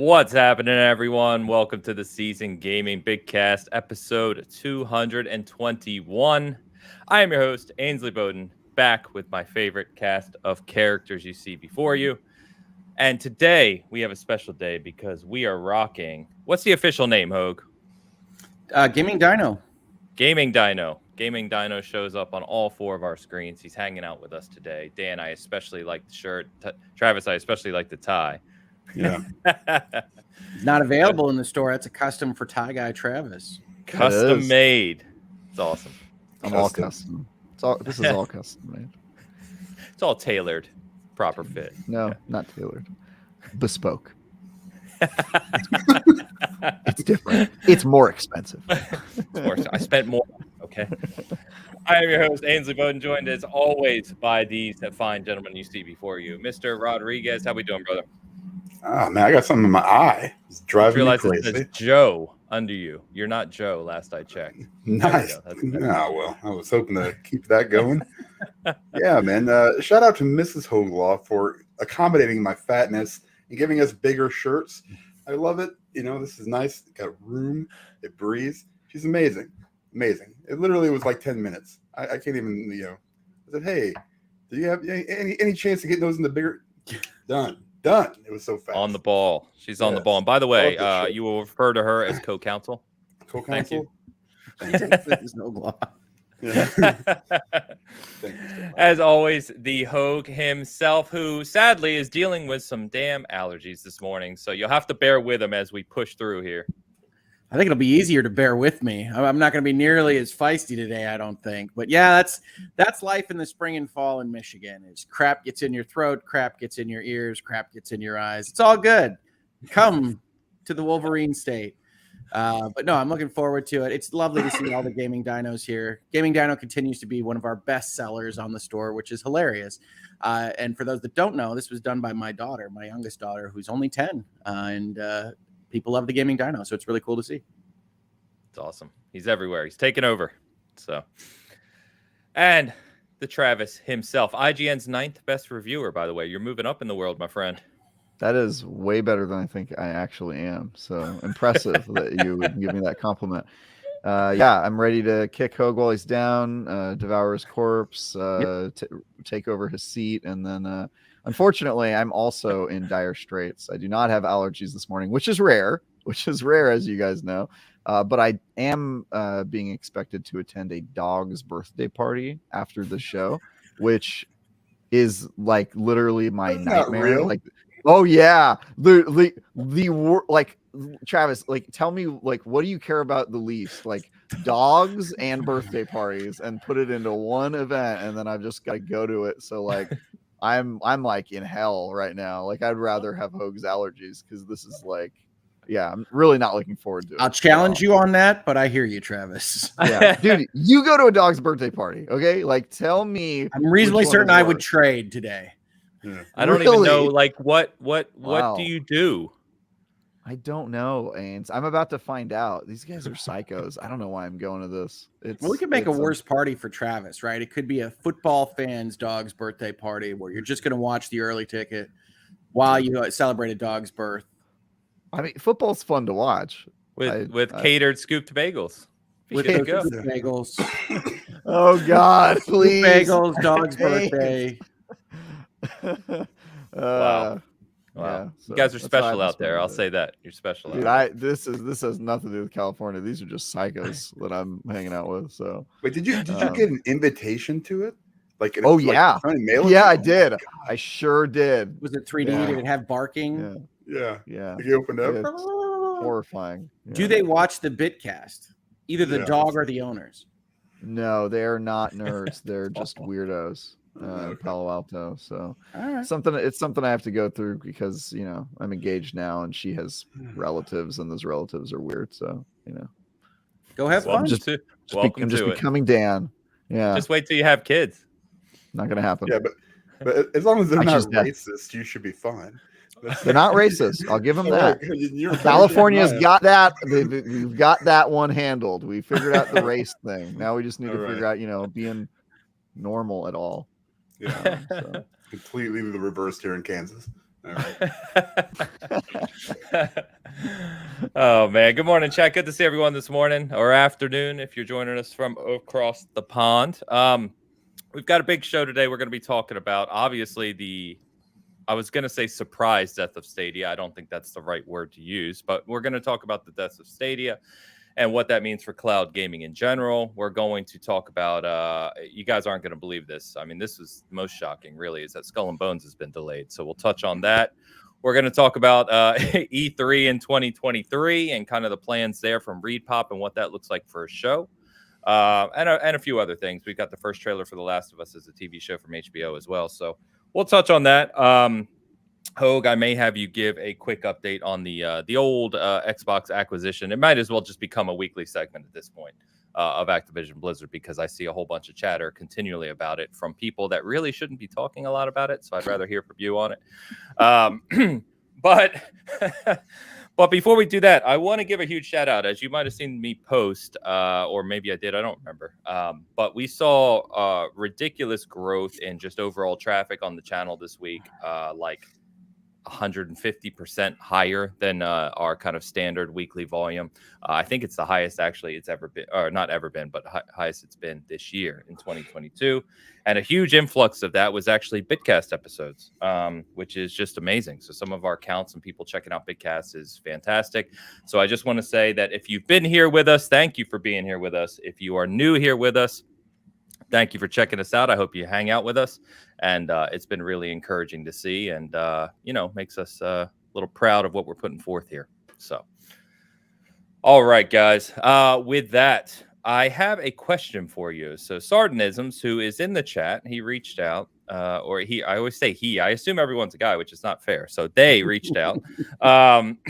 What's happening, everyone? Welcome to the Season Gaming Bitcast, episode 221. I am your host, Ainsley Bowden, back with my favorite cast of characters you see before you. And today, we have a special day because we are rocking... What's the official name, Hogue? Gaming Dino. Gaming Dino. Gaming Dino shows up on all four of our screens. He's hanging out with us today. Dan, I especially like the shirt. Travis, I especially like the tie. Yeah. Not available in the store. That's a custom for Tie Guy Travis. Custom made. It's awesome. I'm all custom. This is all custom made. It's all tailored. Proper fit. No, not tailored. Bespoke. It's different. It's more expensive. I spent more. Okay. I am your host, Ainsley Bowden, joined as always by these fine gentlemen you see before you. Mr. Rodriguez, how we doing, brother? Oh, man, I got something in my eye. It's driving me crazy. It says Joe under you. You're not Joe, last I checked. Nice. Well, I was hoping to keep that going. Yeah, man. Shout out to Mrs. Hoglaw for accommodating my fatness and giving us bigger shirts. I love it. You know, this is nice. It got room. It breathes. She's amazing. Amazing. It literally was like 10 minutes. I can't even, I said, hey, do you have any chance to get those in the bigger? Done. It was so fast. On the ball. She's on the ball. And by the way, you will refer to her as co-counsel. Co-counsel? There's no law. As always, the Hogue himself, who sadly is dealing with some damn allergies this morning. So you'll have to bear with him as we push through here. I think it'll be easier to bear with me. I'm not going to be nearly as feisty today, I don't think. But yeah, that's life in the spring and fall in Michigan. Is crap gets in your throat, crap gets in your ears, crap gets in your eyes. It's all good. Come to the Wolverine state. But no, I'm looking forward to it. It's lovely to see all the Gaming Dinos here. Gaming Dino continues to be one of our best sellers on the store, which is hilarious. And for those that don't know, this was done by my daughter, my youngest daughter, who's only 10. People love the Gaming Dino, so it's really cool to see. It's awesome. He's everywhere. He's taken over. So, and the Travis himself, IGN's 9th best reviewer, by the way. You're moving up in the world, my friend. That is way better than I think I actually am. So impressive that you would give me that compliment. Yeah, I'm ready to kick Hogue while he's down, devour his corpse, take over his seat, and then unfortunately, I'm also in dire straits. I do not have allergies this morning, which is rare, as you guys know. But I am being expected to attend a dog's birthday party after the show, which is like literally my nightmare. Like, oh yeah, the like Travis, like tell me, like, what do you care about the least? Like dogs and birthday parties, and put it into one event, and then I've just got to go to it. So like. I'm like in hell right now. Like I'd rather have Hogue's allergies because this is like, yeah, I'm really not looking forward to it. I'll challenge you on that, but I hear you, Travis. Yeah, dude, you go to a dog's birthday party, okay? Like, tell me. I'm reasonably certain I would trade today. Yeah. I don't even know. Like, what do you do? I don't know, Ains. I'm about to find out. These guys are psychos. I don't know why I'm going to this. Well, we could make a worse party for Travis, right? It could be a football fan's dog's birthday party where you're just going to watch the early ticket while you celebrate a dog's birth. I mean, football's fun to watch. With catered scooped bagels. With bagels. Oh, God, please. Bagels, dog's birthday. Wow. Wow, yeah, you guys are special out there. I'll say that you're special. Dude, this has nothing to do with California. These are just psychos that I'm hanging out with. So wait, did you get an invitation to it? Like, yeah, yeah, I did. I sure did. Was it 3D? Did it have barking? Yeah. Like you opened up. It's horrifying. Yeah. Do they watch the Bitcast? Either the dog or the owners? No, they're not nerds. They're just weirdos. Palo Alto. So it's something I have to go through because I'm engaged now and she has relatives and those relatives are weird. So go have fun. I'm just becoming Dan. Yeah. Just wait till you have kids. Not gonna happen. Yeah, but as long as they're not racist, you should be fine. They're not racist. I'll give them that. California's got that. We've got that one handled. We figured out the race thing. Now we just need to figure out, being normal at all. Yeah. Completely the reverse here in Kansas. All right. Oh man, good morning, chat. Good to see everyone this morning or afternoon if you're joining us from across the pond. We've got a big show today. We're going to be talking about obviously I was going to say surprise death of Stadia. I don't think that's the right word to use, but we're going to talk about the death of Stadia and what that means for cloud gaming in general. We're going to talk about, you guys aren't going to believe this. I mean, this is most shocking, really, is that Skull and Bones has been delayed. So we'll touch on that. We're going to talk about E3 in 2023 and kind of the plans there from ReedPop and what that looks like for a show. And a few other things. We've got the first trailer for The Last of Us as a TV show from HBO as well. So we'll touch on that. Hogue, I may have you give a quick update on the old Xbox acquisition. It might as well just become a weekly segment at this point of Activision-Blizzard, because I see a whole bunch of chatter continually about it from people that really shouldn't be talking a lot about it. So I'd rather hear from you on it. But before we do that, I want to give a huge shout out. As you might have seen me post, or maybe I did, I don't remember. But we saw ridiculous growth in just overall traffic on the channel this week, like 150% higher than our kind of standard weekly volume. I think it's the highest actually it's ever been, or not ever been, but highest it's been this year in 2022. And a huge influx of that was actually Bitcast episodes, which is just amazing. So some of our counts and people checking out Bitcast is fantastic. So I just want to say that if you've been here with us, thank you for being here with us. If you are new here with us, thank you for checking us out. I hope you hang out with us. And it's been really encouraging to see, and, makes us a little proud of what we're putting forth here. So, all right, guys. With that, I have a question for you. So Sardinisms, who is in the chat, he reached out, I always say he, I assume everyone's a guy, which is not fair. So they reached out and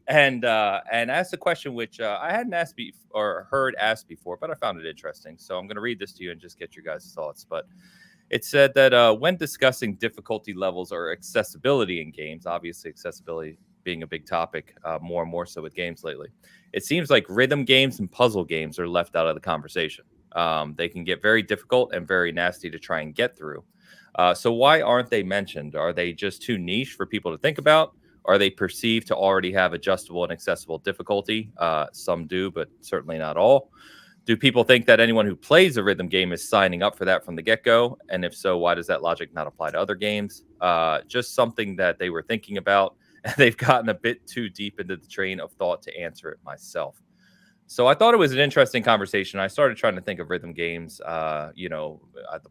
asked a question which I hadn't asked or heard asked before, but I found it interesting. So I'm going to read this to you and just get your guys' thoughts. But it said that when discussing difficulty levels or accessibility in games, obviously accessibility being a big topic, more and more so with games lately, it seems like rhythm games and puzzle games are left out of the conversation. They can get very difficult and very nasty to try and get through. So why aren't they mentioned? Are they just too niche for people to think about? Are they perceived to already have adjustable and accessible difficulty? Some do, but certainly not all. Do people think that anyone who plays a rhythm game is signing up for that from the get-go? And if so, why does that logic not apply to other games? Just something that they were thinking about, and they've gotten a bit too deep into the train of thought to answer it myself. So I thought it was an interesting conversation. I started trying to think of rhythm games, the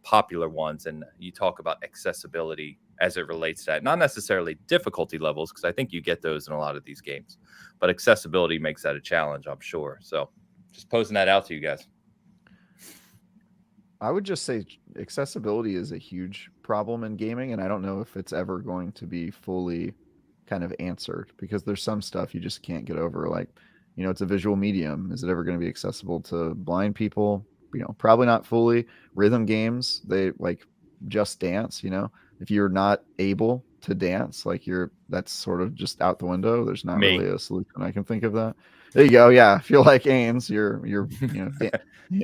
popular ones, and you talk about accessibility as it relates to that. Not necessarily difficulty levels, because I think you get those in a lot of these games, but accessibility makes that a challenge, I'm sure. So just posing that out to you guys. I would just say accessibility is a huge problem in gaming, and I don't know if it's ever going to be fully kind of answered, because there's some stuff you just can't get over. Like, it's a visual medium. Is it ever going to be accessible to blind people? Probably not fully. Rhythm games, they like Just Dance, if you're not able to dance, that's sort of just out the window. There's not really a solution I can think of that. There you go. Yeah. I feel like Ains, you're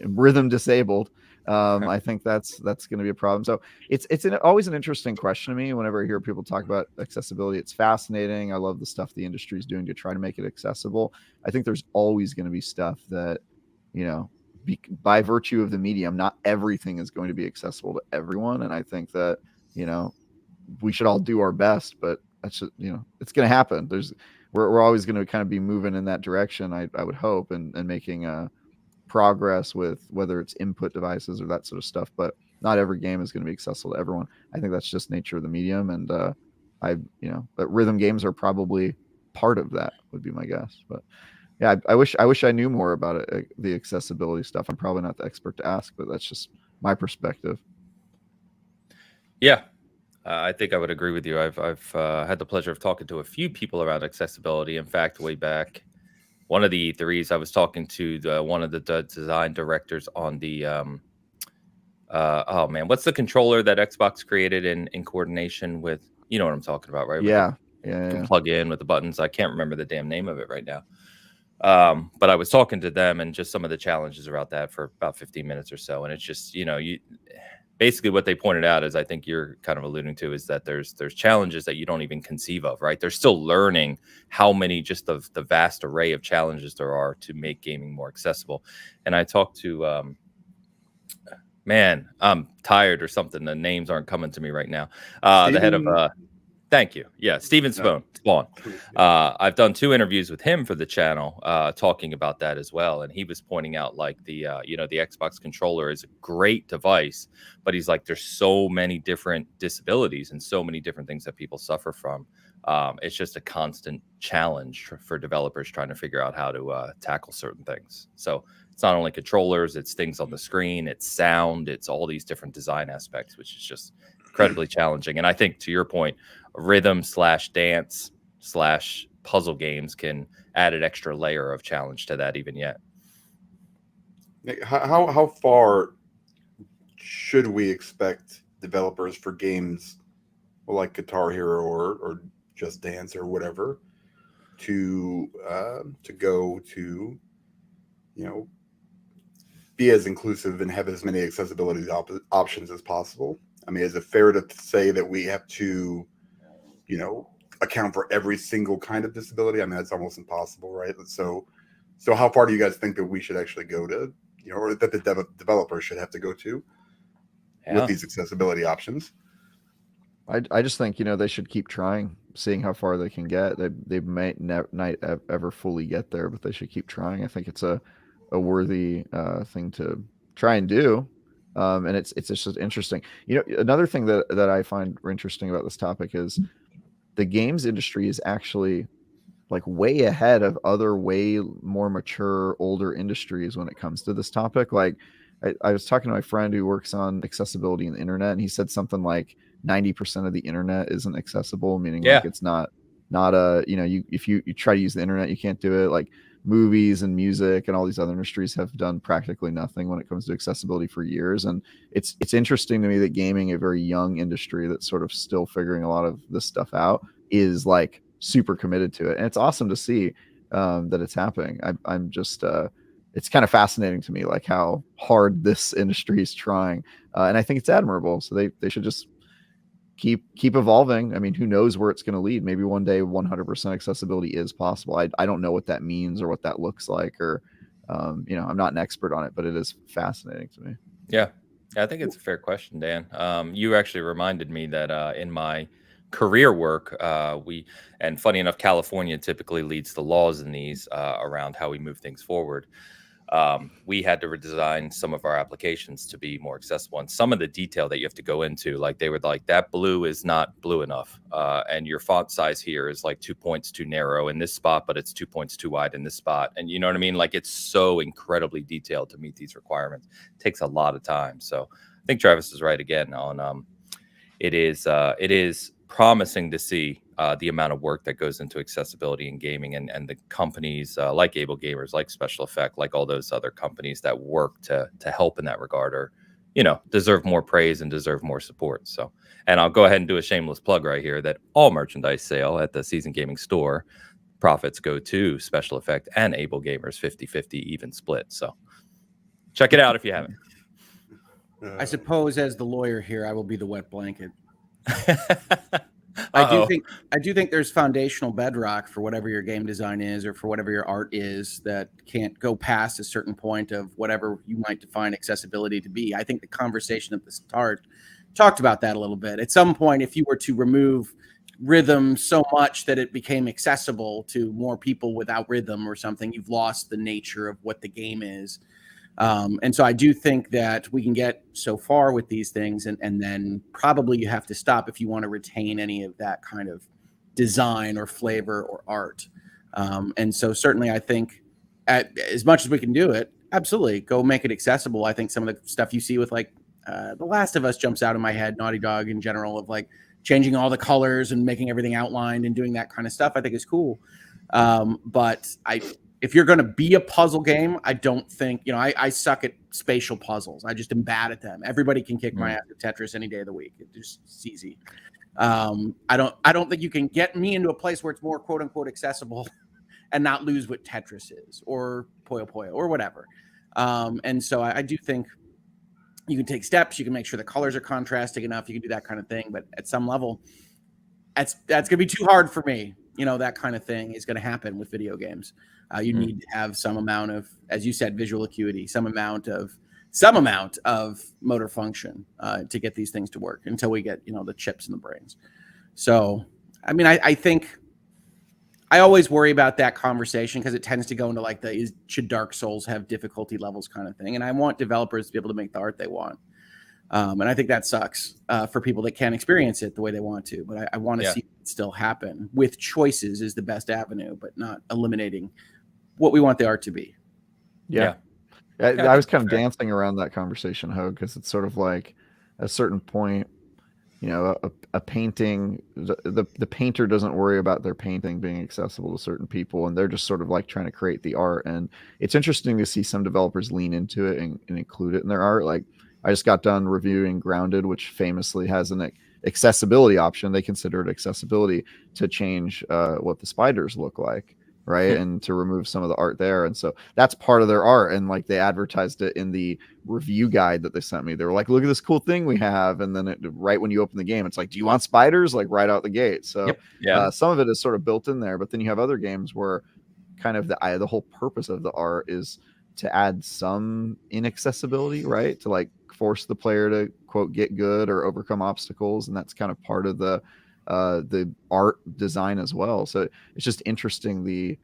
rhythm disabled. I think that's going to be a problem. So it's always an interesting question to me whenever I hear people talk about accessibility. It's fascinating. I love the stuff the industry is doing to try to make it accessible. I think there's always going to be stuff that, by virtue of the medium, not everything is going to be accessible to everyone. And I think that, we should all do our best, but that's just, it's going to happen. We're always going to kind of be moving in that direction. I would hope, and making progress with whether it's input devices or that sort of stuff, but not every game is going to be accessible to everyone. I think that's just nature of the medium. And but rhythm games are probably part of that, would be my guess. But yeah, I wish I knew more about it, the accessibility stuff. I'm probably not the expert to ask, but that's just my perspective. Yeah. I think I would agree with you. I've had the pleasure of talking to a few people around accessibility. In fact, way back, one of the E3s, I was talking to one of the design directors on the what's the controller that Xbox created in coordination with, you know what I'm talking about, right? Yeah. You can plug in with the buttons. I can't remember the damn name of it right now. But I was talking to them and just some of the challenges around that for about 15 minutes or so. And it's just, basically what they pointed out is, I think you're kind of alluding to, is that there's challenges that you don't even conceive of, right? They're still learning how many, just the vast array of challenges there are to make gaming more accessible. And I talked to man, I'm tired or something. The names aren't coming to me right now. The head of thank you. Yeah, Steven Spawn. I've done 2 interviews with him for the channel, talking about that as well. And he was pointing out, like, the the Xbox controller is a great device, but he's like, there's so many different disabilities and so many different things that people suffer from. It's just a constant challenge for developers trying to figure out how to tackle certain things. So it's not only controllers, it's things on the screen, it's sound, it's all these different design aspects, which is just incredibly challenging. And I think, to your point, rhythm/dance/puzzle games can add an extra layer of challenge to that even yet. How far should we expect developers for games like Guitar Hero or Just Dance or whatever to go to, be as inclusive and have as many accessibility options as possible? I mean, is it fair to say that we have to, account for every single kind of disability? I mean, that's almost impossible, right? So how far do you guys think that we should actually go to, or that the developers should have to go to with these accessibility options? I just think, they should keep trying, seeing how far they can get. They might not ever fully get there, but they should keep trying. I think it's a worthy thing to try and do. And it's just interesting. Another thing that I find interesting about this topic is the games industry is actually like way ahead of other way more mature, older industries when it comes to this topic. Like I was talking to my friend who works on accessibility in the internet, and he said something like 90% of the internet isn't accessible, meaning like it's not a, if you try to use the internet, you can't do it. Like movies and music and all these other industries have done practically nothing when it comes to accessibility for years. And it's interesting to me that gaming, a very young industry that's sort of still figuring a lot of this stuff out, is like super committed to it. And it's awesome to see that it's happening. I'm just it's kind of fascinating to me, like how hard this industry is trying, and I think it's admirable. So they should just keep evolving. I mean, who knows where it's going to lead? Maybe one day 100% accessibility is possible. I don't know what that means or what that looks like, or I'm not an expert on it, but it is fascinating to me. Yeah, I think it's a fair question, Dan. You actually reminded me that in my career work, and funny enough, California typically leads the laws in these around how we move things forward. We had to redesign some of our applications to be more accessible, and some of the detail that you have to go into, like they were like, that blue is not blue enough, and your font size here is like 2 points too narrow in this spot, but it's 2 points too wide in this spot. And you know what I mean? Like, it's so incredibly detailed to meet these requirements. It takes a lot of time. So I think Travis is right again on it is promising to see the amount of work that goes into accessibility in gaming, and the companies like Able Gamers, like Special Effect, like all those other companies that work to help in that regard are, deserve more praise and deserve more support. So, and I'll go ahead and do a shameless plug right here that all merchandise sale at the Season Gaming store, profits go to Special Effect and Able Gamers, 50-50 even split. So check it out if you haven't. I suppose as the lawyer here, I will be the wet blanket. I do think there's foundational bedrock for whatever your game design is, or for whatever your art is, that can't go past a certain point of whatever you might define accessibility to be. I think the conversation at the start talked about that a little bit. At some point, if you were to remove rhythm so much that it became accessible to more people without rhythm or something, you've lost the nature of what the game is. And so I do think that we can get so far with these things, and then probably you have to stop if you want to retain any of that kind of design or flavor or art. And so certainly I think as much as we can do it, absolutely go make it accessible. I think some of the stuff you see with like The Last of Us jumps out in my head, Naughty Dog in general, of like changing all the colors and making everything outlined and doing that kind of stuff, I think is cool. But if you're going to be a puzzle game, I don't think, I suck at spatial puzzles. I just am bad at them. Everybody can kick my ass at Tetris any day of the week. It's easy. I don't think you can get me into a place where it's more quote unquote accessible and not lose what Tetris is, or Puyo Puyo or whatever. And so I do think You can take steps. You can make sure the colors are contrasting enough. You can do that kind of thing. But at some level, that's going to be too hard for me. That kind of thing is going to happen with video games. You need to have some amount of, as you said, visual acuity, some amount of motor function to get these things to work until we get, the chips in the brains. So, I mean, I think I always worry about that conversation because it tends to go into like should Dark Souls have difficulty levels kind of thing. And I want developers to be able to make the art they want. And I think that sucks for people that can't experience it the way they want to. But I want to see it still happen with choices is the best avenue, but not eliminating what we want the art to be. Yeah. I was kind of dancing around that conversation, Hogue, because it's sort of like at a certain point, a painting, the painter doesn't worry about their painting being accessible to certain people, and they're just sort of like trying to create the art. And it's interesting to see some developers lean into it and include it in their art. Like I just got done reviewing Grounded, which famously has an accessibility option. They consider it accessibility to change what the spiders look like. Right. And to remove some of the art there. And so that's part of their art. And like they advertised it in the review guide that they sent me. They were like, look at this cool thing we have. And then right when you open the game, it's like, do you want spiders? Like right out the gate. So some of it is sort of built in there. But then you have other games where kind of the whole purpose of the art is to add some inaccessibility, right? To like force the player to quote, get good or overcome obstacles. And that's kind of part of the art design as well. So it's just interesting.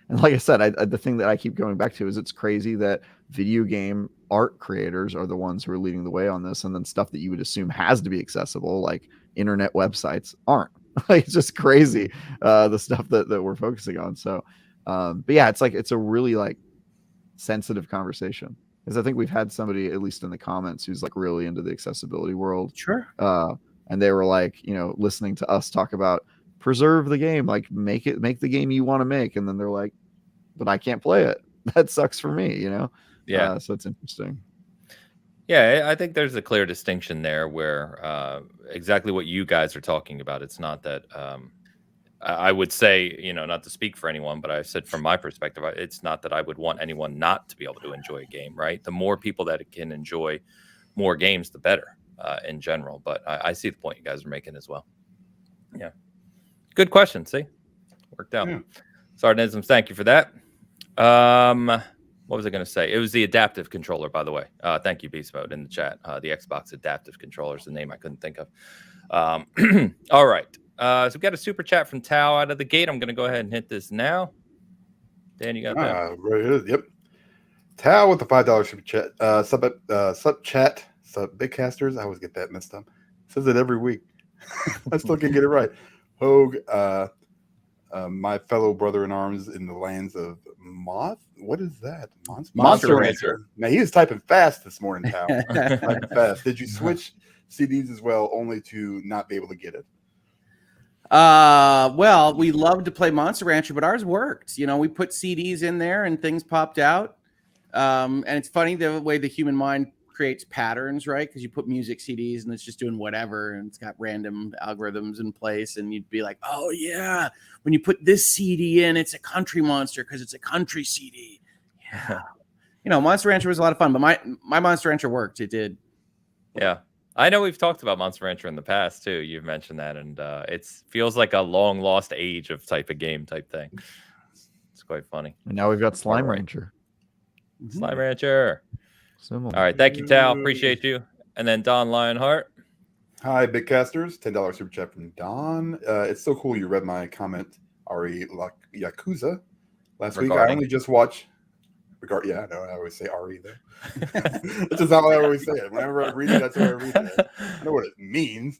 And like I said, the thing that I keep going back to is it's crazy that video game art creators are the ones who are leading the way on this. And then stuff that you would assume has to be accessible, like internet websites aren't. Like, it's just crazy. The stuff that we're focusing on. So, but yeah, it's a really like sensitive conversation because I think we've had somebody, at least in the comments, who's like really into the accessibility world. Sure. And they were like, listening to us talk about preserve the game, like make the game you want to make. And then they're like, but I can't play it. That sucks for me, Yeah. So it's interesting. Yeah, I think there's a clear distinction there where exactly what you guys are talking about. It's not that I would say, not to speak for anyone, but I said from my perspective, it's not that I would want anyone not to be able to enjoy a game, right? The more people that can enjoy more games, the better. In general, but I see the point you guys are making as well. Yeah, good question. See, worked out. Yeah. Sardanisms, thank you for that. What was I going to say? It was the adaptive controller, by the way. Thank you, Beast Mode, in the chat. The Xbox adaptive controller is the name I couldn't think of. All right. So we've got a super chat from Tao out of the gate. I'm going to go ahead and hit this now. Dan, you got that? Right here. Yep. Tao with the $5 super chat. Sub chat. So Bitcasters, I always get that messed up. Says it every week. I still can't get it right. Hogue, my fellow brother in arms in the lands of Moth. What is that? Monster Rancher. Now he was typing fast this morning, Tao. Typing fast. Did you switch CDs as well, only to not be able to get it? Well, we love to play Monster Rancher, but ours worked. We put CDs in there and things popped out. And it's funny the way the human mind creates patterns, right? Because you put music CDs and it's just doing whatever, and it's got random algorithms in place, and you'd be like, oh yeah, when you put this CD in, it's a country monster because it's a country CD. Yeah. Monster Rancher was a lot of fun, but my Monster Rancher worked. It did. Yeah. I know we've talked about Monster Rancher in the past too. You've mentioned that, and it feels like a long lost age of type of game type thing. It's quite funny. And now we've got Slime Rancher. Slime Rancher. Similar. All right, thank you, Tal. Appreciate you. And then Don Lionheart. Hi, Bitcasters. $10 super chat from Don. It's so cool you read my comment, Ari Yakuza, last week. I only just watched. Yeah, I know. I always say Ari there. That's just how I always say it. Whenever I read it, that's how I read it. I know what it means.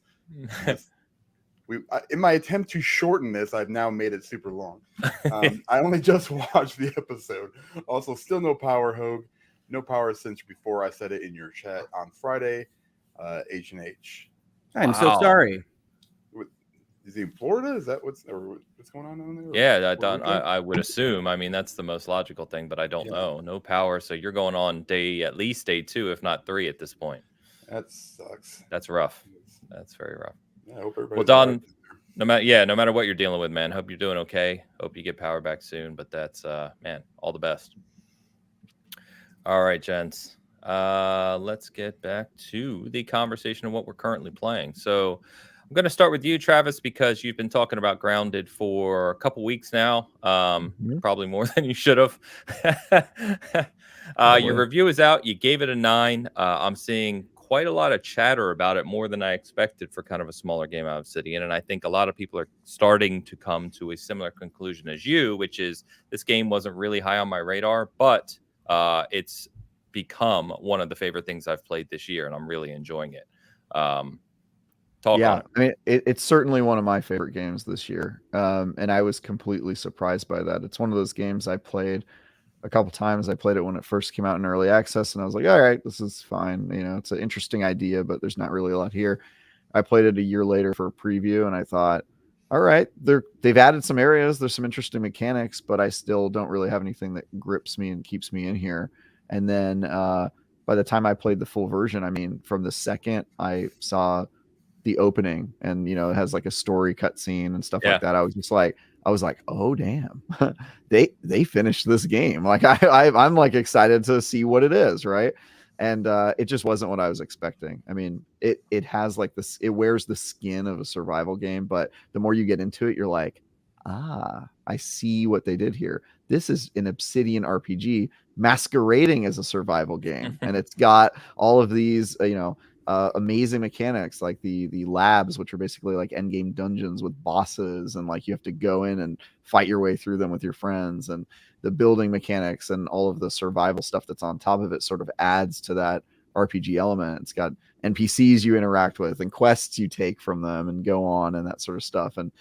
In my attempt to shorten this, I've now made it super long. I only just watched the episode. Also, still no power, Hogue. No power since before I said it in your chat on Friday. H&H. I'm so sorry. Is he in Florida? Is that what's going on there? Yeah, I would assume. I mean, that's the most logical thing, but I don't know. No power, so you're going on at least day 2, if not 3 at this point. That sucks. That's rough. That's very rough. Yeah, I hope everybody. Well, Don, no matter what you're dealing with, man. Hope you're doing okay. Hope you get power back soon. But that's man, all the best. All right, gents. let's get back to the conversation of what we're currently playing. So I'm going to start with you, Travis, because you've been talking about Grounded for a couple weeks now, probably more than you should have. Your review is out. You gave it a 9. I'm seeing quite a lot of chatter about it, more than I expected for kind of a smaller game out of Obsidian. And I think a lot of people are starting to come to a similar conclusion as you, which is this game wasn't really high on my radar, but it's become one of the favorite things I've played this year, and I'm really enjoying it. Talk on it. I mean, it's certainly one of my favorite games this year, and I was completely surprised by that. It's one of those games I played a couple times. I played it when it first came out in early access, and I was like, all right, this is fine. You know, it's an interesting idea, but there's not really a lot here. I played it a year later for a preview, and I thought, all right, they've added some areas. There's some interesting mechanics, but I still don't really have anything that grips me and keeps me in here. And then by the time I played the full version, I mean, from the second I saw the opening and, you know, it has like a story cutscene and stuff like that, I was like, oh damn, they finished this game. Like I'm like excited to see what it is, right? And it just wasn't what I was expecting. I mean, it has like this, it wears the skin of a survival game, but the more you get into it, you're like, I see what they did here. This is an Obsidian RPG masquerading as a survival game, and it's got all of these, amazing mechanics, like the labs, which are basically like end game dungeons with bosses, and like you have to go in and fight your way through them with your friends, and the building mechanics and all of the survival stuff that's on top of it sort of adds to that RPG element. It's got NPCs you interact with and quests you take from them and go on and that sort of stuff. And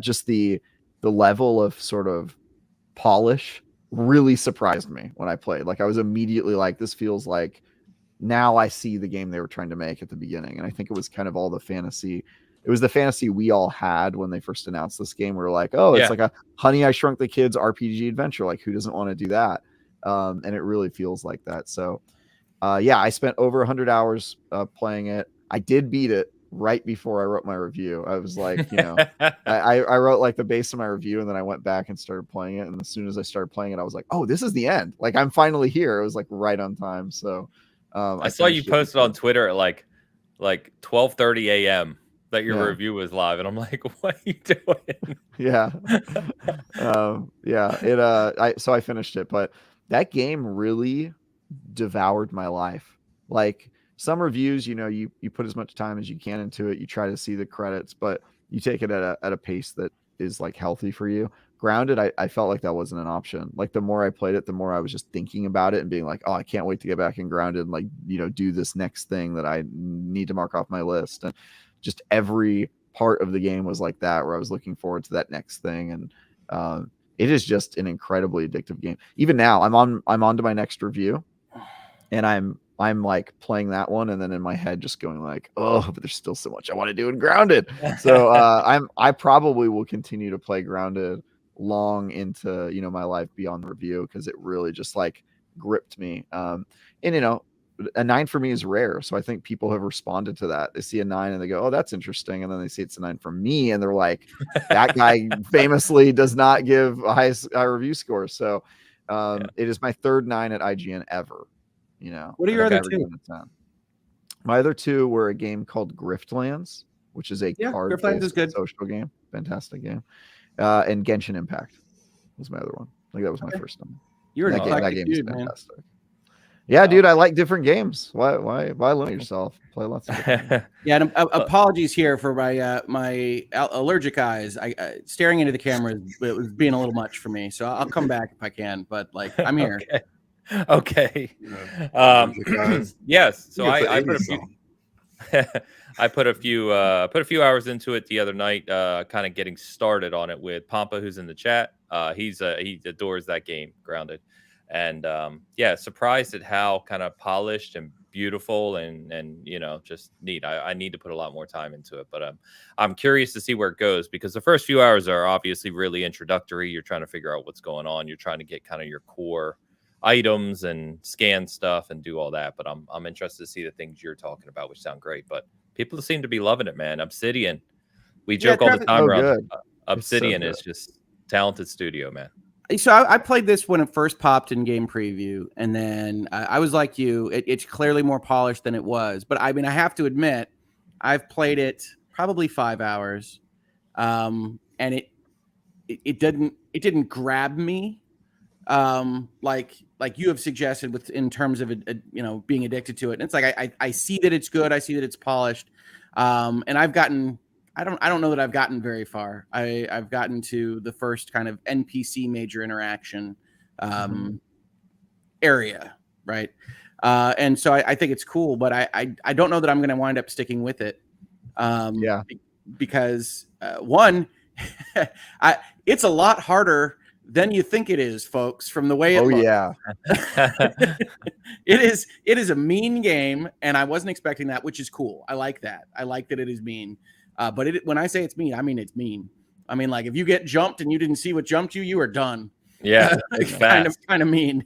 just the level of sort of polish really surprised me when I played. Like I was immediately like, this feels like now I see the game they were trying to make at the beginning. And I think it was kind of all the fantasy. It was the fantasy we all had when they first announced this game. We were like, oh, it's like a Honey, I Shrunk the Kids RPG adventure. Like who doesn't want to do that? And it really feels like that. So I spent over 100 hours playing it. I did beat it right before I wrote my review. I was like, I wrote like the base of my review, and then I went back and started playing it. And as soon as I started playing it, I was like, oh, this is the end. Like I'm finally here. It was like right on time. So I saw you posted on Twitter at like 12:30 a.m. that your review was live, and I'm like, what are you doing? So I finished it, but that game really devoured my life. Like some reviews, you put as much time as you can into it, you try to see the credits, but you take it at a pace that is like healthy for you. Grounded, I felt like that wasn't an option. Like the more I played it, the more I was just thinking about it and being like, oh, I can't wait to get back in Grounded and like, do this next thing that I need to mark off my list. And just every part of the game was like that, where I was looking forward to that next thing. And it is just an incredibly addictive game. Even now, I'm on to my next review, and I'm like playing that one, and then in my head just going like, oh, but there's still so much I want to do in Grounded. So I probably will continue to play Grounded long into my life beyond the review, because it really just like gripped me. And a 9 for me is rare, so I think people have responded to that. They see a 9 and they go, oh, that's interesting, and then they see it's a 9 from me, and they're like, that guy famously does not give a high review score. So it is my third 9 at IGN ever. What are your other two? My other two were a game called Griftlands, which is a card-based social game. Fantastic game. And Genshin Impact was my other one. Like that was my first one. That game is fantastic. Man. Yeah, dude, I like different games. Why limit yourself? Play lots of different games. And apologies here for my allergic eyes. Staring into the camera, it was being a little much for me. So I'll come back if I can. But like, I'm here. Okay. Yes. So I put a few. I put a few hours into it the other night, kind of getting started on it with Pampa, who's in the chat. He adores that game, Grounded, and surprised at how kind of polished and beautiful and just neat. I need to put a lot more time into it, but I'm curious to see where it goes, because the first few hours are obviously really introductory. You're trying to figure out what's going on. You're trying to get kind of your core items and scan stuff and do all that. But I'm interested to see the things you're talking about, which sound great. But people seem to be loving it, man. Obsidian. We joke all the time around. Obsidian is just talented studio, man. So I played this when it first popped in game preview, and then I was like you. It's clearly more polished than it was, but I mean, I have to admit, I've played it probably 5 hours, and it didn't grab me, like you have suggested with in terms of being addicted to it. And it's like I see that it's good, I see that it's polished, and I've gotten. I don't know that I've gotten very far. I've gotten to the first kind of NPC major interaction area, right? And so I think it's cool, but I don't know that I'm going to wind up sticking with it. Because one, it's a lot harder than you think it is, folks. From the way it looks. Yeah, it is a mean game, and I wasn't expecting that, which is cool. I like that. I like that it is mean. But when I say it's mean, I mean it's mean. I mean, like if you get jumped and you didn't see what jumped you, you are done. Yeah, kind of mean.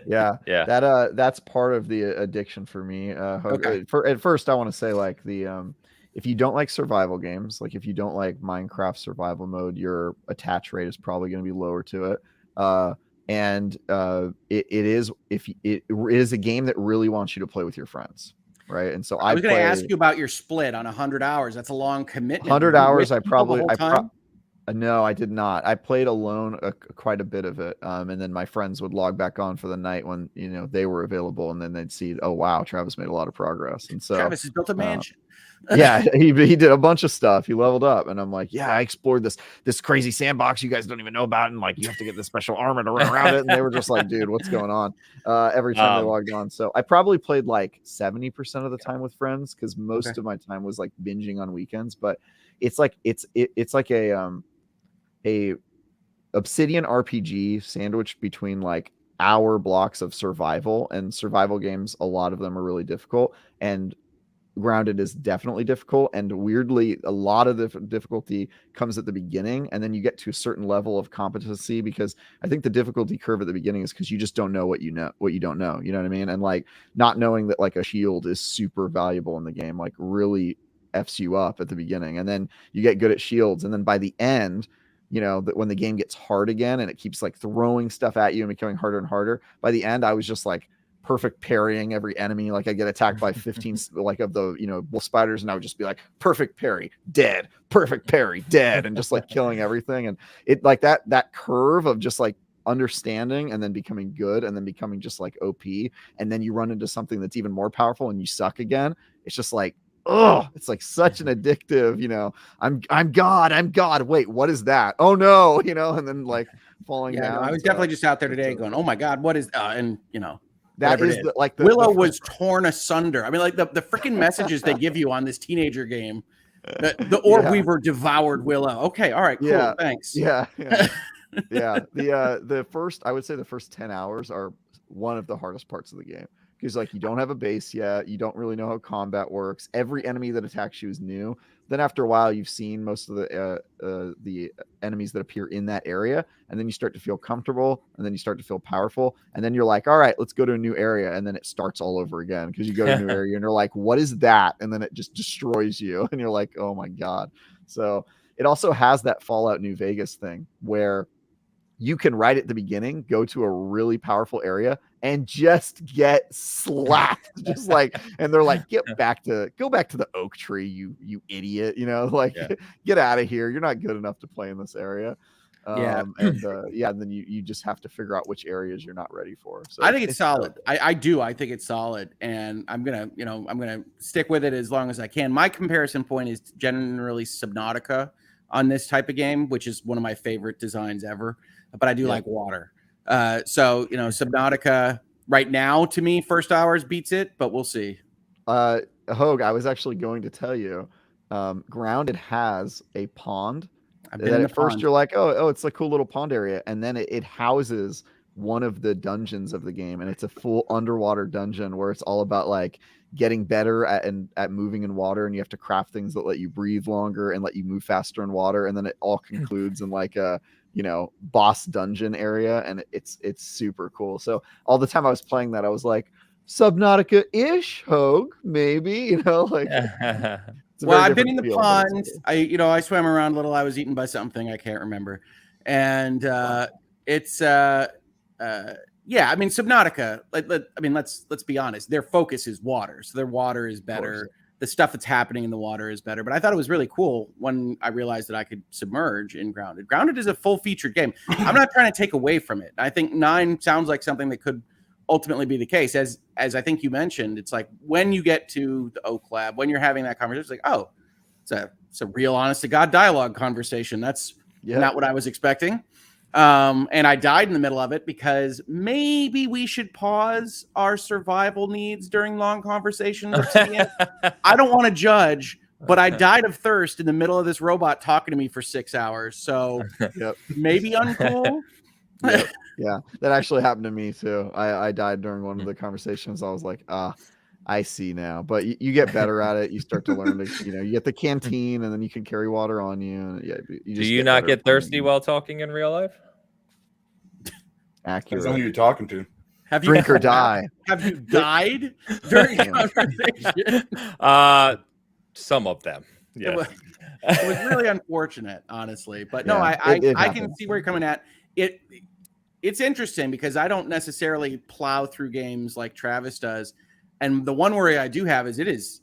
yeah. That's part of the addiction for me. Okay. At first, I want to say like if you don't like survival games, like if you don't like Minecraft survival mode, your attach rate is probably going to be lower to it. It is a game that really wants you to play with your friends. Right. And so I was going to ask you about your split on 100 hours. That's a long commitment. 100 hours. No, I did not. I played alone quite a bit of it. And then my friends would log back on for the night when, they were available, and then they'd see, oh, wow, Travis made a lot of progress. And so Travis has built a mansion. Yeah, he did a bunch of stuff. He leveled up, and I'm like, yeah, I explored this crazy sandbox you guys don't even know about, and like you have to get this special armor to run around it. And they were just like, dude, what's going on? Every time they logged on. So I probably played like 70% of the time with friends, because most of my time was like binging on weekends. But it's like it's like a Obsidian RPG sandwiched between like hour blocks of survival, and survival games, a lot of them are really difficult, and Grounded is definitely difficult, and weirdly a lot of the difficulty comes at the beginning, and then you get to a certain level of competency, because I think the difficulty curve at the beginning is because you just don't know what you don't know, you know what I mean? And like not knowing that like a shield is super valuable in the game like really f's you up at the beginning, and then you get good at shields, and then by the end, that when the game gets hard again and it keeps like throwing stuff at you and becoming harder and harder, by the end I was just like perfect parrying every enemy. Like I get attacked by 15 like of the wolf spiders, and I would just be like perfect parry, dead, perfect parry, dead, and just like killing everything. And it like that curve of just like understanding and then becoming good and then becoming just like OP, and then you run into something that's even more powerful and you suck again. It's just like, oh, it's like such an addictive, I'm God. Wait, what is that? Oh no, and then like falling down. No, I was definitely just out there today going, oh my God, what is that is the Willow was torn asunder. I mean, like the freaking messages they give you on this teenager game. The orb weaver devoured Willow. Okay, all right, cool, thanks. Yeah. The first 10 hours are one of the hardest parts of the game, because like you don't have a base yet, you don't really know how combat works. Every enemy that attacks you is new. Then after a while, you've seen most of the enemies that appear in that area, and then you start to feel comfortable, and then you start to feel powerful, and then you're like, all right, let's go to a new area, and then it starts all over again, because you go to a new area and you're like, what is that? And then it just destroys you, and you're like, oh my God. So it also has that Fallout New Vegas thing where you can right at the beginning go to a really powerful area and just get slapped, just like, and they're like, go back to the oak tree, you idiot, get out of here. You're not good enough to play in this area. And then you just have to figure out which areas you're not ready for. So I think it's solid. I think it's solid, and I'm gonna stick with it as long as I can. My comparison point is generally Subnautica on this type of game, which is one of my favorite designs ever. But I do like water. So Subnautica right now to me, first hours beats it, but we'll see. Hogue, I was actually going to tell you, Grounded has a pond. I've been in the first pond. You're like, oh, it's a cool little pond area, and then it houses one of the dungeons of the game, and it's a full underwater dungeon where it's all about like getting better at moving in water, and you have to craft things that let you breathe longer and let you move faster in water, and then it all concludes in like a boss dungeon area, and it's super cool. So all the time I was playing that, I was like, Subnautica-ish, Hogue, maybe, like. Well, I've been in the pond. I swam around a little. I was eaten by something I can't remember, and it's yeah, I mean, Subnautica, let's be honest, their focus is water, so their water is better. The stuff that's happening in the water is better. But I thought it was really cool when I realized that I could submerge in Grounded. Grounded is a full-featured game. I'm not trying to take away from it. I think 9 sounds like something that could ultimately be the case. As I think you mentioned, it's like when you get to the Oak Lab, when you're having that conversation, it's like, oh, it's a real honest-to-God dialogue conversation. That's not what I was expecting. And I died in the middle of it because maybe we should pause our survival needs during long conversations. I don't want to judge, but I died of thirst in the middle of this robot talking to me for 6 hours. So maybe uncool. Yeah, that actually happened to me too. I died during one of the conversations. I was like, I see now. But you get better at it. You start to learn to, you get the canteen, and then you can carry water on you. And do you not get thirsty while talking in real life? Depends Accurate. on who you're talking to. Have you Drink or die? Have you died during conversation? Some of them. Yeah. It was really unfortunate, honestly. But no, I can see where you're coming at. It's interesting because I don't necessarily plow through games like Travis does. And the one worry I do have is it is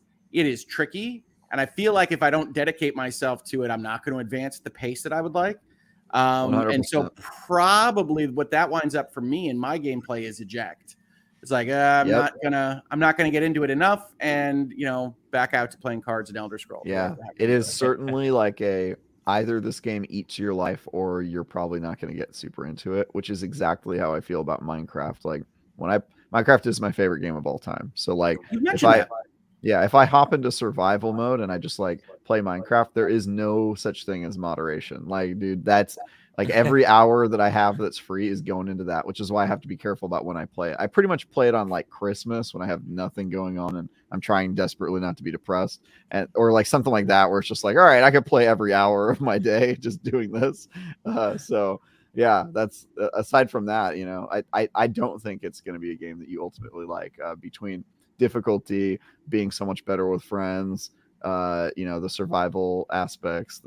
tricky. And I feel like if I don't dedicate myself to it, I'm not going to advance at the pace that I would like. And so probably what that winds up for me in my gameplay is eject. It's like, I'm not gonna get into it enough and, back out to playing cards and Elder Scrolls. Yeah, it is certainly like either this game eats your life or you're probably not going to get super into it, which is exactly how I feel about Minecraft. Like Minecraft is my favorite game of all time. So like if I hop into survival mode and I just like play Minecraft, there is no such thing as moderation. Like, dude, that's like every hour that I have that's free is going into that, which is why I have to be careful about when I play it. I pretty much play it on like Christmas when I have nothing going on and I'm trying desperately not to be depressed, or like something like that where it's just like, all right, I could play every hour of my day just doing this. So yeah, that's aside from that, I don't think it's going to be a game that you ultimately like. Between difficulty, being so much better with friends, the survival aspects,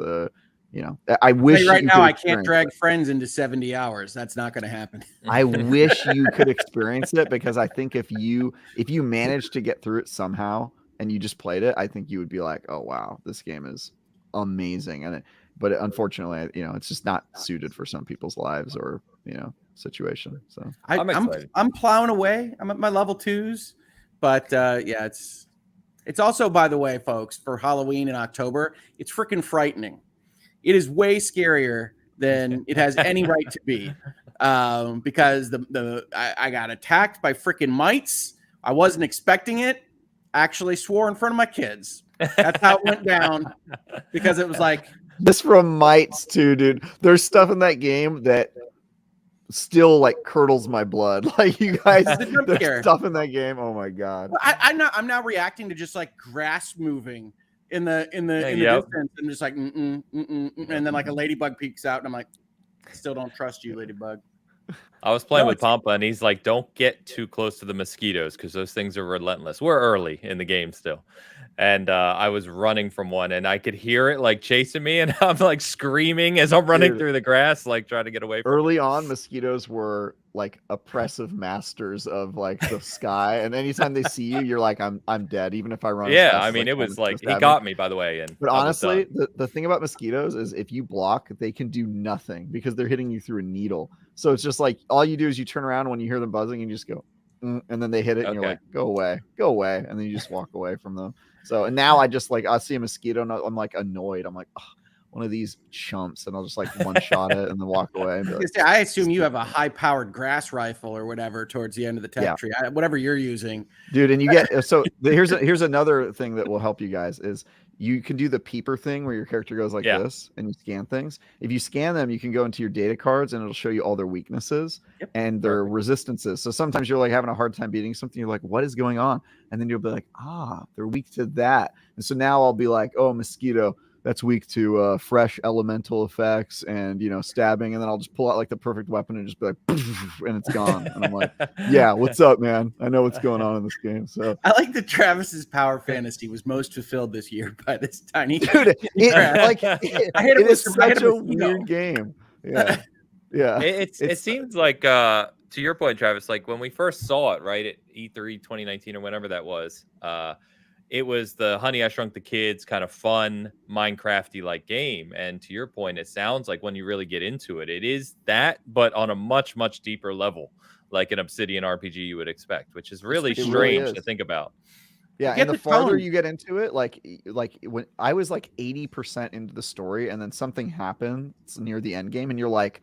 I wish right now I can't drag friends into 70 hours. That's not going to happen. I wish you could experience it, because I think if you managed to get through it somehow and you just played it, I think you would be like, oh wow, this game is amazing. But unfortunately, it's just not suited for some people's lives or situation. So I'm plowing away. I'm at my level 2s. But it's also, by the way, folks, for Halloween in October, it's freaking frightening. It is way scarier than it has any right to be, because I got attacked by freaking mites. I wasn't expecting it. Actually swore in front of my kids. That's how it went down, because it was like this from mites too, dude. There's stuff in that game that still like curdles my blood. Like, you guys, there's stuff in that game. Oh my god. I'm now reacting to just like grass moving in the distance, and just like and then like a ladybug peeks out, and I'm like, still don't trust you, ladybug. I was playing with Pampa, and he's like, don't get too close to the mosquitoes because those things are relentless. We're early in the game still. And I was running from one, and I could hear it like chasing me, and I'm like screaming as I'm running through the grass, like trying to get away from Early it. on, mosquitoes were like oppressive masters of like the sky, and anytime they see you, you're like, I'm dead, even if I run. Yeah, I mean, it was like he got me, by the way. But honestly, the thing about mosquitoes is if you block, they can do nothing because they're hitting you through a needle. So it's just like all you do is you turn around when you hear them buzzing, and you just go, and then they hit it, and you're like, go away, and then you just walk away from them. So, and now I just like, I see a mosquito and I'm like annoyed. I'm like, oh, one of these chumps, and I'll just like one shot it and then walk away. And like, I assume you have a high powered grass rifle or whatever towards the end of the tech tree, whatever you're using, dude. And you get, so here's another thing that will help you guys is you can do the peeper thing where your character goes like this and you scan things. If you scan them, you can go into your data cards and it'll show you all their weaknesses and their resistances. So sometimes you're like having a hard time beating something. You're like, what is going on? And then you'll be like, they're weak to that. And so now I'll be like, oh, mosquito, that's weak to fresh elemental effects and, stabbing. And then I'll just pull out like the perfect weapon and just be like, and it's gone. And I'm like, yeah, what's up, man? I know what's going on in this game. So I like that Travis's power fantasy was most fulfilled this year by this tiny dude. It is such a weird game. Yeah. Yeah, It seems like to your point, Travis, like when we first saw it, right, at E3 2019 or whenever that was, it was the Honey I Shrunk the Kids kind of fun Minecrafty like game. And to your point, it sounds like when you really get into it, it is that, but on a much, much deeper level, like an Obsidian RPG you would expect, which is really It really strange to is. think about. Yeah, get and the the farther tone. you get into it, like when I was like 80% into the story, and then something happens near the end game, and you're like,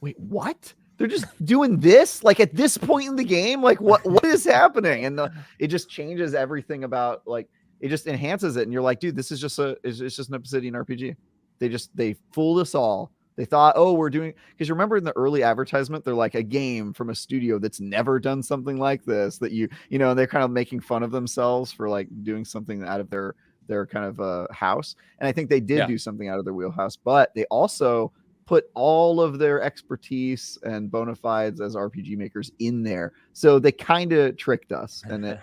wait, what? They're just doing this? Like at this point in the game? Like what is happening? And it just changes everything about, like, it just enhances it, and you're like, dude, this is just it's just an Obsidian RPG. They fooled us all. They thought, oh, we're doing, because you remember in the early advertisement, they're like a game from a studio that's never done something like this, that you know, they're kind of making fun of themselves for like doing something out of their kind of house. And I think they did do something out of their wheelhouse, but they also put all of their expertise and bona fides as RPG makers in there. So they kind of tricked us. And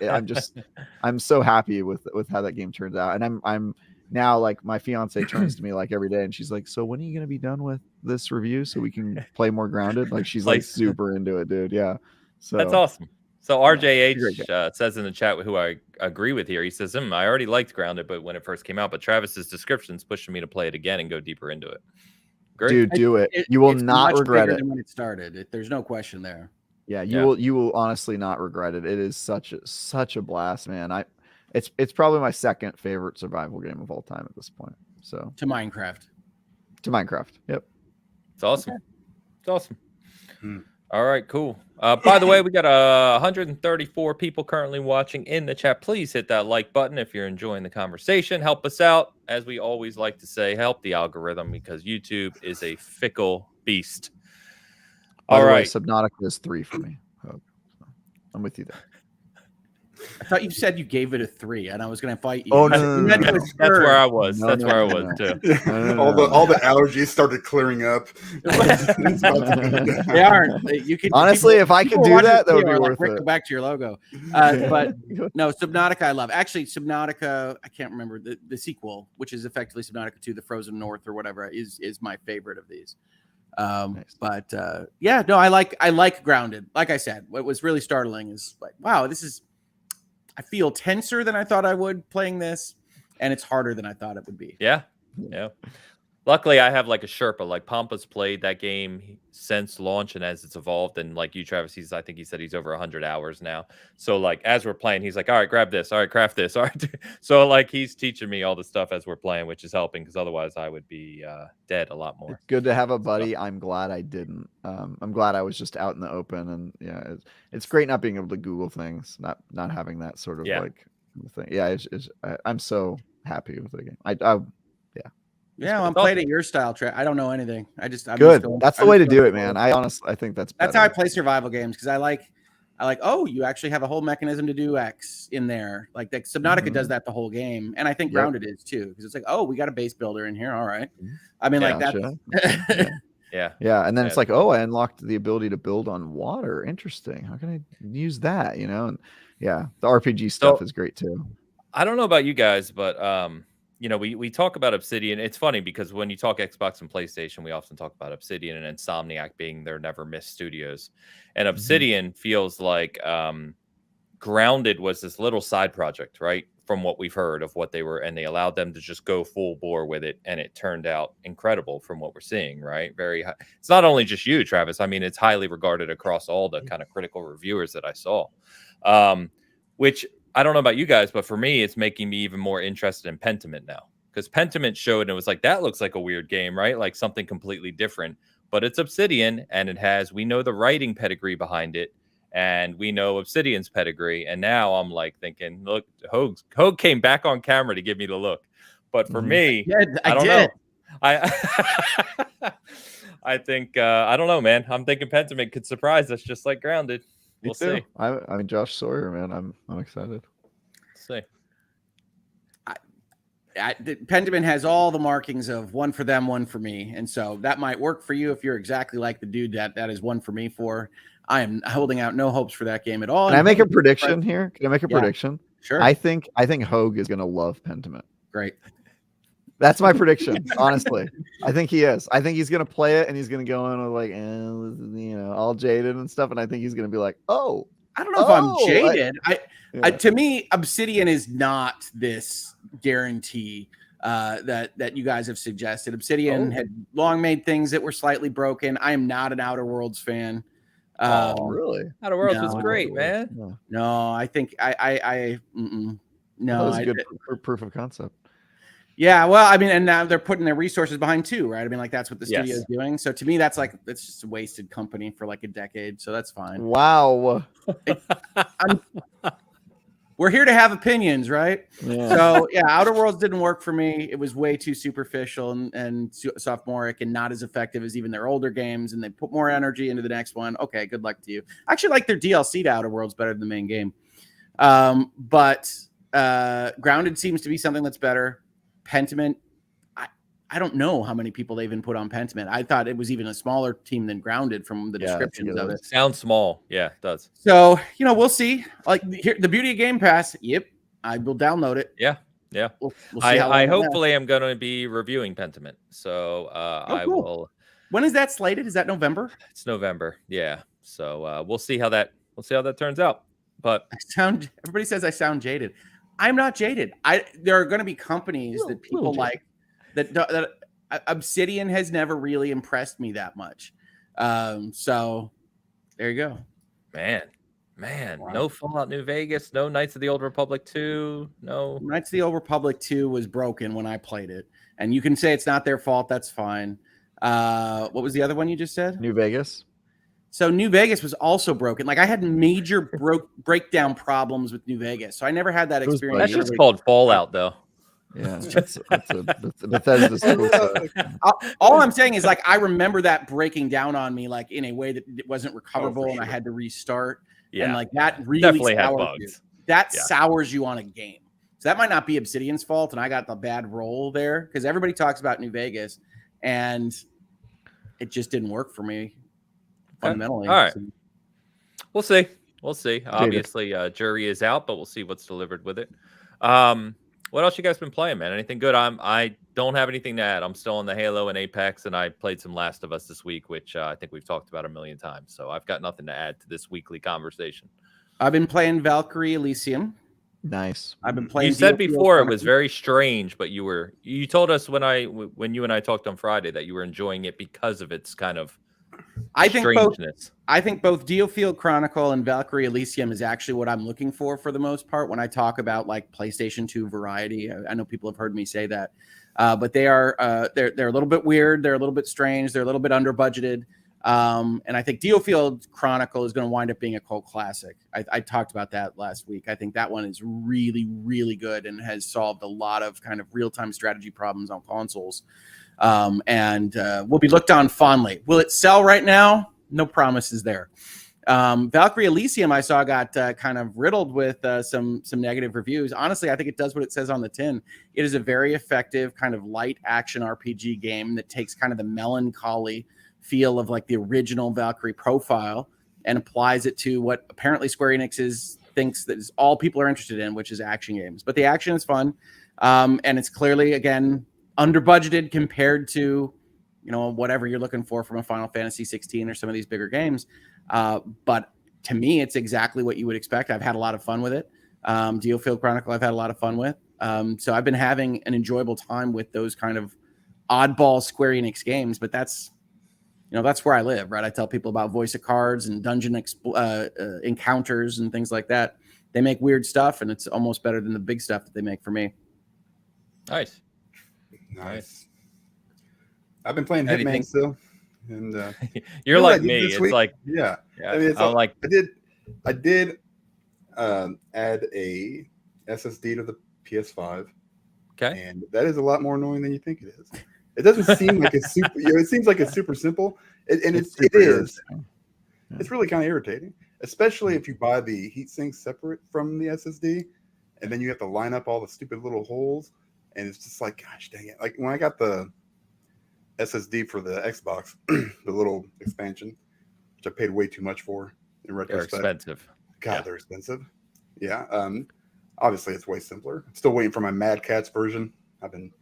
I'm so happy with how that game turns out. And I'm now, like, my fiance turns to me like every day and she's like, so when are you going to be done with this review so we can play more Grounded? Like, she's like super into it, dude. Yeah. So that's awesome. So RJH says in the chat, who I agree with here, he says, I already liked Grounded, but when it first came out, but Travis's description's pushing me to play it again and go deeper into it. Great. Dude, do it. You will not regret it. Than when it started. There's no question there. Yeah, you will honestly not regret it. It is such a blast, man. It's probably my second favorite survival game of all time at this point. So to Minecraft. Yep. It's awesome. Okay. It's awesome. All right, cool. By the way, we got 134 people currently watching in the chat. Please hit that like button if you're enjoying the conversation. Help us out. As we always like to say, help the algorithm, because YouTube is a fickle beast. All right. Subnautica is 3 for me. I'm with you there. I thought you said you gave it a 3, and I was going to fight you. Oh no. That's where I was. That's where I was too. All the allergies started clearing up. They aren't. You can honestly, if I could do that, that would be worth it. Go back to your logo. But no, Subnautica I love. Actually, Subnautica, I can't remember the sequel, which is effectively Subnautica 2: The Frozen North or whatever, is my favorite of these. Nice. But yeah, no, I like Grounded. Like I said, what was really startling is like, wow, I feel tenser than I thought I would playing this, and it's harder than I thought it would be. Yeah. Luckily, I have like a Sherpa. Like Pampa's played that game since launch, and as it's evolved, and like you, Travis, I think he said he's over 100 hours now. So like as we're playing, he's like, all right, grab this, all right, craft this, all right. So like he's teaching me all the stuff as we're playing, which is helping, because otherwise I would be dead a lot more. It's good to have a buddy. I'm glad I didn't. I'm glad I was just out in the open, and yeah, it's great not being able to Google things, not having that sort of like thing. Yeah, I'm so happy with the game. Yeah, I'm playing it your style, Trey. I don't know anything. I'm good. That's the way to do it, man. I think that's better. That's how I play survival games, because I like, oh, you actually have a whole mechanism to do X in there. Like Subnautica does that the whole game, and I think Grounded is too, because it's like, oh, we got a base builder in here. All right. I mean, like that. Yeah. And then it's like, oh, I unlocked the ability to build on water. Interesting. How can I use that? You know, and yeah, the RPG stuff is great too. I don't know about you guys, but you know, we talk about Obsidian. It's funny because when you talk Xbox and PlayStation, we often talk about Obsidian and Insomniac being their never miss studios. And Obsidian feels like Grounded was this little side project, right? From what we've heard of what they were, and they allowed them to just go full bore with it, and it turned out incredible from what we're seeing, right? Very high. It's not only just you, Travis. I mean, it's highly regarded across all the kind of critical reviewers that I saw, which I don't know about you guys, but for me, it's making me even more interested in Pentiment now, because Pentiment showed and it was like, that looks like a weird game, right? Like something completely different, but it's Obsidian, and we know the writing pedigree behind it, and we know Obsidian's pedigree. And now I'm like thinking, look, Hogue came back on camera to give me the look. But for me, I don't know. I think, I don't know, man. I'm thinking Pentiment could surprise us just like Grounded. We'll see. I mean, Josh Sawyer, man. I'm excited. See. Pentiment has all the markings of one for them, one for me, and so that might work for you if you're exactly like the dude that is one for me for. I am holding out no hopes for that game at all. Can I make a prediction here? Can I make a prediction? Sure. I think Hogue is going to love Pentiment. Great. That's my prediction. Honestly, I think he is. I think he's gonna play it and he's gonna go in with like, all jaded and stuff. And I think he's gonna be like, oh, I don't know if I'm jaded. Yeah. To me, Obsidian is not this guarantee that you guys have suggested. Obsidian had long made things that were slightly broken. I am not an Outer Worlds fan. Really? Outer Worlds was great, man. No, I think I that was a good proof of concept. Yeah, well, I mean, and now they're putting their resources behind too, right? I mean, like that's what the studio is doing. So to me, that's just a wasted company for like a decade. So that's fine. Wow. We're here to have opinions, right? Yeah. So yeah, Outer Worlds didn't work for me. It was way too superficial and sophomoric and not as effective as even their older games. And they put more energy into the next one. Okay, good luck to you. I actually like their DLC to Outer Worlds better than the main game. But Grounded seems to be something that's better. Pentiment, I don't know how many people they even put on Pentiment. I thought it was even a smaller team than Grounded from the descriptions of it. Sounds small. Yeah, it does. So, we'll see. Like here, the beauty of Game Pass. Yep. I will download it. Yeah. We'll see I hopefully am going to be reviewing Pentiment. So I will. When is that slated? Is that November? It's November. Yeah. So we'll see how that turns out. But everybody says I sound jaded. I'm not jaded. There are going to be companies that people like that Obsidian has never really impressed me that much. So there you go. Man, wow. No Fallout New Vegas, no Knights of the Old Republic 2, no. Knights of the Old Republic 2 was broken when I played it. And you can say it's not their fault. That's fine. What was the other one you just said? New Vegas. So New Vegas was also broken. Like I had major breakdown problems with New Vegas. So I never had that experience. That's just called Fallout, though. Yeah, that's Bethesda's. All I'm saying is like I remember that breaking down on me like in a way that it wasn't recoverable and I had to restart. Yeah, and like that really definitely had bugs. Sours you on a game. So that might not be Obsidian's fault, and I got the bad role there because everybody talks about New Vegas, and it just didn't work for me. Fundamentally. All right. We'll see. Obviously, jury is out, but we'll see what's delivered with it. What else you guys been playing, man? Anything good? I don't have anything to add. I'm still on the Halo and Apex, and I played some Last of Us this week, which I think we've talked about a million times. So I've got nothing to add to this weekly conversation. I've been playing Valkyrie Elysium. Nice. I've been playing. You said before it was very strange, but you told us when you and I talked on Friday that you were enjoying it because of its kind of strangeness. I think both DioField Chronicle and Valkyrie Elysium is actually what I'm looking for the most part when I talk about like PlayStation 2 variety. I know people have heard me say that, but they are they're a little bit weird. They're a little bit strange. They're a little bit under budgeted. And I think DioField Chronicle is going to wind up being a cult classic. I talked about that last week. I think that one is really, really good and has solved a lot of kind of real-time strategy problems on consoles. And will be looked on fondly. Will it sell right now? No promises there. Valkyrie Elysium, I saw got kind of riddled with some negative reviews. Honestly, I think it does what it says on the tin. It is a very effective kind of light action RPG game that takes kind of the melancholy feel of like the original Valkyrie profile and applies it to what apparently Square Enix thinks that is all people are interested in, which is action games. But the action is fun, and it's clearly again under budgeted compared to whatever you're looking for from a Final Fantasy 16 or some of these bigger games. But to me, it's exactly what you would expect. I've had a lot of fun with it. DioField Chronicle, I've had a lot of fun with. So I've been having an enjoyable time with those kind of oddball Square Enix games. But that's where I live, right? I tell people about Voice of Cards and dungeon encounters and things like that. They make weird stuff, and it's almost better than the big stuff that they make for me. Nice. I've been playing Hitman still, and you're like me. It's week? Like yeah. I mean, I did add a SSD to the PS5. Okay, and that is a lot more annoying than you think it is. It doesn't seem like it's super. It seems like it's super simple, and it is. Yeah. It's really kind of irritating, especially if you buy the heatsink separate from the SSD, and then you have to line up all the stupid little holes, and it's just like, gosh dang it! Like when I got the SSD for the Xbox, the little expansion, which I paid way too much for in retrospect. They're expensive. God, they're expensive. Yeah. Obviously, it's way simpler. I'm still waiting for my Mad Catz version. I've been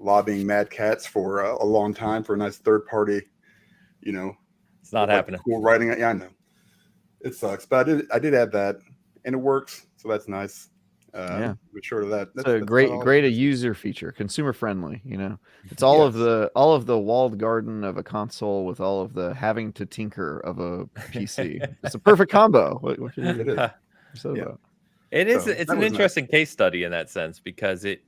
lobbying Mad Cats for a long time for a nice third party, It's not happening. Cool writing. Yeah, I know. It sucks, but I did add that, and it works, so that's nice. But short of that, that's a great user feature, consumer friendly. It's all of the walled garden of a console with all of the having to tinker of a PC. It's a perfect combo. What it is. It's an interesting case study in that sense, because it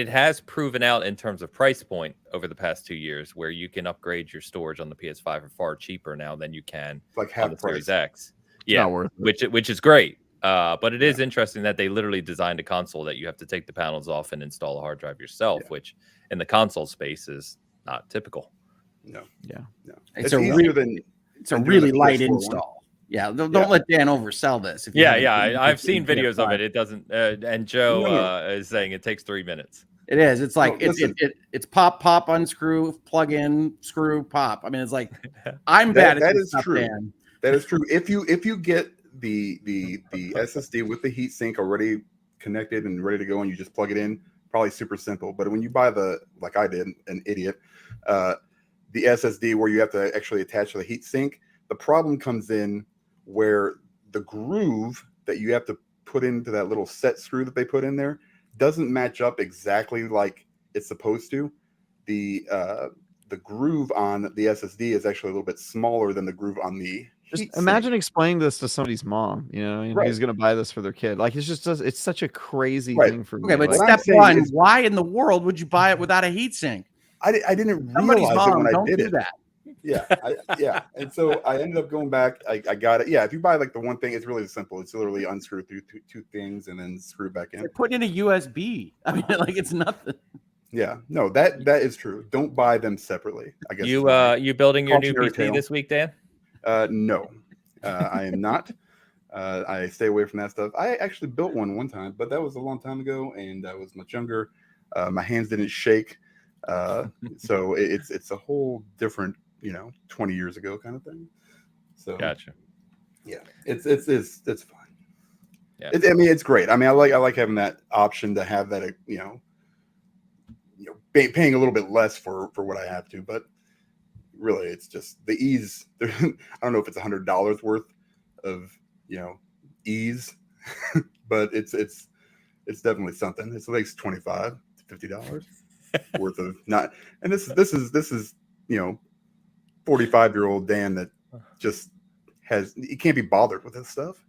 has proven out in terms of price point over the past 2 years, where you can upgrade your storage on the PS5 for far cheaper now than you can on the Series X. Yeah, which is great. But it is interesting that they literally designed a console that you have to take the panels off and install a hard drive yourself, which in the console space is not typical. No. It's a really light install. Yeah, don't let Dan oversell this. I've seen videos of it. It doesn't. And Joe is saying it takes 3 minutes. It is. It's like it's pop, unscrew, plug in, screw, pop. I mean, it's like I'm bad at this stuff, true. Dan. That is true. If you get the SSD with the heatsink already connected and ready to go, and you just plug it in, probably super simple. But when you buy like I did, an idiot, the SSD where you have to actually attach to the heatsink, the problem comes in where the groove that you have to put into that little set screw that they put in there doesn't match up exactly like it's supposed to. The groove on the SSD is actually a little bit smaller than the groove on the Just imagine explaining this to somebody's mom, who's going to buy this for their kid. Like, it's such a crazy thing for me. Okay, but step one, why in the world would you buy it without a heatsink? I didn't realize it when I did it. That. Yeah. And so I ended up going back. I got it. Yeah. If you buy like the one thing, it's really simple. It's literally unscrew through two things and then screw it back in. Put in a USB. I mean, like, it's nothing. Yeah. No, that is true. Don't buy them separately. I guess you building your new PC this week, Dan? No, I am not. I stay away from that stuff. I actually built one time, but that was a long time ago, and I was much younger. My hands didn't shake, so it's a whole different, 20 years ago kind of thing. So gotcha. Yeah, it's fine. Yeah, it's great. I mean, I like having that option to have that, paying a little bit less for what I have to, but really it's just the ease. I don't know if it's $100 worth of ease, but it's definitely something. It's at least $25 to $50 worth of not. And this is 45-year-old Dan that just he can't be bothered with this stuff,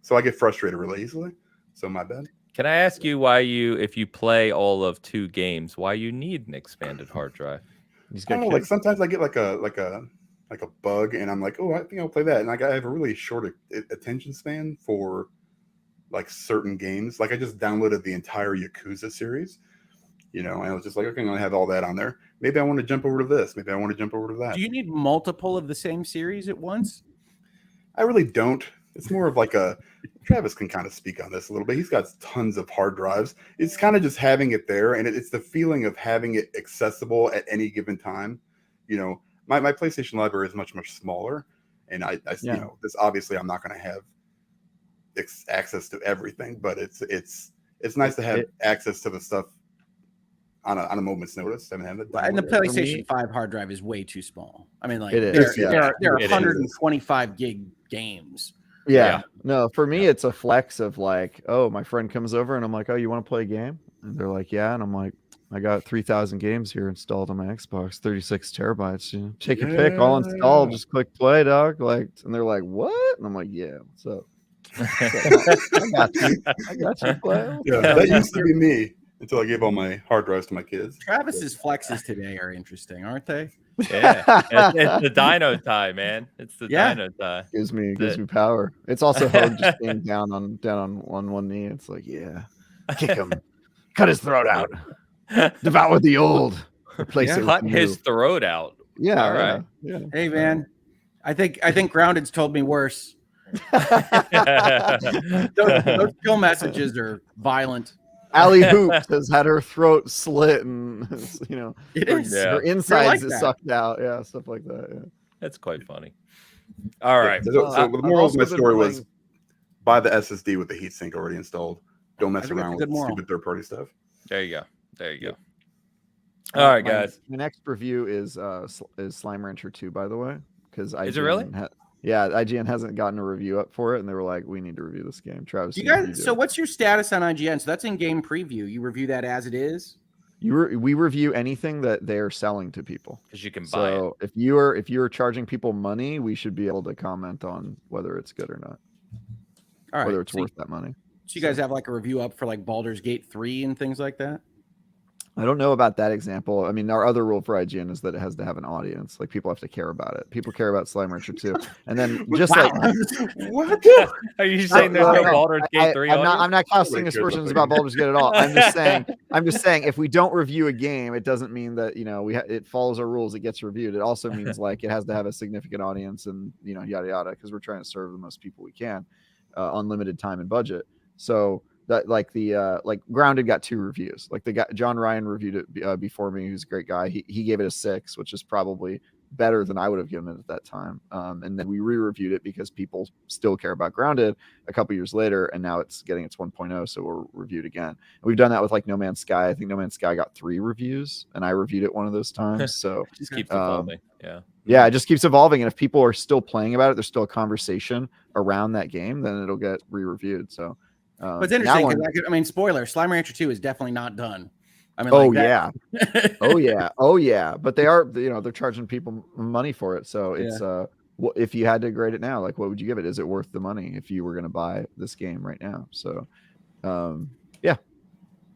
so I get frustrated really easily. So my bad. Can I ask you why if you play all of 2 games, why you need an expanded hard drive? I don't know, like sometimes I get like a bug, and I'm like, oh, I think I'll play that, and I have a really short attention span for like certain games. Like I just downloaded the entire Yakuza series, and I was just like, okay, I'm gonna have all that on there. Maybe I want to jump over to this. Maybe I want to jump over to that. Do you need multiple of the same series at once? I really don't. It's more of like Travis can kind of speak on this a little bit. He's got tons of hard drives. It's kind of just having it there, and it's the feeling of having it accessible at any given time. My PlayStation library is much, much smaller, and this obviously I'm not going to have access to everything, but it's nice to have access to the stuff on a moment's notice. I mean, and the PlayStation 5 hard drive is way too small. I mean, like it is. There are 125 gig games. Yeah. No, for me, it's a flex of like, oh, my friend comes over and I'm like, oh, you want to play a game? And they're like, yeah. And I'm like, I got 3,000 games here installed on my Xbox, 36 terabytes. Take your pick, all installed. Just click play, dog. Like, and they're like, what? And I'm like, yeah. So I got you. Play. Yeah, that used to be me until I gave all my hard drives to my kids. Travis's flexes today are interesting, aren't they? Yeah, it's the Dino tie, man. It's the Dino tie. Gives me power. It's also Hogue just being down on one knee. It's like, yeah, kick him, cut his throat out, devour the old, replace it. Cut his throat out. Yeah, all right. Yeah. Hey, man, I think Grounded's told me worse. those kill messages are violent. Allie Hoops has had her throat slit, and her insides is sucked out. Yeah, stuff like that. Yeah, that's quite funny. All right. So the moral of my story was buy the SSD with the heatsink already installed. Don't mess around with stupid third-party stuff. There you go. All right, guys. My next review is Slime Rancher 2, by the way, because Is it really? IGN hasn't gotten a review up for it, and they were like, "We need to review this game." Travis, You guys. So what's your status on IGN? So that's in game preview. You review that as it is. We review anything that they are selling to people because you can buy it. So if you are charging people money, we should be able to comment on whether it's good or not. All right, whether it's worth that money. So you guys have like a review up for like Baldur's Gate 3 and things like that? I don't know about that example. I mean, our other rule for IGN is that it has to have an audience. Like, people have to care about it. People care about Slime Rancher 2. And then just like what? Are you saying there's no Baldur's Gate 3? I'm not casting aspersions about Baldur's Gate at all. I'm just saying if we don't review a game, it doesn't mean that, you know, it follows our rules, it gets reviewed. It also means like it has to have a significant audience and, you know, yada yada, because we're trying to serve the most people we can on limited time and budget. So that like Grounded got 2 reviews. Like the guy John Ryan reviewed it before me, who's a great guy. He gave it a 6, which is probably better than I would have given it at that time. And then we re-reviewed it because people still care about Grounded a couple years later, and now it's getting its 1.0, so we'll review it again. And we've done that with like No Man's Sky. I think No Man's Sky got 3 reviews, and I reviewed it one of those times. So it just keeps evolving. Yeah, it just keeps evolving, and if people are still playing about it, there's still a conversation around that game, then it'll get re-reviewed. So but it's interesting because I mean, spoiler: Slime Rancher 2 is definitely not done. I mean, oh yeah. But they are, you know, they're charging people money for it. So it's if you had to grade it now, like, what would you give it? Is it worth the money if you were going to buy this game right now? So, yeah,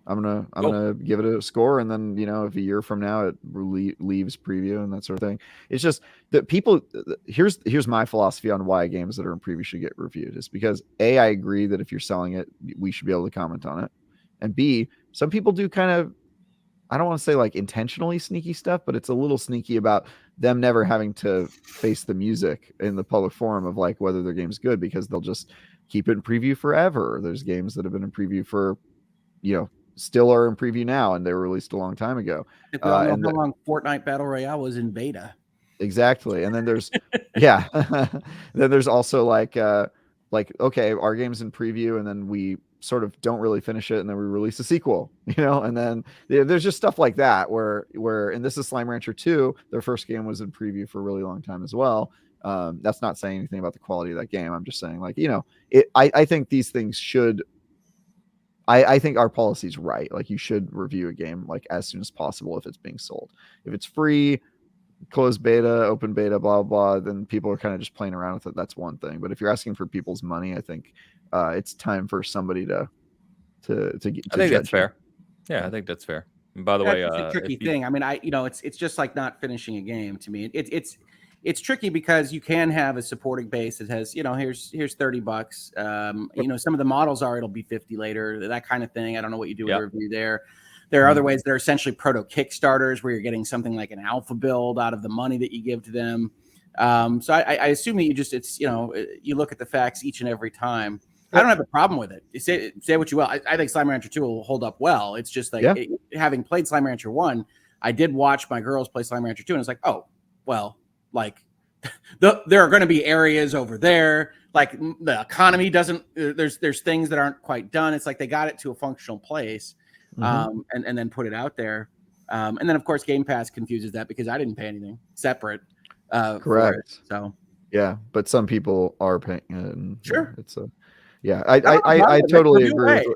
I'm gonna give it a score, and then, you know, if a year from now it leaves preview and that sort of thing. It's just that people. Here's my philosophy on why games that are in preview should get reviewed is because A, I agree that if you're selling it, we should be able to comment on it, and B, some people do kind of, I don't want to say like intentionally sneaky stuff, but it's a little sneaky about them never having to face the music in the public forum of like whether their game's good, because they'll just keep it in preview forever. There's games that have been in preview for, you know, still are in preview now, and they were released a long time ago. And how long Fortnite Battle Royale was in beta. Exactly. And then there's then there's also like okay, our game's in preview, and then we sort of don't really finish it, and then we release a sequel, you know, and then there's just stuff like that where and this is Slime Rancher 2, their first game was in preview for a really long time as well. That's not saying anything about the quality of that game. I'm just saying, like, you know, I think these things should, I think our policy's right. Like, you should review a game like as soon as possible if it's being sold. If it's free, closed beta, open beta, blah blah, then people are kind of just playing around with it. That's one thing. But if you're asking for people's money, I think it's time for somebody to I think that's fair. Yeah, I think that's fair. And by the way, it's a tricky thing. I mean, it's just like not finishing a game to me. It's tricky because you can have a supporting base that has, you know, here's $30. You know, some of the models it'll be 50 later, that kind of thing. I don't know what you do with a review there. There are other ways that are essentially proto Kickstarters where you're getting something like an alpha build out of the money that you give to them. So I assume that it's, you know, you look at the facts each and every time. I don't have a problem with it. Say what you will. I think Slime Rancher 2 will hold up well. It's just like having played Slime Rancher 1, I did watch my girls play Slime Rancher 2, and it's like, oh, well, like there are going to be areas over there. Like the economy doesn't. There's things that aren't quite done. It's like they got it to a functional place, and then put it out there. And then of course Game Pass confuses that because I didn't pay anything separate. Correct. So yeah, but some people are paying. And sure, it's a I totally agree.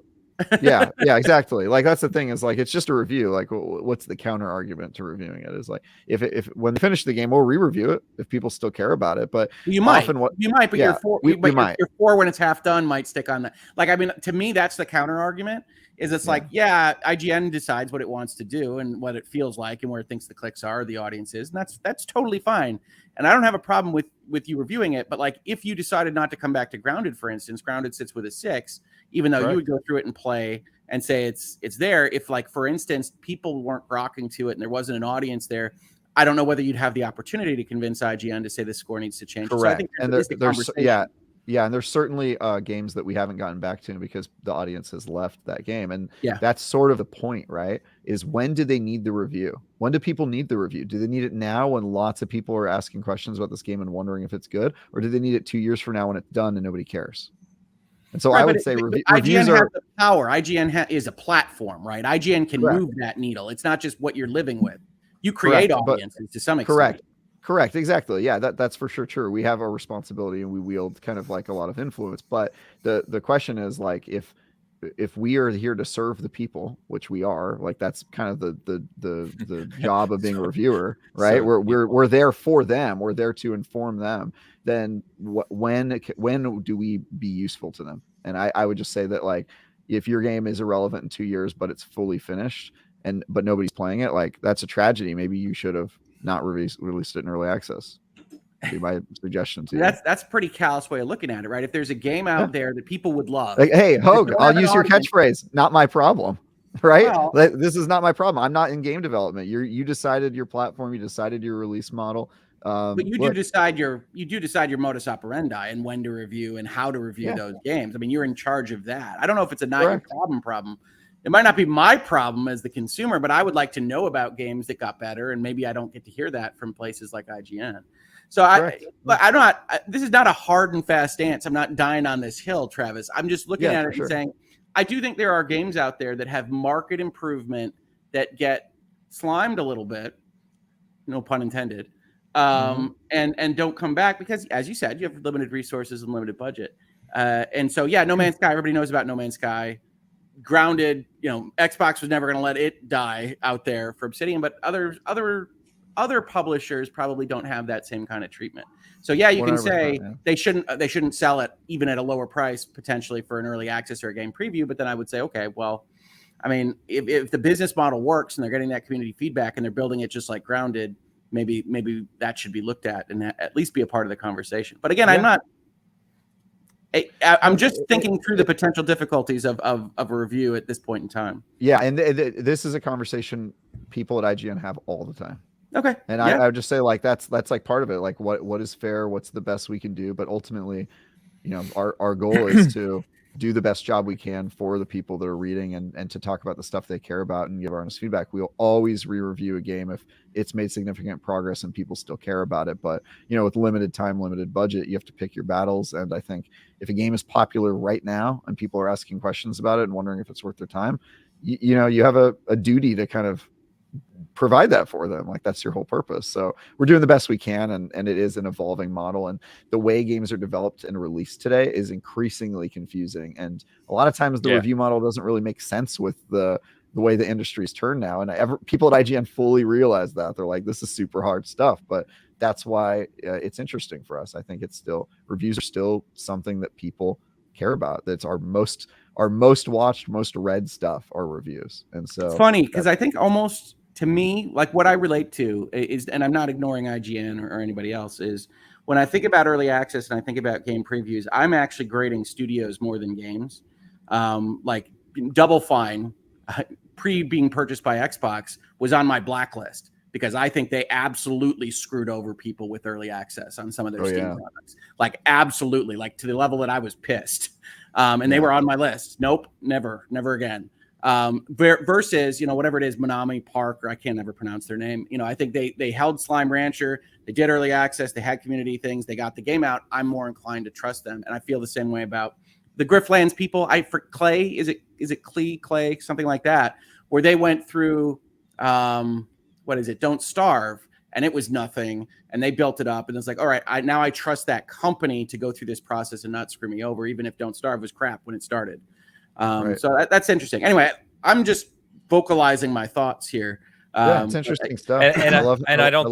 Yeah, exactly. Like, that's the thing, is like, it's just a review. Like, what's the counter argument to reviewing it? Is like, if when they finish the game, we'll re-review it if people still care about it. But you might, but you're for when it's half done might stick on that. Like, I mean, to me, that's the counter argument. Is it's like, IGN decides what it wants to do and what it feels like and where it thinks the clicks are, the audience is, and that's totally fine. And I don't have a problem with you reviewing it. But like, if you decided not to come back to Grounded, for instance, Grounded sits with a 6, even though you would go through it and play and say it's there. If, like, for instance, people weren't rocking to it and there wasn't an audience there, I don't know whether you'd have the opportunity to convince IGN to say the score needs to change. Correct. So I think and there's certainly games that we haven't gotten back to because the audience has left that game. And that's sort of the point, right? Is when do they need the review? When do people need the review? Do they need it now when lots of people are asking questions about this game and wondering if it's good? Or do they need it 2 years from now when it's done and nobody cares? And so Right, I would but say IGN reviews has are the power. IGN is a platform, right? IGN can correct. move that needle. It's not just what you're living with. You create Correct, but audiences to some extent. Correct, exactly. Yeah, that's for sure true. We have a responsibility and we wield kind of like a lot of influence. But the question is like if we are here to serve the people, which we are, like that's kind of the job of being a reviewer, right? We're there for them. We're there to inform them. Then when do we be useful to them? And I would just say that like if your game is irrelevant in 2 years, but it's fully finished but nobody's playing it, like that's a tragedy. Maybe you should have not released it in early access. Would be my suggestion to you. That's a pretty callous way of looking at it, right? If there's a game out there that people would love, like, hey, Hogue, I'll use your catchphrase. Not my problem, right? Well, This is not my problem. I'm not in game development. You decided your platform. You decided your release model. But you do decide your modus operandi and when to review and how to review those games. I mean, you're in charge of that. I don't know if it's a not your problem. It might not be my problem as the consumer, but I would like to know about games that got better, and maybe I don't get to hear that from places like IGN. So this is not a hard and fast stance. I'm not dying on this hill, Travis. I'm just looking at it and saying, I do think there are games out there that have market improvement that get slimed a little bit, no pun intended, and don't come back because, as you said, you have limited resources and limited budget. And so, No Man's Sky, everybody knows about No Man's Sky. Grounded, Xbox was never going to let it die out there for Obsidian, but other publishers probably don't have that same kind of treatment. So you can say they shouldn't sell it even at a lower price potentially for an early access or a game preview. But then I would say, okay, well, I mean, if the business model works and they're getting that community feedback and they're building it just like Grounded, maybe that should be looked at and at least be a part of the conversation. But again, I'm just thinking through the potential difficulties of a review at this point in time. Yeah, and this is a conversation people at IGN have all the time. Okay. And I would just say like that's like part of it. Like what is fair? What's the best we can do? But ultimately, our goal is to do the best job we can for the people that are reading and to talk about the stuff they care about and give our honest feedback. We'll always re-review a game if it's made significant progress and people still care about it. But, with limited time, limited budget, you have to pick your battles. And I think if a game is popular right now and people are asking questions about it and wondering if it's worth their time, you have a duty to kind of provide that for them. Like that's your whole purpose. So we're doing the best we can. And it is an evolving model. And the way games are developed and released today is increasingly confusing. And a lot of times the review model doesn't really make sense with the way the industry's turned now. And people at IGN fully realize that. They're like, this is super hard stuff, but that's why it's interesting for us. I think reviews are still something that people care about. That's our most watched, most read stuff are reviews. And so it's funny because I think almost to me, like what I relate to is, and I'm not ignoring IGN or anybody else, is when I think about early access and I think about game previews, I'm actually grading studios more than games. Like Double Fine, pre being purchased by Xbox, was on my blacklist because I think they absolutely screwed over people with early access on some of their Steam products. Like absolutely, like to the level that I was pissed. And they were on my list. Nope, never again. Versus, whatever it is, Manami Park, or I can't ever pronounce their name. I think they held Slime Rancher, they did early access, they had community things, they got the game out. I'm more inclined to trust them. And I feel the same way about the Grifflands people. For Clay, is it Clay, something like that, where they went through, Don't Starve, and it was nothing, and they built it up, and it's like, all right, I trust that company to go through this process and not screw me over, even if Don't Starve was crap when it started. So that's interesting. Anyway, I'm just vocalizing my thoughts here. It's interesting stuff. And I don't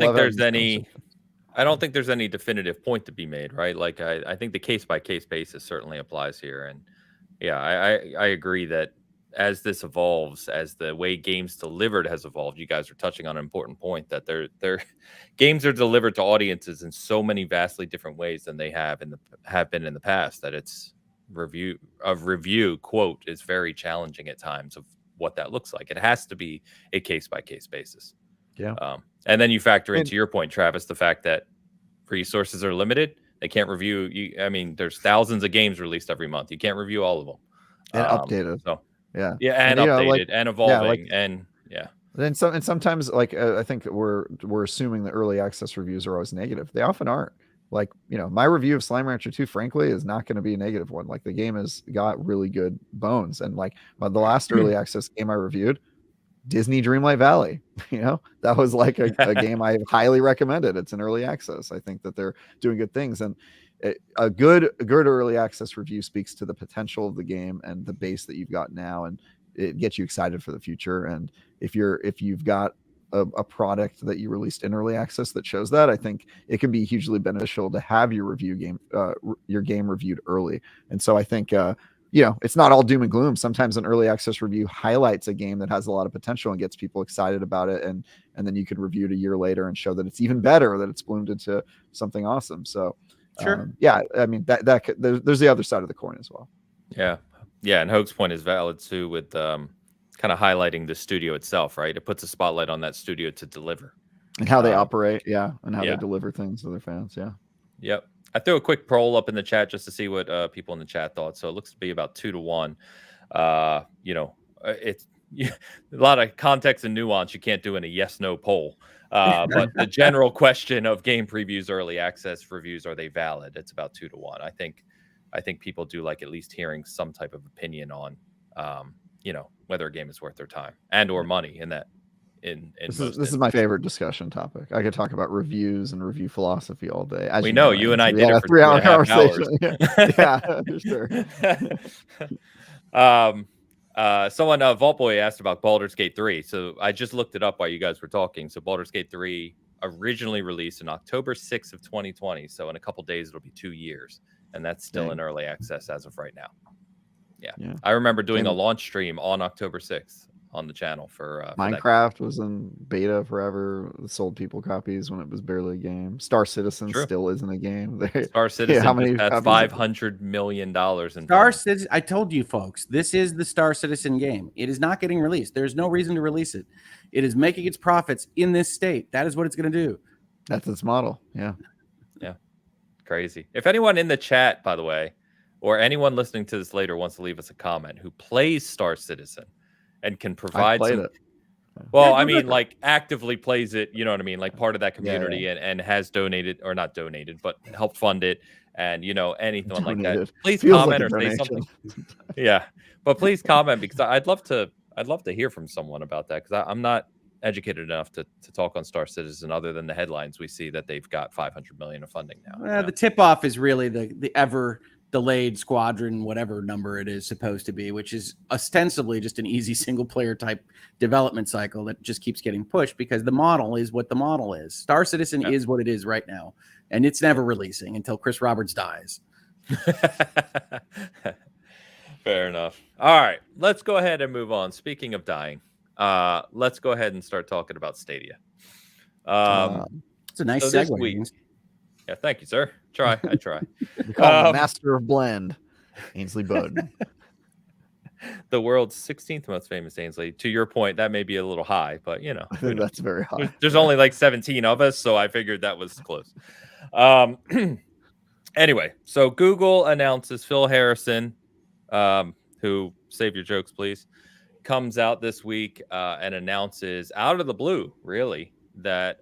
think there's any definitive point to be made, right? Like I think the case by case basis certainly applies here. And I agree that as this evolves, as the way games delivered has evolved, you guys are touching on an important point that their games are delivered to audiences in so many vastly different ways than they have been in the past, that it's review quote is very challenging at times of what that looks like. It has to be a case by case basis. And then you factor into your point, Travis, the fact that resources are limited. They can't review. There's thousands of games released every month. You can't review all of them and updated. So and updated and evolving Then sometimes like I think we're assuming that early access reviews are always negative. They often aren't. Like, my review of Slime Rancher 2, frankly, is not going to be a negative one. Like, the game has got really good bones. And like the last early access game I reviewed, Disney Dreamlight Valley, that was like a game I highly recommended. It's an early access. I think that they're doing good things. And a good early access review speaks to the potential of the game and the base that you've got now. And it gets you excited for the future. And if you've got a product that you released in early access that shows that, I think it can be hugely beneficial to have your game reviewed early. And so I think it's not all doom and gloom. Sometimes an early access review highlights a game that has a lot of potential and gets people excited about it, and then you can review it a year later and show that it's even better, that it's bloomed into something awesome. So Sure. I mean there's the other side of the coin as well. Yeah, and Hoag's point is valid too, with kind of highlighting the studio itself, right? It puts a spotlight on that studio to deliver and how they operate, and how they deliver things to their fans. Yep. I threw a quick poll up in the chat just to see what people in the chat thought. So it looks to be about 2-1. It's a lot of context and nuance you can't do in a yes/no poll. But the general question of game previews, early access reviews, are they valid? It's about 2-1. I think people do like at least hearing some type of opinion on, whether a game is worth their time and or money in that. This is my favorite discussion topic. I could talk about reviews and review philosophy all day. As we know, you and I did a 3-hour conversation. Yeah, sure. Someone, Vault Boy, asked about Baldur's Gate 3. So I just looked it up while you guys were talking. So Baldur's Gate 3 originally released in October 6th of 2020. So in a couple days, it'll be 2 years. And that's still in early access as of right now. Yeah. I remember doing a launch stream on October 6th on the channel for Minecraft was in beta forever. Sold people copies when it was barely a game. Star Citizen still isn't a game. Star Citizen had $500 million in Star Citizen. I told you folks, this is the Star Citizen game. It is not getting released. There's no reason to release it. It is making its profits in this state. That is what it's going to do. That's its model. Yeah. Crazy. If anyone in the chat, by the way, or anyone listening to this later wants to leave us a comment who plays Star Citizen and can provide it. Well, I mean, like actively plays it, you know what I mean? Like part of that community and has donated, or not donated, but helped fund it. And, anything like that. Please comment or say something. But please comment, because I'd love to hear from someone about that, because I'm not educated enough to talk on Star Citizen other than the headlines we see that they've got $500 million of funding now. The tip-off is really the ever delayed squadron, whatever number it is supposed to be, which is ostensibly just an easy single-player type development cycle that just keeps getting pushed because the model is what the model is. Star Citizen is what it is right now, and it's never releasing until Chris Roberts dies. Fair enough. All right, let's go ahead and move on. Speaking of dying, let's go ahead and start talking about Stadia. It's a nice segue. Yeah, thank you, sir. I try. We call him the master of blend, Ainsley Bowden. The world's 16th most famous Ainsley. To your point, that may be a little high, but I think that's very high. There's only like 17 of us, so I figured that was close. Anyway, so Google announces Phil Harrison, who, save your jokes, please, comes out this week and announces out of the blue, really, that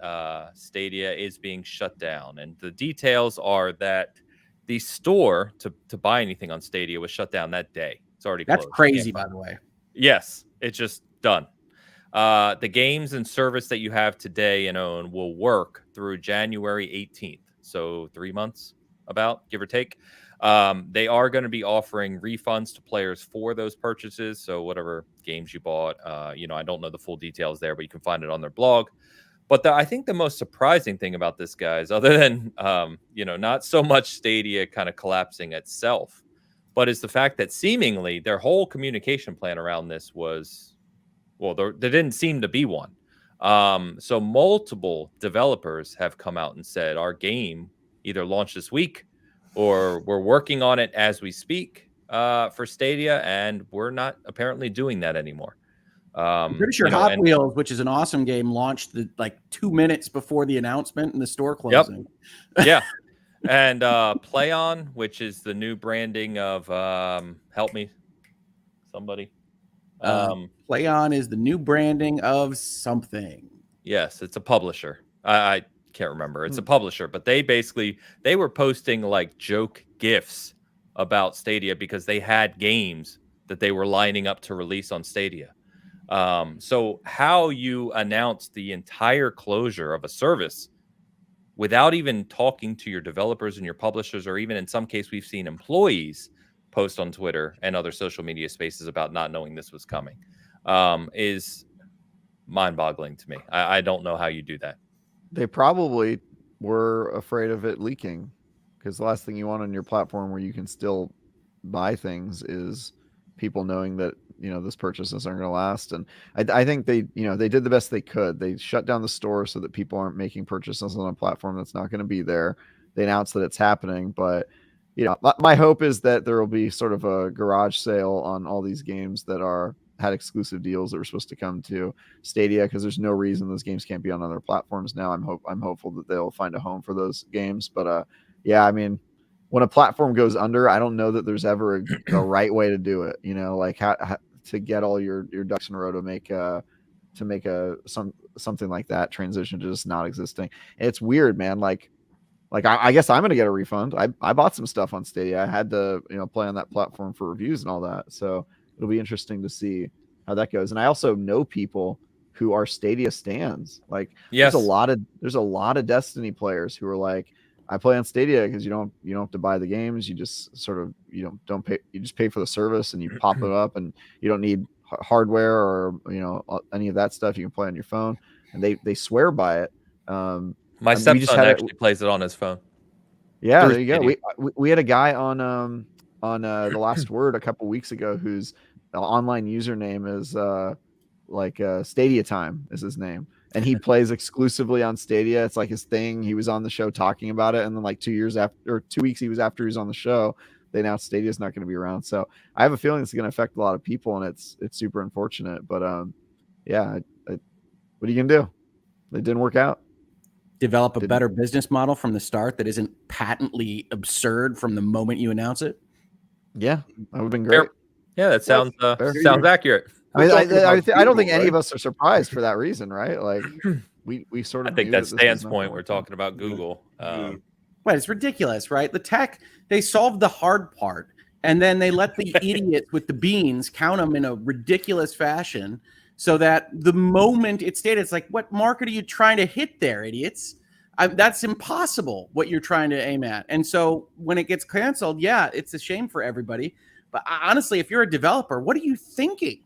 Stadia is being shut down. And the details are that the store to buy anything on Stadia was shut down that day. It's already closed. That's crazy, by the way. Yes, it's just done. The games and service that you have today and own will work through January 18th. So 3 months, about, give or take. They are going to be offering refunds to players for those purchases. So whatever games you bought, I don't know the full details there, but you can find it on their blog. But I think the most surprising thing about this, guys, other than, not so much Stadia kind of collapsing itself, but is the fact that seemingly their whole communication plan around this was, well, there didn't seem to be one. So multiple developers have come out and said our game either launched this week or we're working on it as we speak for Stadia, and we're not apparently doing that anymore. I'm pretty sure Hot Wheels, which is an awesome game, launched like 2 minutes before the announcement and the store closing. Yep. Yeah. And Play On, which is the new branding of help me, somebody. Play On is the new branding of something. Yes, it's a publisher. I can't remember. It's a publisher, but they were posting like joke GIFs about Stadia because they had games that they were lining up to release on Stadia. So how you announce the entire closure of a service without even talking to your developers and your publishers, or even in some case, we've seen employees post on Twitter and other social media spaces about not knowing this was coming, is mind-boggling to me. I don't know how you do that. They probably were afraid of it leaking, because the last thing you want on your platform where you can still buy things is people knowing that, this purchases aren't going to last. And I think they did the best they could. They shut down the store so that people aren't making purchases on a platform that's not going to be there. They announced that it's happening, but my hope is that there will be sort of a garage sale on all these games that had exclusive deals that were supposed to come to Stadia, because there's no reason those games can't be on other platforms now. I'm hopeful that they'll find a home for those games. But yeah, I mean, when a platform goes under, I don't know that there's ever a right way to do it. Like how to get all your ducks in a row to make something like that transition to just not existing. And it's weird, man. Like I guess I'm gonna get a refund. I bought some stuff on Stadia. I had to play on that platform for reviews and all that. So it'll be interesting to see how that goes. And I also know people who are Stadia stans. Like, yes, there's a lot of Destiny players who are like, I play on Stadia because you don't have to buy the games. You just sort of don't pay. You just pay for the service and you pop it up, and you don't need hardware or any of that stuff. You can play on your phone, and they swear by it. My stepson actually plays it on his phone. Yeah, there you go. We had a guy on The Last Word a couple weeks ago whose online username is Stadia Time is his name. And he plays exclusively on Stadia. It's like his thing. He was on the show talking about it. And then like 2 weeks after he was on the show, they announced Stadia is not going to be around. So I have a feeling it's going to affect a lot of people, and it's super unfortunate. But yeah, what are you going to do? It didn't work out. Develop a better business model from the start that isn't patently absurd from the moment you announce it. Yeah, that would have been great. Fair. Yeah, that sounds accurate. I mean, I don't think any of us are surprised for that reason, right? Like, we sort of. I think that's Stan's point. We're talking about Google. Well, it's ridiculous, right? The tech, they solved the hard part, and then they let the idiots with the beans count them in a ridiculous fashion, so that the moment it's stated, it's like, what market are you trying to hit there, idiots? That's impossible, what you're trying to aim at. And so when it gets canceled, yeah, it's a shame for everybody. But honestly, if you're a developer, what are you thinking?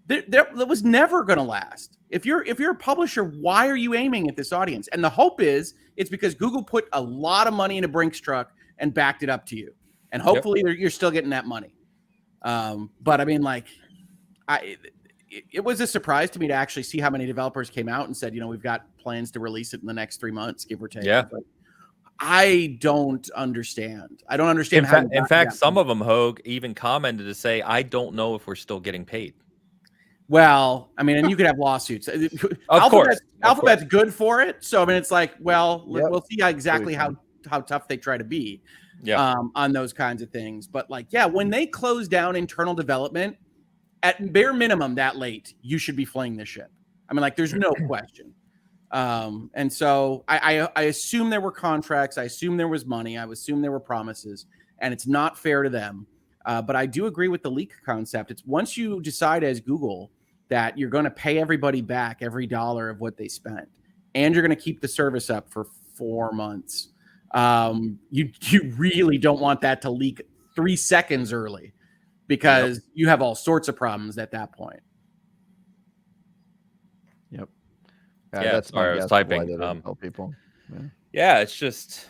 That was never going to last. If you're a publisher, why are you aiming at this audience? And the hope is it's because Google put a lot of money in a Brinks truck and backed it up to you. And hopefully you're still getting that money. But I mean, like, it was a surprise to me to actually see how many developers came out and said, we've got plans to release it in the next 3 months, give or take. Yeah. But I don't understand. In fact, some of them, Hogue, even commented to say, I don't know if we're still getting paid. Well, I mean, and you could have lawsuits. Alphabet's good for it. So, I mean, it's like, well, we'll see exactly how tough they try to be on those kinds of things. But like, yeah, when they close down internal development, at bare minimum that late, you should be flaying this ship. I mean, like, there's no question. And so I assume there were contracts. I assume there was money. I assume there were promises. And it's not fair to them. But I do agree with the leak concept. It's once you decide as Google that you're going to pay everybody back every dollar of what they spent, and you're going to keep the service up for 4 months, you really don't want that to leak 3 seconds early, because you have all sorts of problems at that point. Yep. That's why I was typing. Tell people. Yeah, it's just,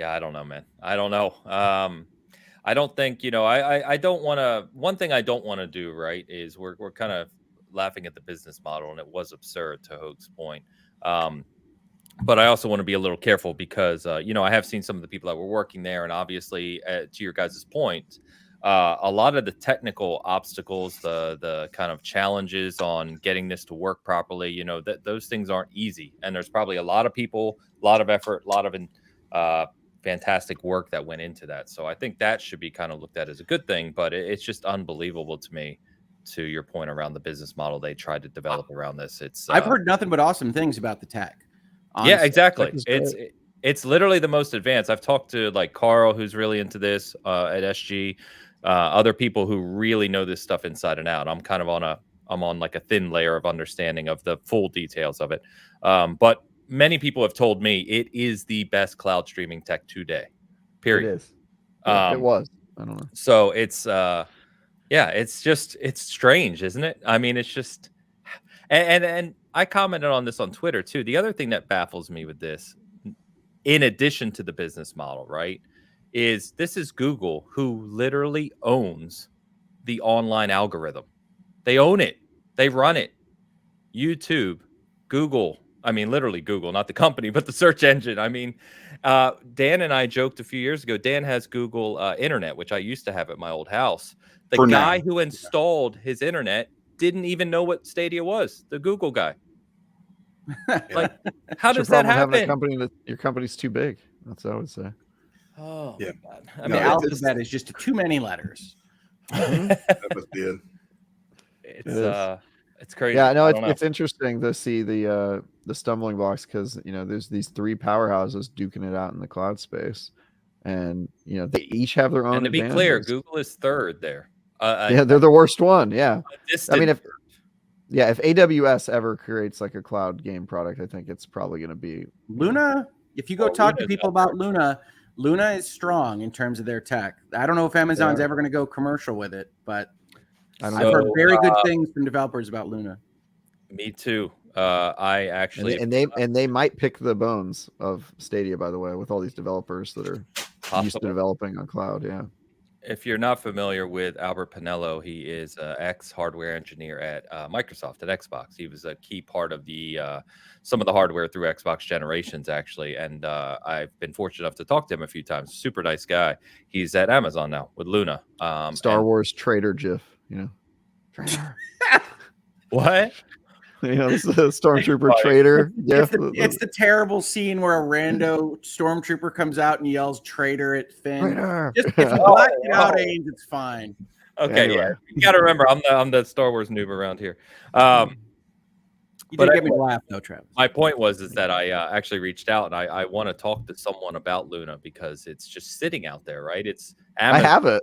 I don't know, man. I don't know. I don't think, I don't want to, one thing I don't want to do, right, is we're kind of laughing at the business model, and it was absurd, to Hogue's point. But I also want to be a little careful because, I have seen some of the people that were working there, and obviously, to your guys' point, a lot of the technical obstacles, the kind of challenges on getting this to work properly, those things aren't easy. And there's probably a lot of people, a lot of effort, a lot of fantastic work that went into that. So I think that should be kind of looked at as a good thing, but it's just unbelievable to me, to your point around the business model they tried to develop around this. I've heard nothing but awesome things about the tech. Yeah, honestly. exactly. Tech is great. It's literally the most advanced. I've talked to like Carl, who's really into this at SG, other people who really know this stuff inside and out. I'm on like a thin layer of understanding of the full details of it. But many people have told me it is the best cloud streaming tech today. It Period. is. Yeah, it was. I don't know. So it's it's strange, isn't it? I mean, it's just and I commented on this on Twitter too. The other thing that baffles me with this, in addition to the business model, right, is this is Google who literally owns the online algorithm. They own it. They run it. YouTube, Google. I mean, literally Google, not the company, but the search engine. I mean, Dan and I joked a few years ago. Dan has Google Internet, which I used to have at my old house. The For guy now. who installed his internet didn't even know what Stadia was. The Google guy. Like, how It's your does that problem with having a happen? company that your company's too big. That's what I would say. Oh, Yeah. my God. I The No, mean, alphabet is just too many letters. That must be it. it's crazy. Yeah, no, I don't know. it's interesting to see the stumbling blocks because there's these three powerhouses duking it out in the cloud space, and they each have their own. And to be clear, advantages. Google is third there. Yeah, they're the worst one. Yeah, I mean, if AWS ever creates like a cloud game product, I think it's probably going to be Luna, if you go talk to people about Luna is strong in terms of their tech. I don't know if Amazon's ever going to go commercial with it, but I've heard very good things from developers about Luna. Me too. I actually and they might pick the bones of Stadia, by the way, with all these developers that are used to developing on cloud. Yeah. If you're not familiar with Albert Pinello, he is an ex-hardware engineer at Microsoft at Xbox. He was a key part of the some of the hardware through Xbox generations, actually. And I've been fortunate enough to talk to him a few times. Super nice guy. He's at Amazon now with Luna. Star Wars traitor GIF, Traitor. What? It's the stormtrooper traitor. It's the terrible scene where a rando stormtrooper comes out and yells "traitor" at Finn. Traitor. Just if you black it out, Ames, it's fine. Okay, Anyway. yeah. You got to remember, I'm the Star Wars noob around here. You did get me to laugh, though, Travis. My point was that I actually reached out and I want to talk to someone about Luna because it's just sitting out there, right? It's Amazon.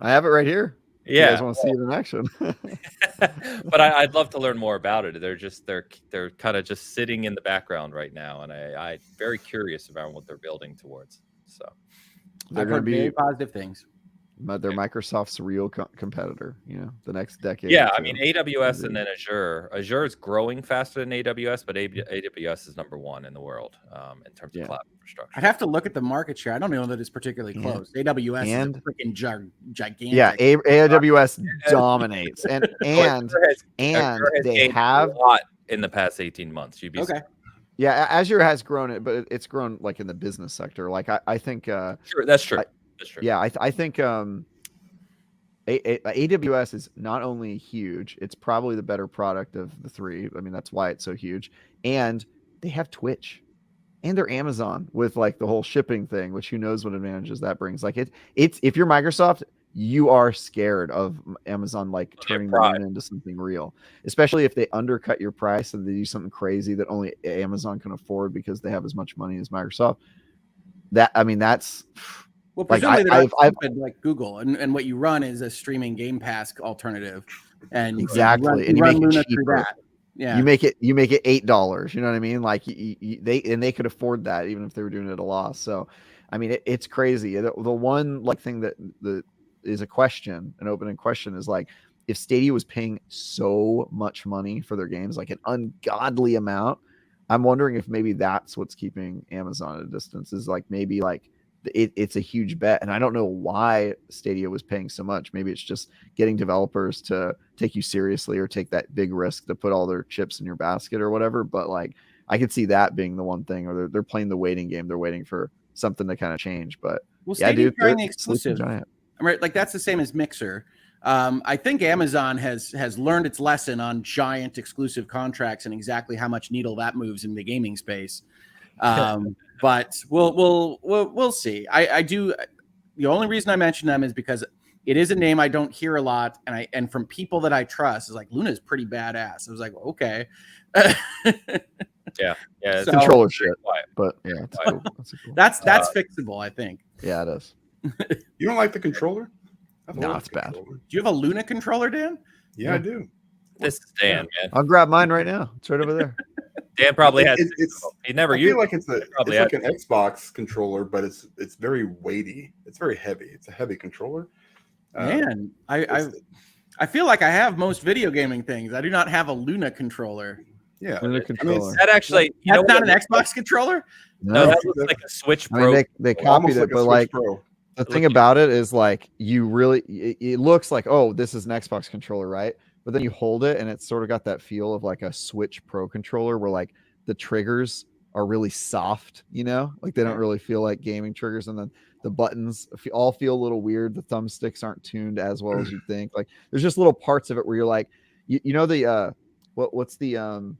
I have it right here. Yeah, you guys want to see it in action? But I'd love to learn more about it. They're kind of just sitting in the background right now, and I'm very curious about what they're building towards. So I've heard very positive things. They're Microsoft's real competitor, the next decade. Yeah, I mean AWS and then Azure. Azure is growing faster than AWS, but AWS is number one in the world in terms of cloud infrastructure. I'd have to look at the market share. I don't know that it's particularly close. AWS is freaking gigantic. Yeah, AWS dominates, and they have a lot in the past 18 months. You'd be okay. Yeah, Azure has grown it, but it's grown like in the business sector. Like I think sure, that's true. That's true. Yeah, I think AWS is not only huge, it's probably the better product of the three. I mean, that's why it's so huge. And they have Twitch, and they're Amazon with like the whole shipping thing, which who knows what advantages that brings. Like it's if you're Microsoft, you are scared of Amazon like turning them into something real, especially if they undercut your price and they do something crazy that only Amazon can afford because they have as much money as Microsoft. That's. Well, presumably they're not stupid like Google, and what you run is a streaming Game Pass alternative, and exactly, and you run Luna through that. Yeah, you make it $8. You know what I mean? Like they could afford that even if they were doing it at a loss. So, I mean, it's crazy. The one like thing that is an open question is like if Stadia was paying so much money for their games, like an ungodly amount. I'm wondering if maybe that's what's keeping Amazon at a distance. Is like maybe like. It's a huge bet, and I don't know why Stadia was paying so much. Maybe it's just getting developers to take you seriously or take that big risk to put all their chips in your basket or whatever. But like, I could see that being the one thing, or they're playing the waiting game. They're waiting for something to kind of change. But Stadia trying the exclusive, right? Like that's the same as Mixer. I think Amazon has learned its lesson on giant exclusive contracts and exactly how much needle that moves in the gaming space. But we'll see. I do. The only reason I mention them is because it is a name I don't hear a lot, and from people that I trust is like Luna is pretty badass. I was like, okay. Yeah. So- Controller shit. Quiet. But yeah, it's cool. That's fixable, I think. Yeah, it is. You don't like the controller? I No, love it's the bad. controller. Do you have a Luna controller, Dan? Yeah, I do. This is Dan, man. I'll grab mine right now. It's right over there. Dan probably has. It's He never I used. feel like it's probably like an Xbox controller, but it's very weighty. It's very heavy. It's a heavy controller. Man, I feel like I have most video gaming things. I do not have a Luna controller. Yeah, Luna controller. That actually, you That's know, not what an it looks Xbox controller? No, No, that looks like a Switch I Pro. mean they copied almost it, like a but Switch like Pro. the thing about it is like you really it looks like, oh, this is an Xbox controller, right? But then you hold it and it's sort of got that feel of like a Switch Pro controller where like the triggers are really soft, you know, like they don't really feel like gaming triggers, and then the buttons all feel a little weird. The thumbsticks aren't tuned as well as you'd think. Like there's just little parts of it where you're like, you know, the what's the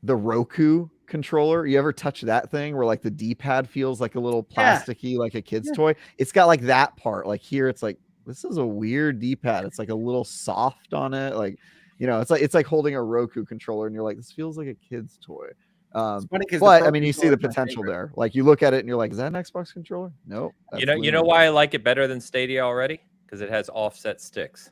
Roku controller? You ever touch that thing where like the D-pad feels like a little plasticky, like a kid's toy? It's got like that part. Like here, it's like, this is a weird D-pad. It's like a little soft on it. Like, you know, it's like holding a Roku controller and you're like, this feels like a kid's toy. But I mean, you see the potential there. Like you look at it and you're like, is that an Xbox controller? No. You know why I like it better than Stadia already? Because it has offset sticks.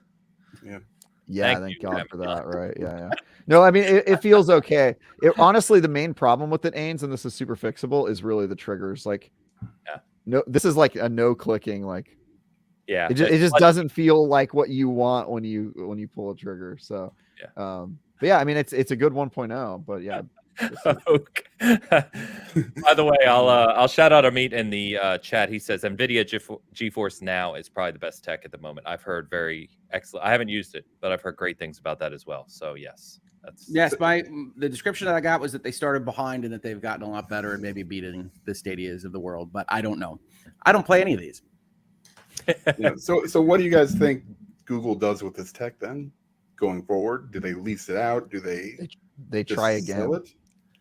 Yeah, thank God for that. Right. Yeah. No, I mean, it feels okay. Honestly, the main problem with it, Ains, and this is super fixable, is really the triggers. Like, no, this is like a no clicking. Like, it just doesn't feel like what you want when you pull a trigger. So, but yeah, I mean, it's a good 1.0, but yeah. By the way, I'll shout out Amit in the chat. He says NVIDIA GeForce Now is probably the best tech at the moment. I've heard very excellent. I haven't used it, but I've heard great things about that as well. So yes, the description that I got was that they started behind and that they've gotten a lot better and maybe beating the Stadias of the world. But I don't know. I don't play any of these. So what do you guys think Google does with this tech then going forward? Do they lease it out? Do they try again? Sell it?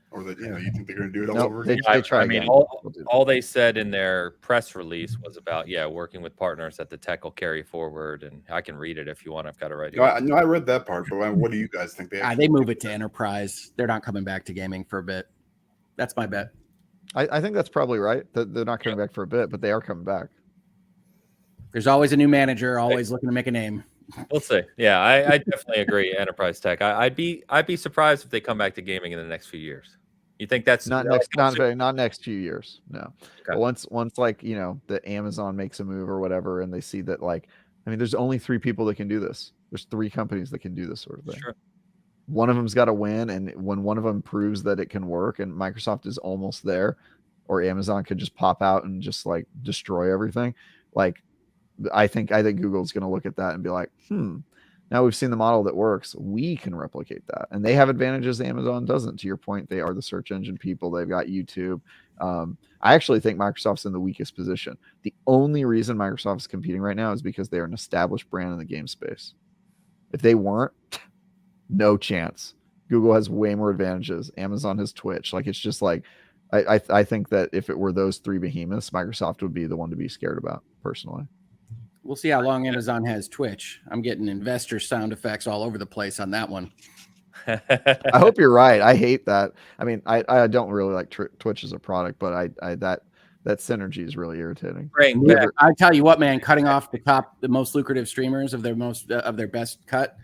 Or you think they're going to do it all over again? They try again. All they said in their press release was about working with partners that the tech will carry forward, and I can read it if you want. I've got it right here. No, I read that part, but what do you guys think? They move it to enterprise. They're not coming back to gaming for a bit. That's my bet. I think that's probably right. They're not coming back for a bit, but they are coming back. There's always a new manager, always looking to make a name. We'll see. Yeah, I definitely agree. Enterprise tech. I'd be surprised if they come back to gaming in the next few years. You think that's not next few years? No. Okay. But once like, you know, the Amazon makes a move or whatever, and they see that, like, I mean, there's only 3 people that can do this. There's 3 companies that can do this sort of thing. Sure. One of them's got to win, and when one of them proves that it can work, and Microsoft is almost there, or Amazon could just pop out and just like destroy everything, like. I think Google's going to look at that and be like, now we've seen the model that works. We can replicate that. And they have advantages Amazon doesn't. To your point, they are the search engine people. They've got YouTube. I actually think Microsoft's in the weakest position. The only reason Microsoft is competing right now is because they're an established brand in the game space. If they weren't, no chance. Google has way more advantages. Amazon has Twitch. Like, it's just like, I think that if it were those 3 behemoths, Microsoft would be the one to be scared about, personally. We'll see how long Amazon has Twitch. I'm getting investor sound effects all over the place on that one. I hope you're right. I hate that. I mean, I don't really like Twitch as a product, but that synergy is really irritating. I tell you what, man, cutting off the most lucrative streamers of their best cut.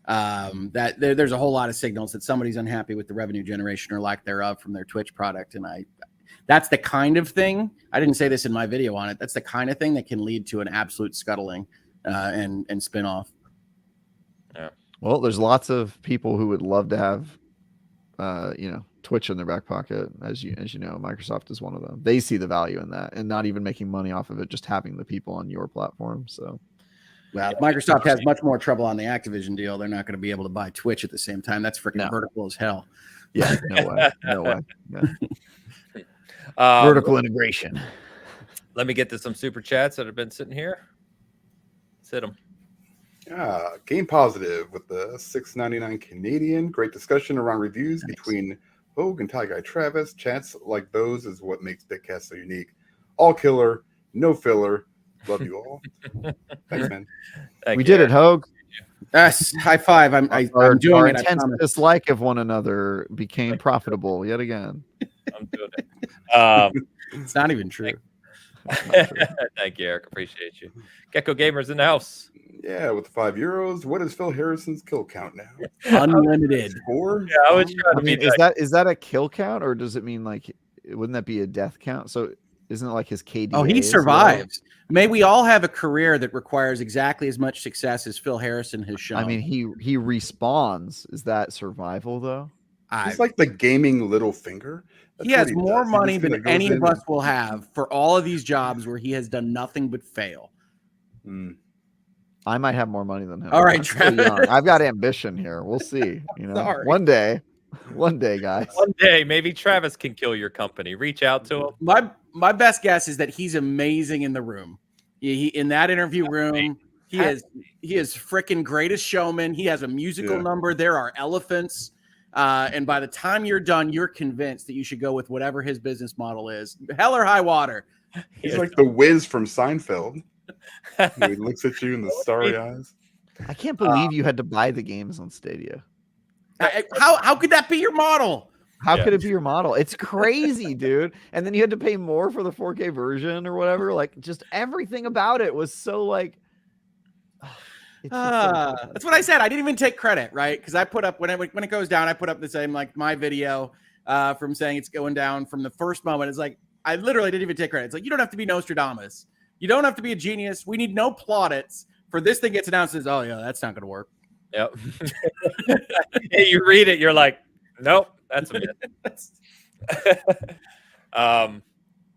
That there's a whole lot of signals that somebody's unhappy with the revenue generation or lack thereof from their Twitch product, and that's the kind of thing, I didn't say this in my video on it, that's the kind of thing that can lead to an absolute scuttling and spin off. Yeah. Well, there's lots of people who would love to have, Twitch in their back pocket. As you know, Microsoft is one of them. They see the value in that and not even making money off of it, just having the people on your platform. So, well, Microsoft has much more trouble on the Activision deal. They're not going to be able to buy Twitch at the same time. That's freaking vertical as hell. Yeah, no way. Yeah. Vertical integration. Let me get to some super chats that have been sitting here. Sit them. Yeah, Game Positive with the $6.99 Canadian. Great discussion around reviews between Hogue and Tie Guy Travis. Chats like those is what makes Bitcast so unique. All killer, no filler. Love you all. Thanks, man. We did it, Hogue. Yes, high five. I'm doing our it. I intense promise. dislike of one another became profitable yet again. I'm doing it. It's not even true. Thank you, Eric. Appreciate you. Gecko Gamers in the house. Yeah, with €5. What is Phil Harrison's kill count now? Unlimited. 4? Yeah, I was trying I to mean, be is that a kill count, or does it mean like wouldn't that be a death count? So isn't it like his KDA? Oh, he survives. May we all have a career that requires exactly as much success as Phil Harrison has shown. I mean, he respawns. Is that survival though? He's like the gaming little finger. He has more does. money He just than kinda goes any of in us will have for all of these jobs where he has done nothing but fail. I might have more money than him. All right, I'm still Travis. young. I've got ambition here. We'll see. You know, Sorry. one day, guys. One day, maybe Travis can kill your company. Reach out to him. My best guess is that he's amazing in the room. He in that interview room, he is freaking greatest showman. He has a musical number. There are elephants. And by the time you're done, you're convinced that you should go with whatever his business model is. Hell or high water. He's like the Wiz from Seinfeld. He looks at you in the starry eyes. I can't believe you had to buy the games on Stadia. How could that be your model? How could it be your model? It's crazy, dude. And then you had to pay more for the 4K version or whatever. Like, just everything about it was so like. That's what I said. I didn't even take credit, right? Because I put up when it goes down, I put up the same like my video from saying it's going down from the first moment. It's like I literally didn't even take credit. It's like you don't have to be Nostradamus. You don't have to be a genius. We need no plaudits for this thing gets announced as, oh yeah, that's not going to work. Yep. You read it, you're like, nope, that's a myth.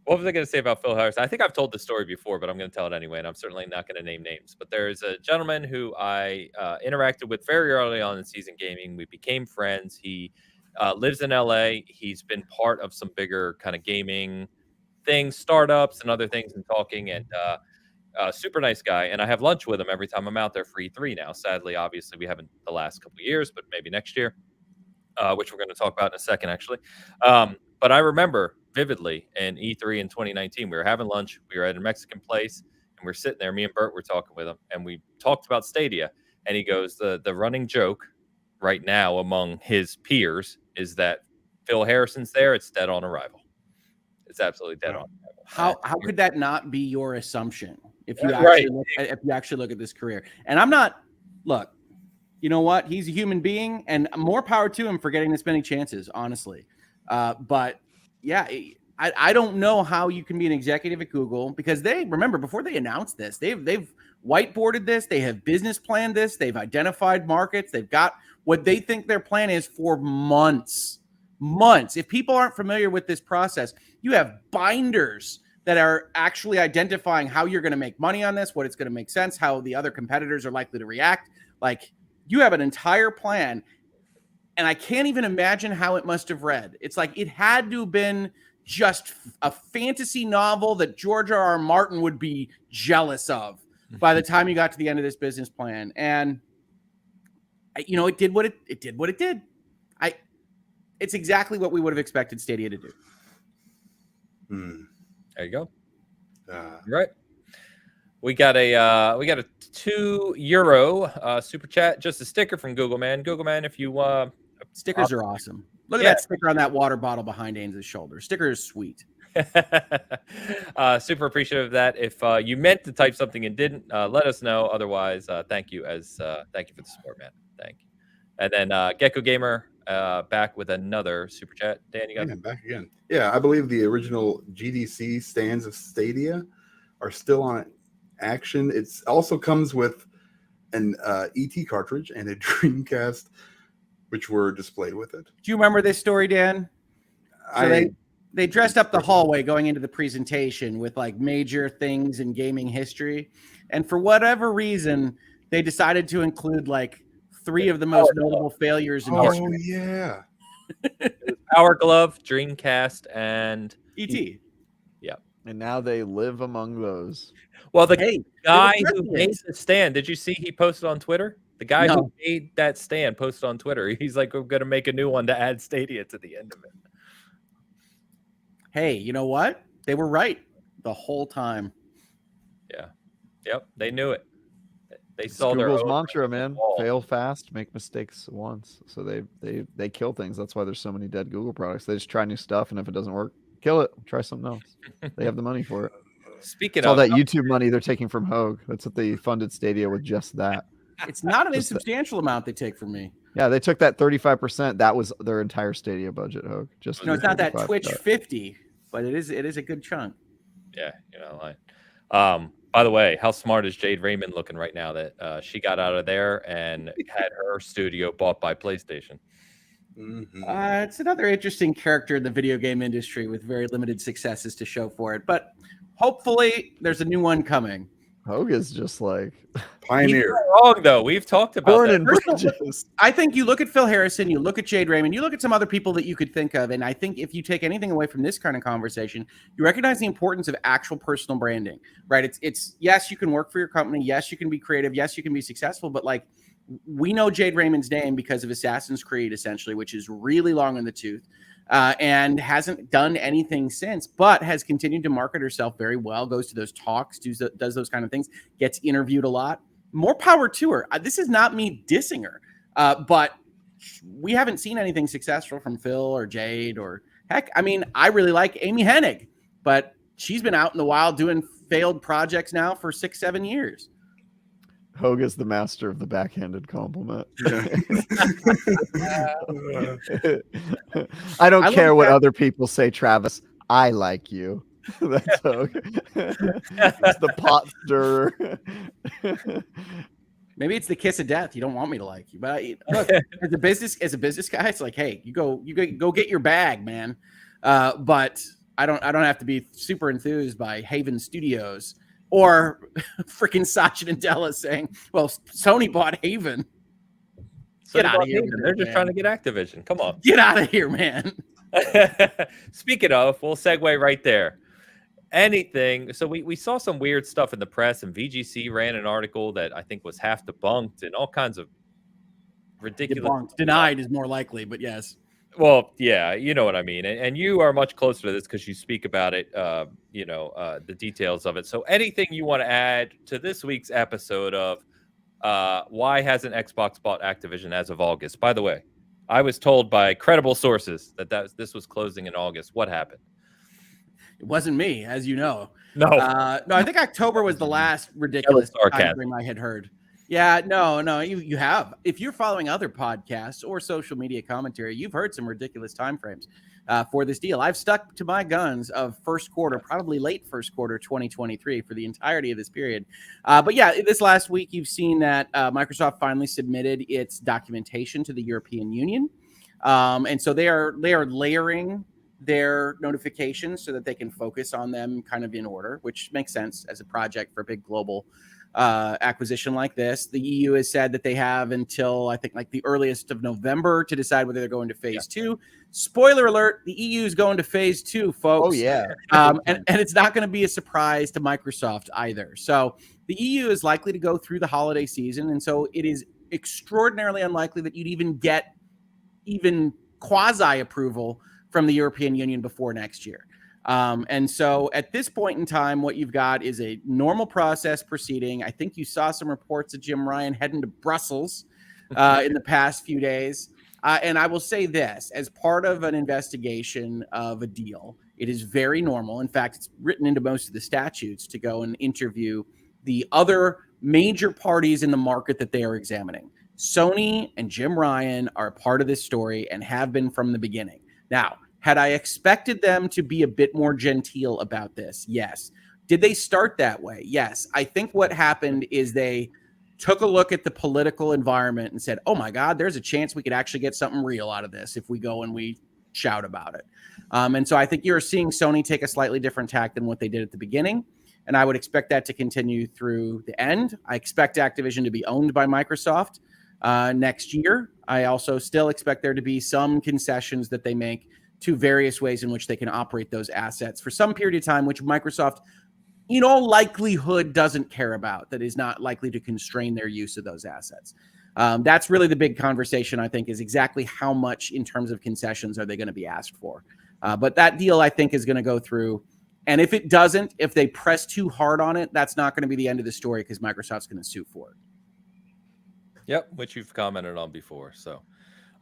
What was I going to say about Phil Harrison? I think I've told the story before, but I'm going to tell it anyway, and I'm certainly not going to name names. But there's a gentleman who I interacted with very early on in season gaming. We became friends. He lives in LA. He's been part of some bigger kind of gaming things, startups and other things, and talking, and super nice guy. And I have lunch with him every time I'm out there for E3 now. Sadly, obviously, we haven't the last couple of years, but maybe next year, which we're going to talk about in a second, actually. But I remember vividly in E3 in 2019, we were having lunch. We were at a Mexican place, and we were sitting there. Me and Bert were talking with him, and we talked about Stadia. And he goes, the running joke right now among his peers is that Phil Harrison's there. It's dead on arrival. It's absolutely dead on arrival. How could that not be your assumption if you Right. actually look at this career? And I'm not. Look, you know what? He's a human being, and more power to him for getting this many chances. Honestly, but yeah, I don't know how you can be an executive at Google because they remember before they announced this, they've whiteboarded this, they have business planned this, they've identified markets, they've got what they think their plan is for months. If people aren't familiar with this process, you have binders that are actually identifying how you're going to make money on this, what it's going to make sense, how the other competitors are likely to react. Like you have an entire plan. And I can't even imagine how it must have read. It's like it had to have been just a fantasy novel that George R.R. Martin would be jealous of by the time you got to the end of this business plan. And it did what it did. It's exactly what we would have expected Stadia to do. There you go. Right. We got a €2 super chat, just a sticker from Google Man. Google Man, if you stickers are awesome. Look at that sticker on that water bottle behind Ainsley's shoulder. Sticker is sweet. Super appreciative of that. If you meant to type something and didn't, let us know. Otherwise, thank you for the support, man. Thank you. And then Gecko Gamer back with another super chat. Dan, you got it? Back again. Yeah, I believe the original GDC stands of Stadia are still on action. It also comes with an ET cartridge and a Dreamcast, which were displayed with it. Do you remember this story, Dan? So they dressed up the hallway going into the presentation with like major things in gaming history, and for whatever reason, they decided to include like 3 of the most notable failures in history. Oh yeah, Power Glove, Dreamcast, and ET. Yeah, and now they live among those. Well, the guy who made the stand, did you see he posted on Twitter? The guy who made that stand posted on Twitter. He's like, we're going to make a new one to add Stadia to the end of it. Hey, you know what? They were right the whole time. Yeah. Yep. They knew it. They It's saw Google's their own mantra, man. wall. Fail fast, make mistakes once. So they kill things. That's why there's so many dead Google products. They just try new stuff, and if it doesn't work, kill it. Try something else. They have the money for it. Speaking It's all of that YouTube money they're taking from Hogue. That's what they funded Stadia with, just that. It's not an Just that. insubstantial amount they take from me. Yeah, they took that 35%. That was their entire Stadia budget, Hogue. Just No, it's not that 35%. Twitch 50, but it is a good chunk. Yeah, you're not lying. By the way, how smart is Jade Raymond looking right now that she got out of there and had her studio bought by PlayStation? Mhm. It's another interesting character in the video game industry with very limited successes to show for it, but hopefully there's a new one coming. Hogue is just like Pioneer. You're wrong though. We've talked about burning that. bridges. I think you look at Phil Harrison, you look at Jade Raymond, you look at some other people that you could think of, and I think if you take anything away from this kind of conversation, you recognize the importance of actual personal branding, right? It's yes, you can work for your company, yes, you can be creative, yes, you can be successful, but like we know Jade Raymond's name because of Assassin's Creed, essentially, which is really long in the tooth. And hasn't done anything since, but has continued to market herself very well, goes to those talks, does those kind of things, gets interviewed a lot. More power to her. This is not me dissing her, but we haven't seen anything successful from Phil or Jade or heck. I mean, I really like Amy Hennig, but she's been out in the wild doing failed projects now for 6-7 years. Hogue is the master of the backhanded compliment. I don't care what other people say, Travis. I like you. That's Hogue. It's the pot stirrer. Maybe it's the kiss of death. You don't want me to like you, but look, as a business guy, it's like, hey, you go get your bag, man. But I don't have to be super enthused by Haven Studios or freaking Satya Nadella saying, well, Sony bought Haven. Get out of here. They're just trying to get Activision. Come on. Get out of here, man. Speaking of, we'll segue right there. Anything. So we saw some weird stuff in the press, and VGC ran an article that I think was half debunked and all kinds of ridiculous. Debunked. Denied is more likely, but yes. Well, yeah, you know what I mean. And you are much closer to this because you speak about it, the details of it. So anything you want to add to this week's episode of why hasn't Xbox bought Activision as of August? By the way, I was told by credible sources that this was closing in August. What happened? It wasn't me, as you know. No. No, I think October was the last ridiculous time frame I had heard. Yeah, no, you have. If you're following other podcasts or social media commentary, you've heard some ridiculous timeframes for this deal. I've stuck to my guns of first quarter, probably late first quarter 2023 for the entirety of this period. But yeah, this last week, you've seen that Microsoft finally submitted its documentation to the European Union. And so they are layering their notifications so that they can focus on them kind of in order, which makes sense as a project for a big global acquisition like this. The EU has said that they have until I think like the earliest of November to decide whether they're going to phase 2. Spoiler alert, the EU is going to phase 2, folks. Oh yeah. And it's not going to be a surprise to Microsoft either. So the EU is likely to go through the holiday season. And so it is extraordinarily unlikely that you'd even get quasi approval from the European Union before next year. And so at this point in time, what you've got is a normal process proceeding. I think you saw some reports of Jim Ryan heading to Brussels in the past few days. And I will say this, as part of an investigation of a deal, it is very normal. In fact, it's written into most of the statutes to go and interview the other major parties in the market that they are examining. Sony and Jim Ryan are a part of this story and have been from the beginning. Now, had I expected them to be a bit more genteel about this? Yes. Did they start that way? Yes. I think what happened is they took a look at the political environment and said, oh my God, there's a chance we could actually get something real out of this if we go and we shout about it. And so I think you're seeing Sony take a slightly different tack than what they did at the beginning. And I would expect that to continue through the end. I expect Activision to be owned by Microsoft next year. I also still expect there to be some concessions that they make to various ways in which they can operate those assets for some period of time, which Microsoft, in all likelihood, doesn't care about, that is not likely to constrain their use of those assets. That's really the big conversation, I think, is exactly how much in terms of concessions are they going to be asked for. But that deal, I think, is going to go through. And if it doesn't, if they press too hard on it, that's not going to be the end of the story because Microsoft's going to sue for it. Yep, which you've commented on before. So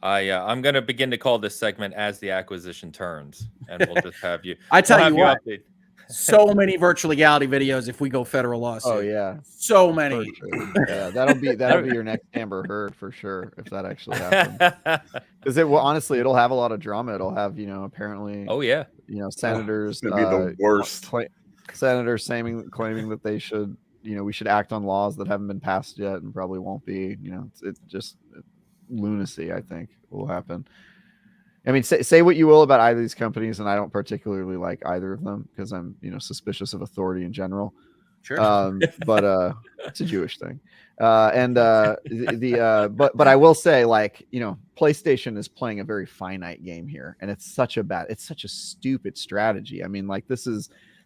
I'm going to begin to call this segment As the Acquisition Turns, and we'll just have you. I tell we'll you have what, update. so many virtual legality videos if we go federal lawsuit. Oh yeah, so for many. sure. Yeah, that'll be your next Amber Heard for sure if that actually happens. Because it will honestly, it'll have a lot of drama. It'll have apparently. Oh yeah. Senators. It's gonna be the worst. Senators claiming that they should we should act on laws that haven't been passed yet and probably won't be. It's just lunacy. I think will happen. I mean, say what you will about either of these companies, and I don't particularly like either of them because I'm, suspicious of authority in general. Sure. But it's a Jewish thing. But I will say, PlayStation is playing a very finite game here, and it's such a stupid strategy. I mean,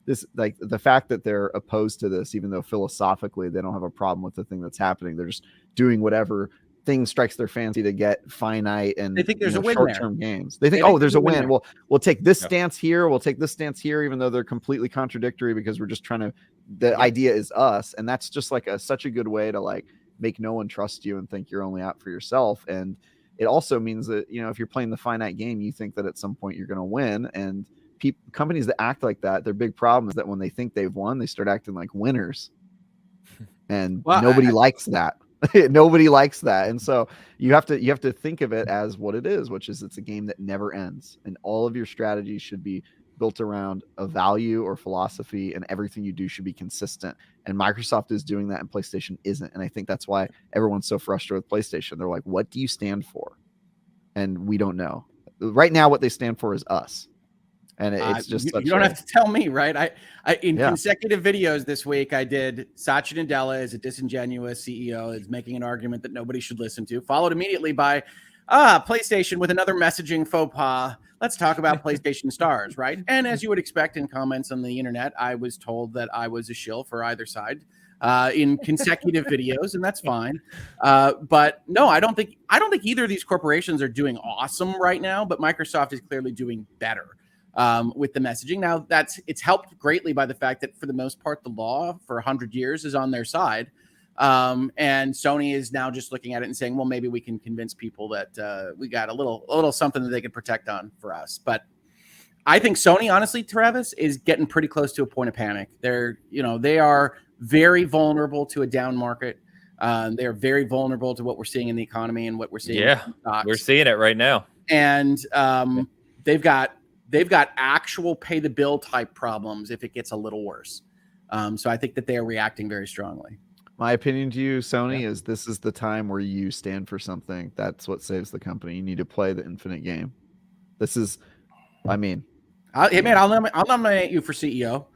the fact that they're opposed to this, even though philosophically they don't have a problem with the thing that's happening, they're just doing whatever thing strikes their fancy to get finite and they think there's a win short-term games. They think, there's a win. We'll take this stance here. We'll take this stance here, even though they're completely contradictory because we're just trying to. The idea is us, and that's just such a good way to make no one trust you and think you're only out for yourself. And it also means that if you're playing the finite game, you think that at some point you're going to win. And companies that act like that, their big problem is that when they think they've won, they start acting like winners, and nobody likes that. Nobody likes that. And so you have to think of it as what it is, which is it's a game that never ends, and all of your strategies should be built around a value or philosophy, and everything you do should be consistent. And Microsoft is doing that and PlayStation isn't. And I think that's why everyone's so frustrated with PlayStation. They're like, what do you stand for? And we don't know. Right now, what they stand for is us. And it's just you don't have to tell me, right? In consecutive videos this week, I did Satya Nadella is a disingenuous CEO, is making an argument that nobody should listen to, followed immediately by PlayStation with another messaging faux pas. Let's talk about PlayStation stars, right? And as you would expect in comments on the internet, I was told that I was a shill for either side in consecutive videos, and that's fine. But no, I don't think either of these corporations are doing awesome right now, but Microsoft is clearly doing better. With the messaging. Now it's helped greatly by the fact that for the most part, the law for 100 years is on their side. And Sony is now just looking at it and saying, well, maybe we can convince people that we got a little something that they could protect on for us. But I think Sony, honestly, Travis, is getting pretty close to a point of panic. They are very vulnerable to a down market. They are very vulnerable to what we're seeing in the economy and what we're seeing. Yeah, we're seeing it right now. And they've got actual pay the bill type problems if it gets a little worse. So I think that they are reacting very strongly. My opinion to you, Sony, is this is the time where you stand for something. That's what saves the company. You need to play the infinite game. This is, I'll nominate you for CEO.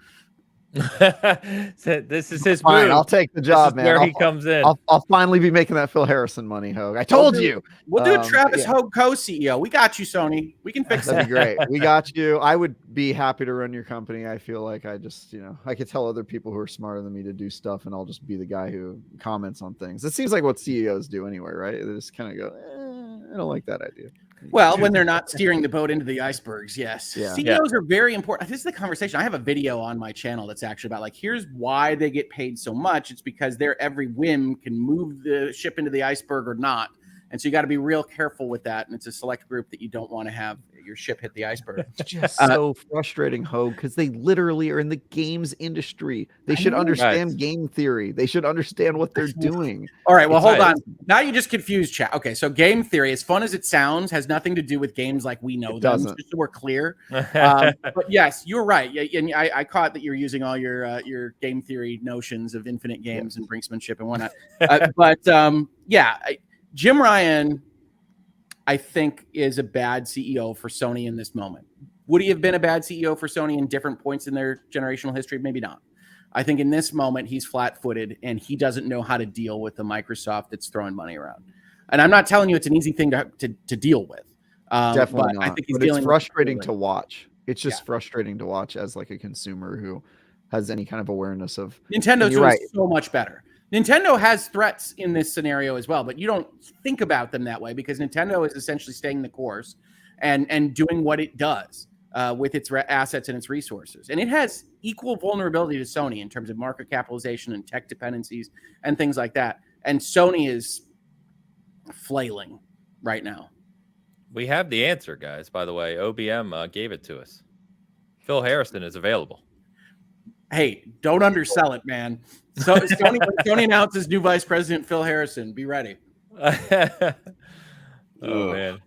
This is his fine. move. I'll take the job, man. Where he comes in. I'll finally be making that Phil Harrison money, Hogue. I told you. We'll do Travis Hogue co-CEO. We got you, Sony. We can fix That'd be great. We got you. I would be happy to run your company. I feel like I just, I could tell other people who are smarter than me to do stuff, and I'll just be the guy who comments on things. It seems like what CEOs do anyway, right? They just kind of go, I don't like that idea. Well, when they're not steering the boat into the icebergs, yes. Yeah. CEOs are very important. This is the conversation. I have a video on my channel that's actually about here's why they get paid so much. It's because their every whim can move the ship into the iceberg or not. And so you got to be real careful with that. And it's a select group that you don't want to have your ship hit the iceberg. It's just so frustrating, Hogue, because they literally are in the games industry. They should understand game theory. They should understand what they're doing. All right, well, hold on. Now you just confused chat. Okay, so game theory, as fun as it sounds, has nothing to do with games like we know them, just so we're clear. But yes, you're right. And I caught that you're using all your game theory notions of infinite games and brinksmanship and whatnot. Jim Ryan, I think, is a bad CEO for Sony in this moment. Would he have been a bad CEO for Sony in different points in their generational history? Maybe not. I think in this moment, he's flat-footed, and he doesn't know how to deal with the Microsoft that's throwing money around. And I'm not telling you it's an easy thing to deal with. Definitely not. I think it's frustrating to watch. It's just frustrating to watch as a consumer who has any kind of awareness of Nintendo's doing so much better. Nintendo has threats in this scenario as well, but you don't think about them that way because Nintendo is essentially staying the course and doing what it does with its assets and its resources. And it has equal vulnerability to Sony in terms of market capitalization and tech dependencies and things like that. And Sony is flailing right now. We have the answer, guys. By the way, OBM gave it to us. Phil Harrison is available. Hey, don't undersell it, man. So Sony announces new vice president Phil Harrison. Be ready. Oh man,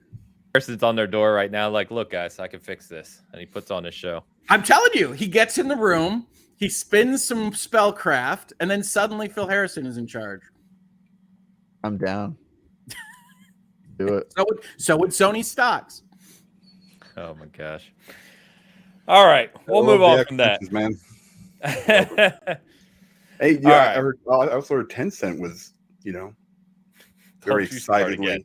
Harrison's on their door right now. Like, look, guys, I can fix this, and he puts on his show. I'm telling you, he gets in the room, he spins some spellcraft, and then suddenly Phil Harrison is in charge. I'm down. Do it. So would Sony stocks. Oh my gosh. All right, we'll move on from that, man. Hey, yeah, right. I also heard Tencent was, very excitedly. Start again.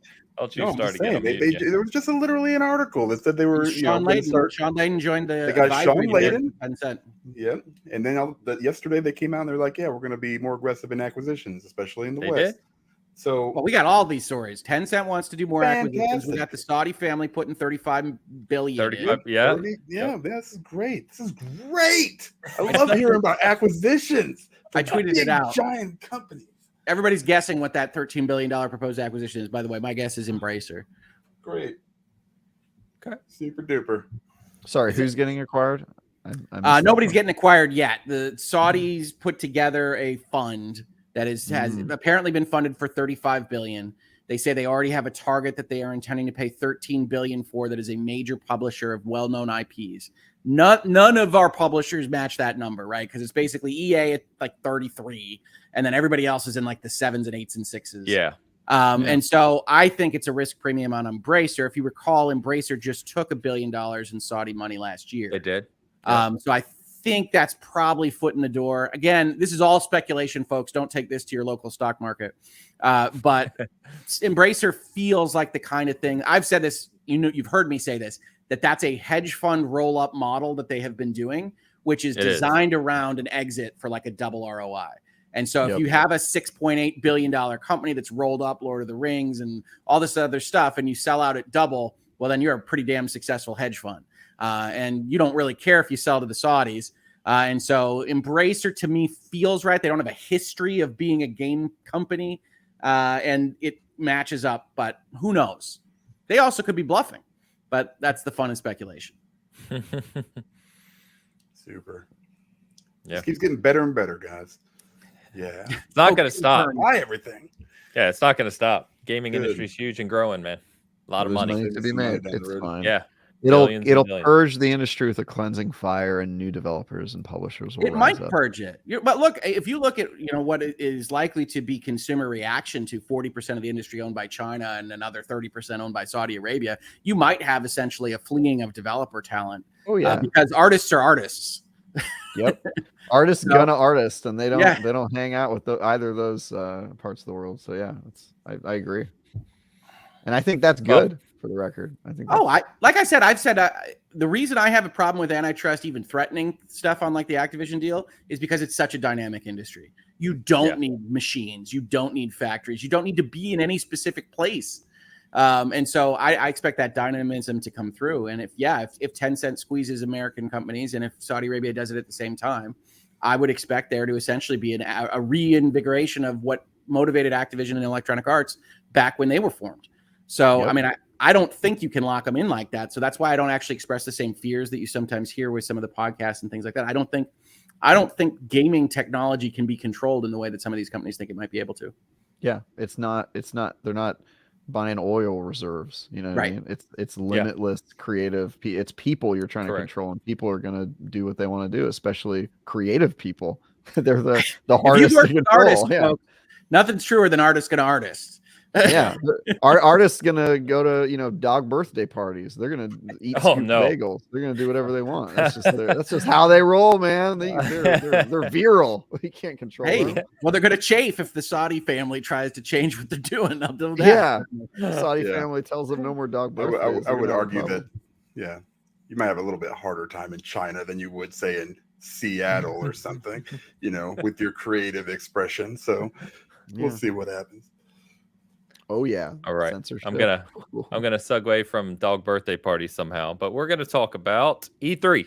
There was just literally an article that said they were. Sean Layden joined the. They got Sean Layden. Tencent. Yep, and then yesterday they came out and they're like, "Yeah, we're going to be more aggressive in acquisitions, especially in the West." So, we got all these stories. Tencent wants to do more acquisitions. We got the Saudi family putting $35 billion. 35, this is great. This is great. I love hearing about acquisitions. I tweeted it out. Giant companies. Everybody's guessing what that $13 billion proposed acquisition is. By the way, my guess is Embracer. Great. Okay. Super duper. Sorry, who's getting acquired? Nobody's getting acquired yet. The Saudis put together a fund that has apparently been funded for $35 billion. They say they already have a target that they are intending to pay $13 billion for. That is a major publisher of well-known IPs. None of our publishers match that number, right? Because it's basically EA at like 33, and then everybody else is in like the 7s and 8s and 6s. Yeah. And so I think it's a risk premium on Embracer. If you recall, Embracer just took $1 billion in Saudi money last year. They did. So I think that's probably foot in the door. Again, this is all speculation, folks. Don't take this to your local stock market. But Embracer feels like the kind of thing. I've said this, you've heard me say this, that's a hedge fund roll-up model that they have been doing, which is designed around an exit for like a double ROI. And so if you have a $6.8 billion company that's rolled up Lord of the Rings and all this other stuff, and you sell out at double, well, then you're a pretty damn successful hedge fund. And you don't really care if you sell to the Saudis. And so Embracer to me feels right. They don't have a history of being a game company, and it matches up, but who knows? They also could be bluffing, but that's the fun of speculation. Super. Yeah. It keeps getting better and better, guys. Yeah. It's not going to stop. Buy everything. Yeah, it's not going to stop. Gaming industry's huge and growing, man. A lot of money to be made. It's fine. Yeah. It'll purge the industry with a cleansing fire, and new developers and publishers will might purge it. But look, if you look at what is likely to be consumer reaction to 40% of the industry owned by China and another 30% owned by Saudi Arabia, you might have essentially a fleeing of developer talent. Oh yeah, because artists are artists. Yep, artists gonna artist, and they don't hang out with either of those parts of the world. So yeah, I agree, and I think that's good. For the record, I think. I've said the reason I have a problem with antitrust even threatening stuff on like the Activision deal is because it's such a dynamic industry. You don't need machines, you don't need factories, you don't need to be in any specific place, and so I expect that dynamism to come through. And if Tencent squeezes American companies, and if Saudi Arabia does it at the same time, I would expect there to essentially be a reinvigoration of what motivated Activision and Electronic Arts back when they were formed. So I mean, I don't think you can lock them in like that. So that's why I don't actually express the same fears that you sometimes hear with some of the podcasts and things like that. I don't think gaming technology can be controlled in the way that some of these companies think it might be able to. Yeah, it's not. They're not buying oil reserves. You know what I mean? It's limitless creative. It's people you're trying to control, and people are going to do what they want to do, especially creative people. They're the hardest to control. Artists, folks, nothing's truer than artists going to artists. Yeah, artists gonna go to dog birthday parties. They're gonna eat bagels. They're gonna do whatever they want. That's just how they roll, man. They're virile. We can't control them. Well, they're gonna chafe if the Saudi family tries to change what they're doing. They'll do that. Yeah, the Saudi family tells them no more dog birthdays. I would argue that you might have a little bit harder time in China than you would say in Seattle or something. With your creative expression. So we'll see what happens. Oh yeah. All right. I'm gonna segue from dog birthday parties somehow, but we're gonna talk about E3.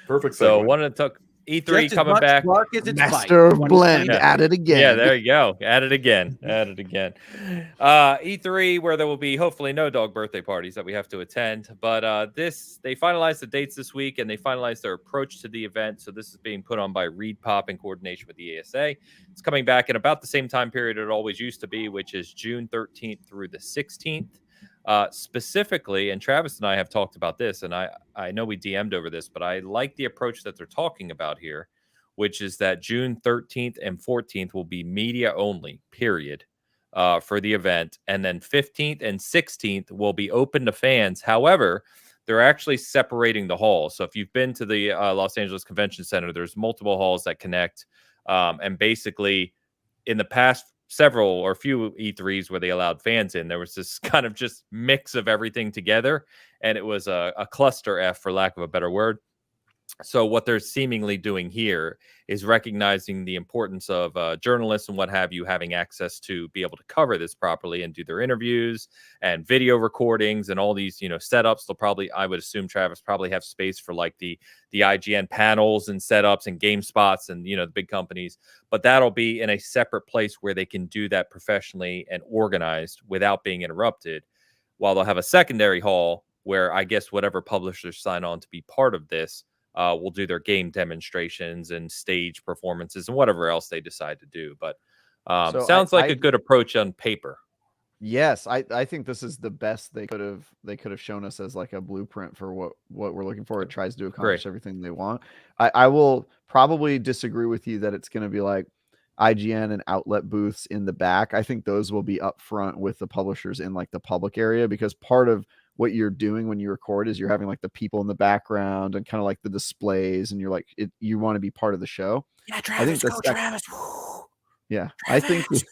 Perfect. So wanted to E3 Just as coming much back. bark as it's Master bite. of Blend, Yeah. at it again. Yeah, there you go. At it again. At it again. E3, where there will be hopefully no dog birthday parties that we have to attend. But they finalized the dates this week, and they finalized their approach to the event. So this is being put on by Reed Pop in coordination with the ESA. It's coming back in about the same time period it always used to be, which is June 13th through the 16th. Specifically, and Travis and I have talked about this, and I know we DM'd over this, but I like the approach that they're talking about here, which is that June 13th and 14th will be media only, period, for the event. And then 15th and 16th will be open to fans. However, they're actually separating the halls. So if you've been to the Los Angeles Convention Center, there's multiple halls that connect. And basically, in the past several or few E3s where they allowed fans in, there was this kind of just mix of everything together. And it was a cluster F, for lack of a better word. So what they're seemingly doing here is recognizing the importance of journalists and what have you having access to be able to cover this properly and do their interviews and video recordings and all these, setups. They'll probably, I would assume, Travis, probably have space for like the IGN panels and setups and game spots and, the big companies. But that'll be in a separate place where they can do that professionally and organized without being interrupted, while they'll have a secondary hall where I guess whatever publishers sign on to be part of this will do their game demonstrations and stage performances and whatever else they decide to do. But sounds like a good approach on paper. Yes, I think this is the best they could have shown us as like a blueprint for what we're looking for. It tries to accomplish everything they want. I will probably disagree with you that it's going to be like IGN and outlet booths in the back. I think those will be up front with the publishers in like the public area, because part of what you're doing when you record is you're having like the people in the background and kind of like the displays, and you're like, you want to be part of the show. Yeah, Travis, Travis. Yeah, Travis.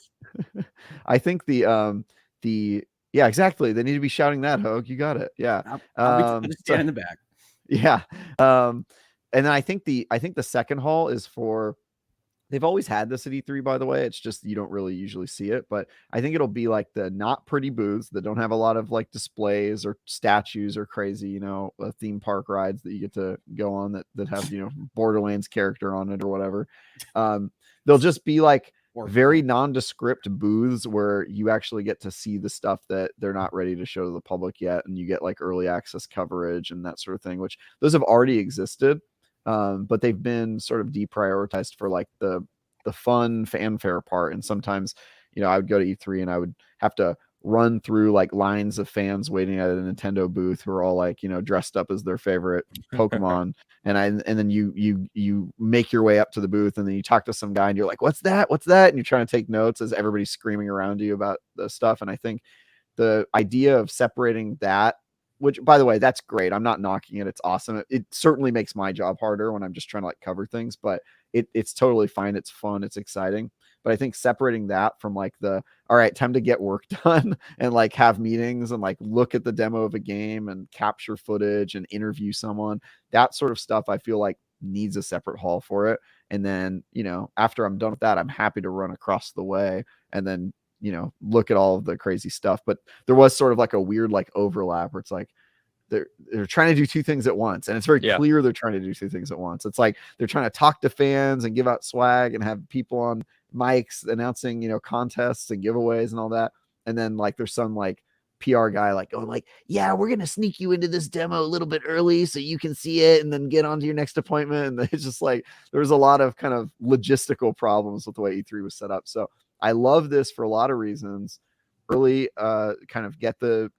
I think the yeah, exactly. They need to be shouting that, Hogue. You got it. Yeah. I'll be stand in the back. Yeah. And then I think the second hall is for, they've always had this at E3, by the way. It's just you don't really usually see it, but I think it'll be like the not pretty booths that don't have a lot of like displays or statues or crazy, theme park rides that you get to go on that have, Borderlands character on it or whatever. They'll just be like very nondescript booths where you actually get to see the stuff that they're not ready to show to the public yet. And you get like early access coverage and that sort of thing, which those have already existed. But they've been sort of deprioritized for like the fun fanfare part. And sometimes, I would go to E3 and I would have to run through like lines of fans waiting at a Nintendo booth who are all like, dressed up as their favorite Pokemon. and then you make your way up to the booth, and then you talk to some guy and you're like, what's that? And you're trying to take notes as everybody's screaming around you about the stuff. And I think the idea of separating that, which, by the way, that's great. I'm not knocking it. It's awesome. It certainly makes my job harder when I'm just trying to like cover things, but it's totally fine. It's fun. It's exciting. But I think separating that from like all right, time to get work done and like have meetings and like look at the demo of a game and capture footage and interview someone, that sort of stuff, I feel like needs a separate hall for it. And then, after I'm done with that, I'm happy to run across the way and then, look at all of the crazy stuff. But there was sort of like a weird like overlap where it's like they're trying to do two things at once, and it's very clear they're trying to do two things at once. It's like they're trying to talk to fans and give out swag and have people on mics announcing contests and giveaways and all that, and then like there's some like PR guy like going like, yeah, we're gonna sneak you into this demo a little bit early so you can see it and then get on to your next appointment. And it's just like there was a lot of kind of logistical problems with the way E3 was set up. So I love this for a lot of reasons. Early kind of get the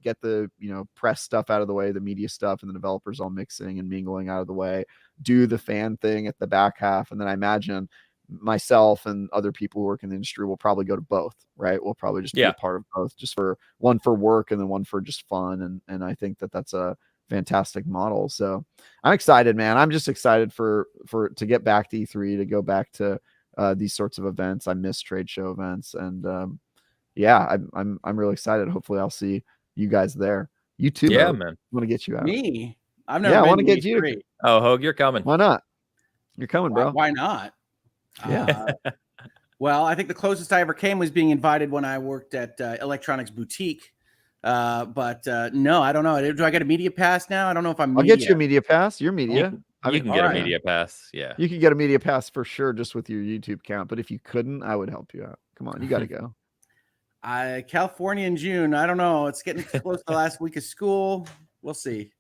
press stuff out of the way, the media stuff, and the developers all mixing and mingling out of the way, do the fan thing at the back half. And then I imagine myself and other people who work in the industry will probably go to both, right? We'll probably just be a part of both, just for one for work and then one for just fun. And I think that's a fantastic model. So I'm excited, man. I'm just excited for to get back to E3, to go back to these sorts of events. I miss trade show events, and I'm really excited. Hopefully I'll see you guys there. You too. Yeah, Hogue. man. I want to get you out. Me? I've never been I want to to get you. Oh, Hogue, you're coming. Why not? You're coming, bro. Why not? Yeah. Well, I think the closest I ever came was being invited when I worked at Electronics Boutique. But no, I don't know. Do I get a media pass now? I don't know if I'm I'll media. get you a media pass. You're media. You can get a media pass. Yeah. You could get a media pass for sure just with your YouTube account. But if you couldn't, I would help you out. Come on, you got to go. California in June. I don't know. It's getting close to the last week of school. We'll see.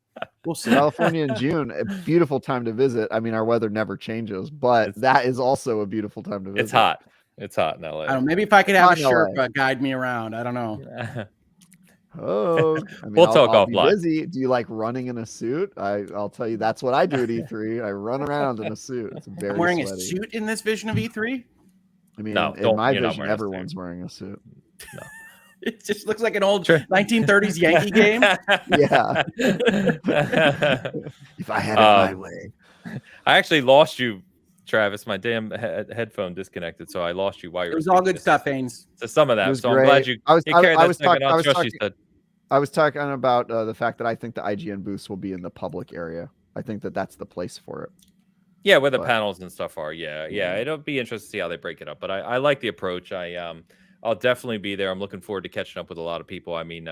California in June, a beautiful time to visit. I mean, our weather never changes, but that is also a beautiful time to visit. It's hot. It's hot in LA. I don't know. Maybe if I could have a Sherpa guide me around. I don't know. Oh, I mean, we'll talk offline. Busy. Do you like running in a suit? I'll tell you, that's what I do at E3. I run around in a suit. It's very I'm wearing sweaty. a suit in this vision of E3. I mean, in my vision, everyone's wearing a suit. No. It just looks like an old 1930s Yankee game. Yeah. If I had it my way. I actually lost you, Travis. My damn headphone disconnected, so I lost you while you were. It was all good stuff, Haynes. So some of that. So great. I'm glad you. I was talking about the fact that I think the IGN booths will be in the public area. I think that's the place for it. Yeah, where the panels and stuff are. Yeah. It'll be interesting to see how they break it up. But I like the approach. I'll definitely be there. I'm looking forward to catching up with a lot of people. I mean,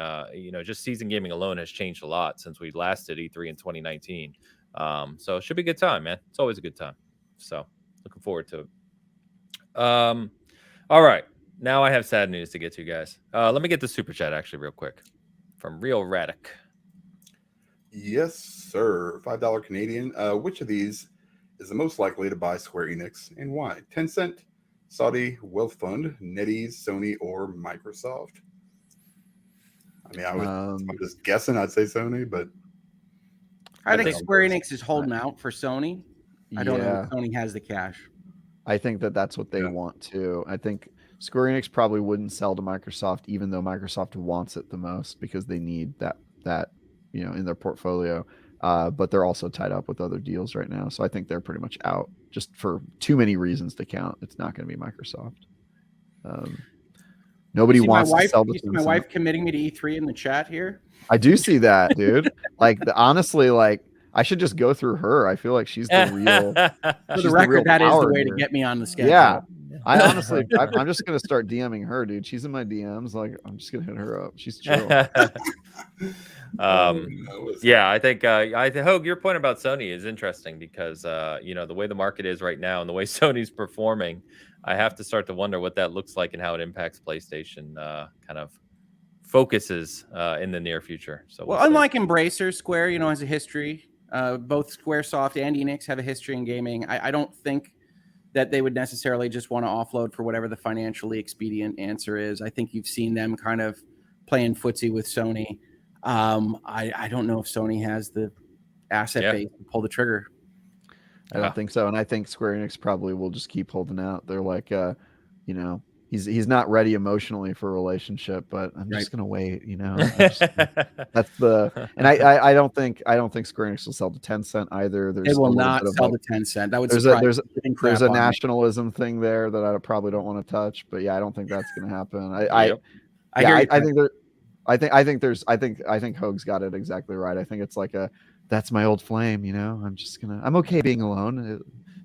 just season gaming alone has changed a lot since we last did E3 in 2019. So it should be a good time, man. It's always a good time. So looking forward to it. All right. Now I have sad news to get to, guys. Let me get the super chat actually real quick from Real Radic. Yes, sir. $5 Canadian. Which of these is the most likely to buy Square Enix and why? Tencent, Saudi Wealth Fund, NetEase, Sony, or Microsoft? I mean, I'm just guessing. I'd say Sony, but I think Square Enix is holding out for Sony. I don't know if Sony has the cash. I think that's what they want to. I think Square Enix probably wouldn't sell to Microsoft, even though Microsoft wants it the most because they need that in their portfolio. But they're also tied up with other deals right now, so I think they're pretty much out just for too many reasons to count. It's not going to be Microsoft. Nobody wants to sell to my wife committing me to E3 in the chat here. I do see that, dude. Honestly, I should just go through her. I feel like she's the real. For the record, that is the way to get me on the schedule. Yeah. I honestly, I'm just going to start DMing her, dude. She's in my DMs. I'm just going to hit her up. She's chill. Yeah, I think Hogue, your point about Sony is interesting because the way the market is right now and the way Sony's performing, I have to start to wonder what that looks like and how it impacts PlayStation kind of focuses in the near future. So unlike Embracer, Square has a history. Both Squaresoft and Enix have a history in gaming. I don't think that they would necessarily just want to offload for whatever the financially expedient answer is. I think you've seen them kind of playing footsie with Sony. I don't know if Sony has the asset base to pull the trigger. I don't think so. And I think Square Enix probably will just keep holding out. They're like, he's not ready emotionally for a relationship, but I'm just going to wait, that's and I don't think Square Enix will sell to Tencent either. They will not sell to Tencent. That would there's a nationalism thing there that I probably don't want to touch, but yeah, I don't think that's going to happen. I think Hogue's got it exactly right. I think it's like that's my old flame, I'm okay being alone.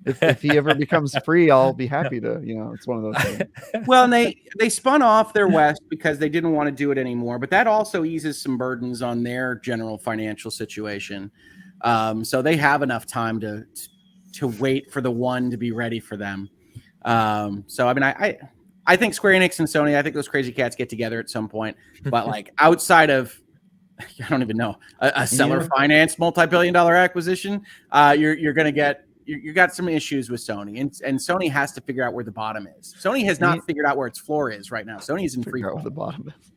If he ever becomes free, I'll be happy to, it's one of those things. Well, and they spun off their West because they didn't want to do it anymore, but that also eases some burdens on their general financial situation. So they have enough time to wait for the one to be ready for them. So, I mean, I think Square Enix and Sony, I think those crazy cats get together at some point, but outside of, I don't even know, a seller finance multi-billion-dollar acquisition, you're going to get, you got some issues with Sony, and Sony has to figure out where the bottom is. Sony has not figured out where its floor is right now. Sony is in free fall. Where the bottom is.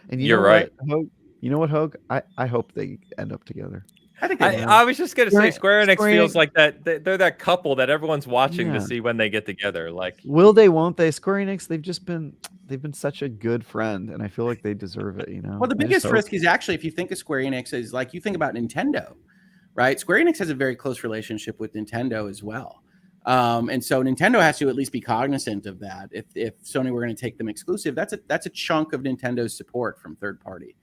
And you're right. Hogue, you know what, Hogue? I hope they end up together. I think I was just gonna say Square Enix feels like that. They're that couple that everyone's watching to see when they get together. Will they? Won't they? Square Enix, they've been such a good friend, and I feel like they deserve it. Well, the biggest risk is actually if you think of Square Enix as you think about Nintendo, right? Square Enix has a very close relationship with Nintendo as well, and so Nintendo has to at least be cognizant of that. If Sony were going to take them exclusive, that's a chunk of Nintendo's support from third party.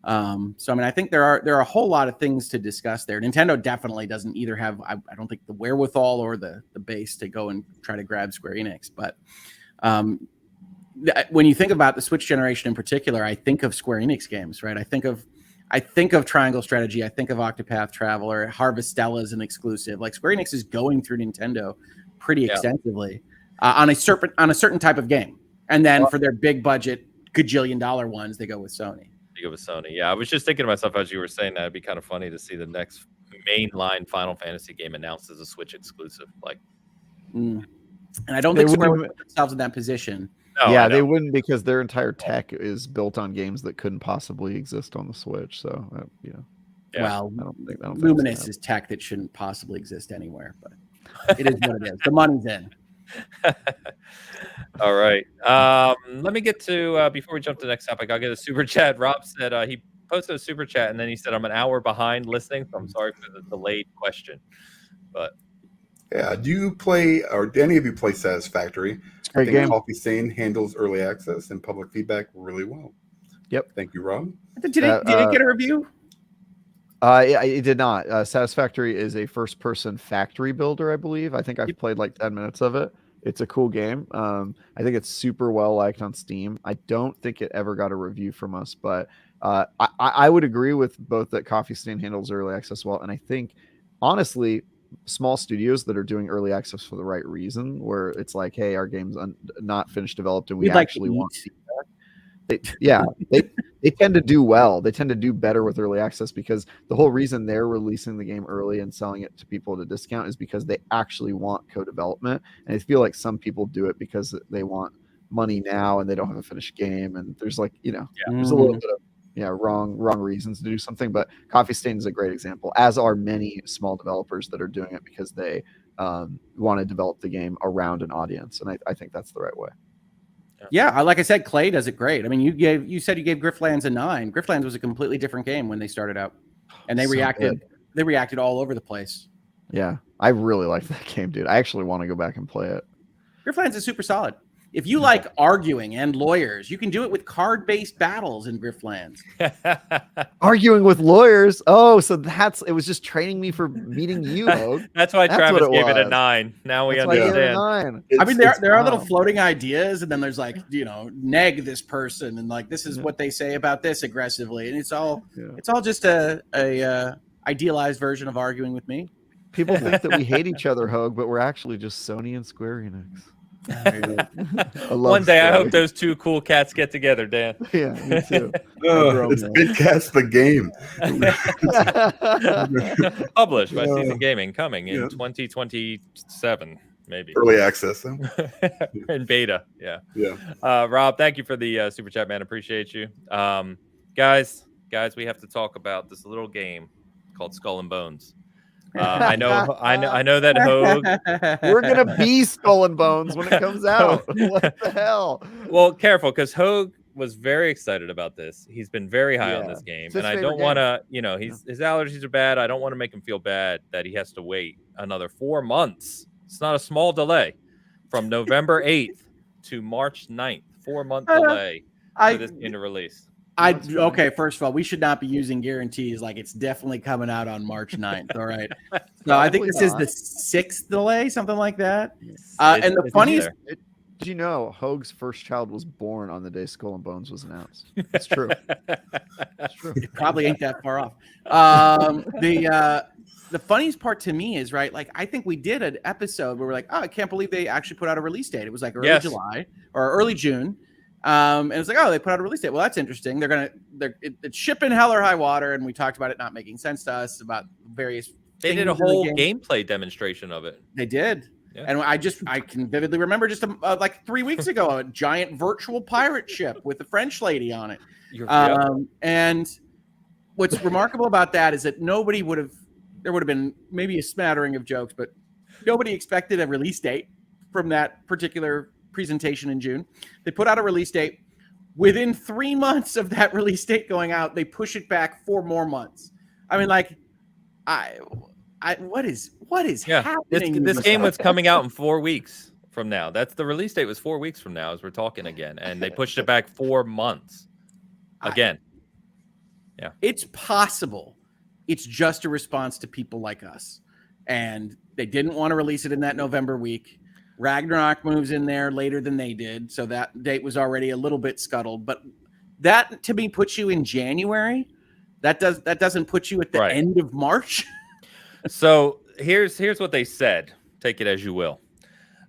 So I mean, I think there are a whole lot of things to discuss there. Nintendo definitely doesn't either have, I don't think, the wherewithal or the base to go and try to grab Square Enix. But when you think about the Switch generation in particular, I think of Square Enix games, right? I think of I think of Triangle Strategy, I think of Octopath Traveler, Harvestella is an exclusive. Like Square Enix is going through Nintendo pretty extensively on a certain type of game, and then for their big budget gajillion-dollar ones, they go with Sony. Yeah, I was just thinking to myself as you were saying that it'd be kind of funny to see the next mainline Final Fantasy game announced as a Switch exclusive. Like, and I don't think Square would put themselves in that position. No, yeah, they wouldn't, because their entire tech is built on games that couldn't possibly exist on the Switch. So, Well, I don't think Luminous is tech that shouldn't possibly exist anywhere, but it is what it is. The money's in. All right. Let me get to before we jump to the next topic. I'll get a super chat. Rob said he posted a super chat and then he said, "I'm an hour behind listening, so I'm sorry for the delayed question." But yeah, do you play, or do any of you play Satisfactory? Great I think game. Coffee Stain handles early access and public feedback really well. Yep. Thank you, Rob. Did it get a review? It did not. Satisfactory is a first-person factory builder, I believe. I think I've played like 10 minutes of it. It's a cool game. I think it's super well liked on Steam. I don't think it ever got a review from us, but I would agree with both that Coffee Stain handles early access well, and I think, honestly, small studios that are doing early access for the right reason, where it's like, hey, our game's not finished developed and we actually want feedback. They tend to do well. They tend to do better with early access, because the whole reason they're releasing the game early and selling it to people at a discount is because they actually want co-development. And I feel like some people do it because they want money now and they don't have a finished game. And there's like, there's a little bit of wrong reasons to do something. But Coffee Stain is a great example, as are many small developers that are doing it because they want to develop the game around an audience. And I think that's the right way. Yeah, like I said, Clay does it great. I mean, you said you gave Griftlands a 9. Griftlands was a completely different game when they started out, and they reacted all over the place. Yeah, I really like that game, dude. I actually want to go back and play it. Griftlands is super solid. If you like arguing and lawyers, you can do it with card-based battles in Griftlands. Arguing with lawyers? Oh, so it was just training me for meeting you, Hogue. That's why Travis gave it a 9. Now we understand. I mean, there are little floating ideas, and then there's like, neg this person, and like, this is what they say about this aggressively, and it's all just a idealized version of arguing with me. People think that we hate each other, Hogue, but we're actually just Sony and Square Enix. One day, I hope those two cool cats get together, Dan. Yeah, me too. It's Bitcast the game. Published by Season Gaming, coming in 2027, maybe. Early access, though. In beta, yeah. Rob, thank you for the super chat, man. Appreciate you. Guys, we have to talk about this little game called Skull and Bones. I know that Hogue. We're gonna be Skull and Bones when it comes out. What the hell? Well, careful, because Hogue was very excited about this. He's been very high on this game, and I don't want to. His allergies are bad. I don't want to make him feel bad that he has to wait another 4 months. It's not a small delay, from November 8th to March 9th. 4-month delay for this game to release. Okay, first of all, we should not be using guarantees like it's definitely coming out on March 9th. All right. So I think this is the 6th delay, something like that. And the funniest, did you know Hogue's first child was born on the day Skull and Bones was announced? It's true. It's true. It probably ain't that far off. The funniest part to me is, right, like, I think we did an episode where we're like, oh, I can't believe they actually put out a release date. It was like early July or early June. And it's like, oh, they put out a release date. Well, that's interesting. It's shipping hell or high water, and we talked about it not making sense to us about various. They did a whole gameplay demonstration of it. They did, and I can vividly remember just like 3 weeks ago, a giant virtual pirate ship with a French lady on it. And what's remarkable about that is that there would have been maybe a smattering of jokes, but nobody expected a release date from that particular presentation in June. They put out a release date. Within 3 months of that release date going out, they push it back 4 more months. I mean, like, what is happening? This game was coming out in 4 weeks from now. That's the release date was 4 weeks from now as we're talking again, and they pushed it back 4 months again. It's possible. It's just a response to people like us, and they didn't want to release it in that November week. Ragnarok moves in there later than they did, so that date was already a little bit scuttled. But that, to me, puts you in January, That doesn't put you at the Right. end of March. So here's what they said. Take it as you will.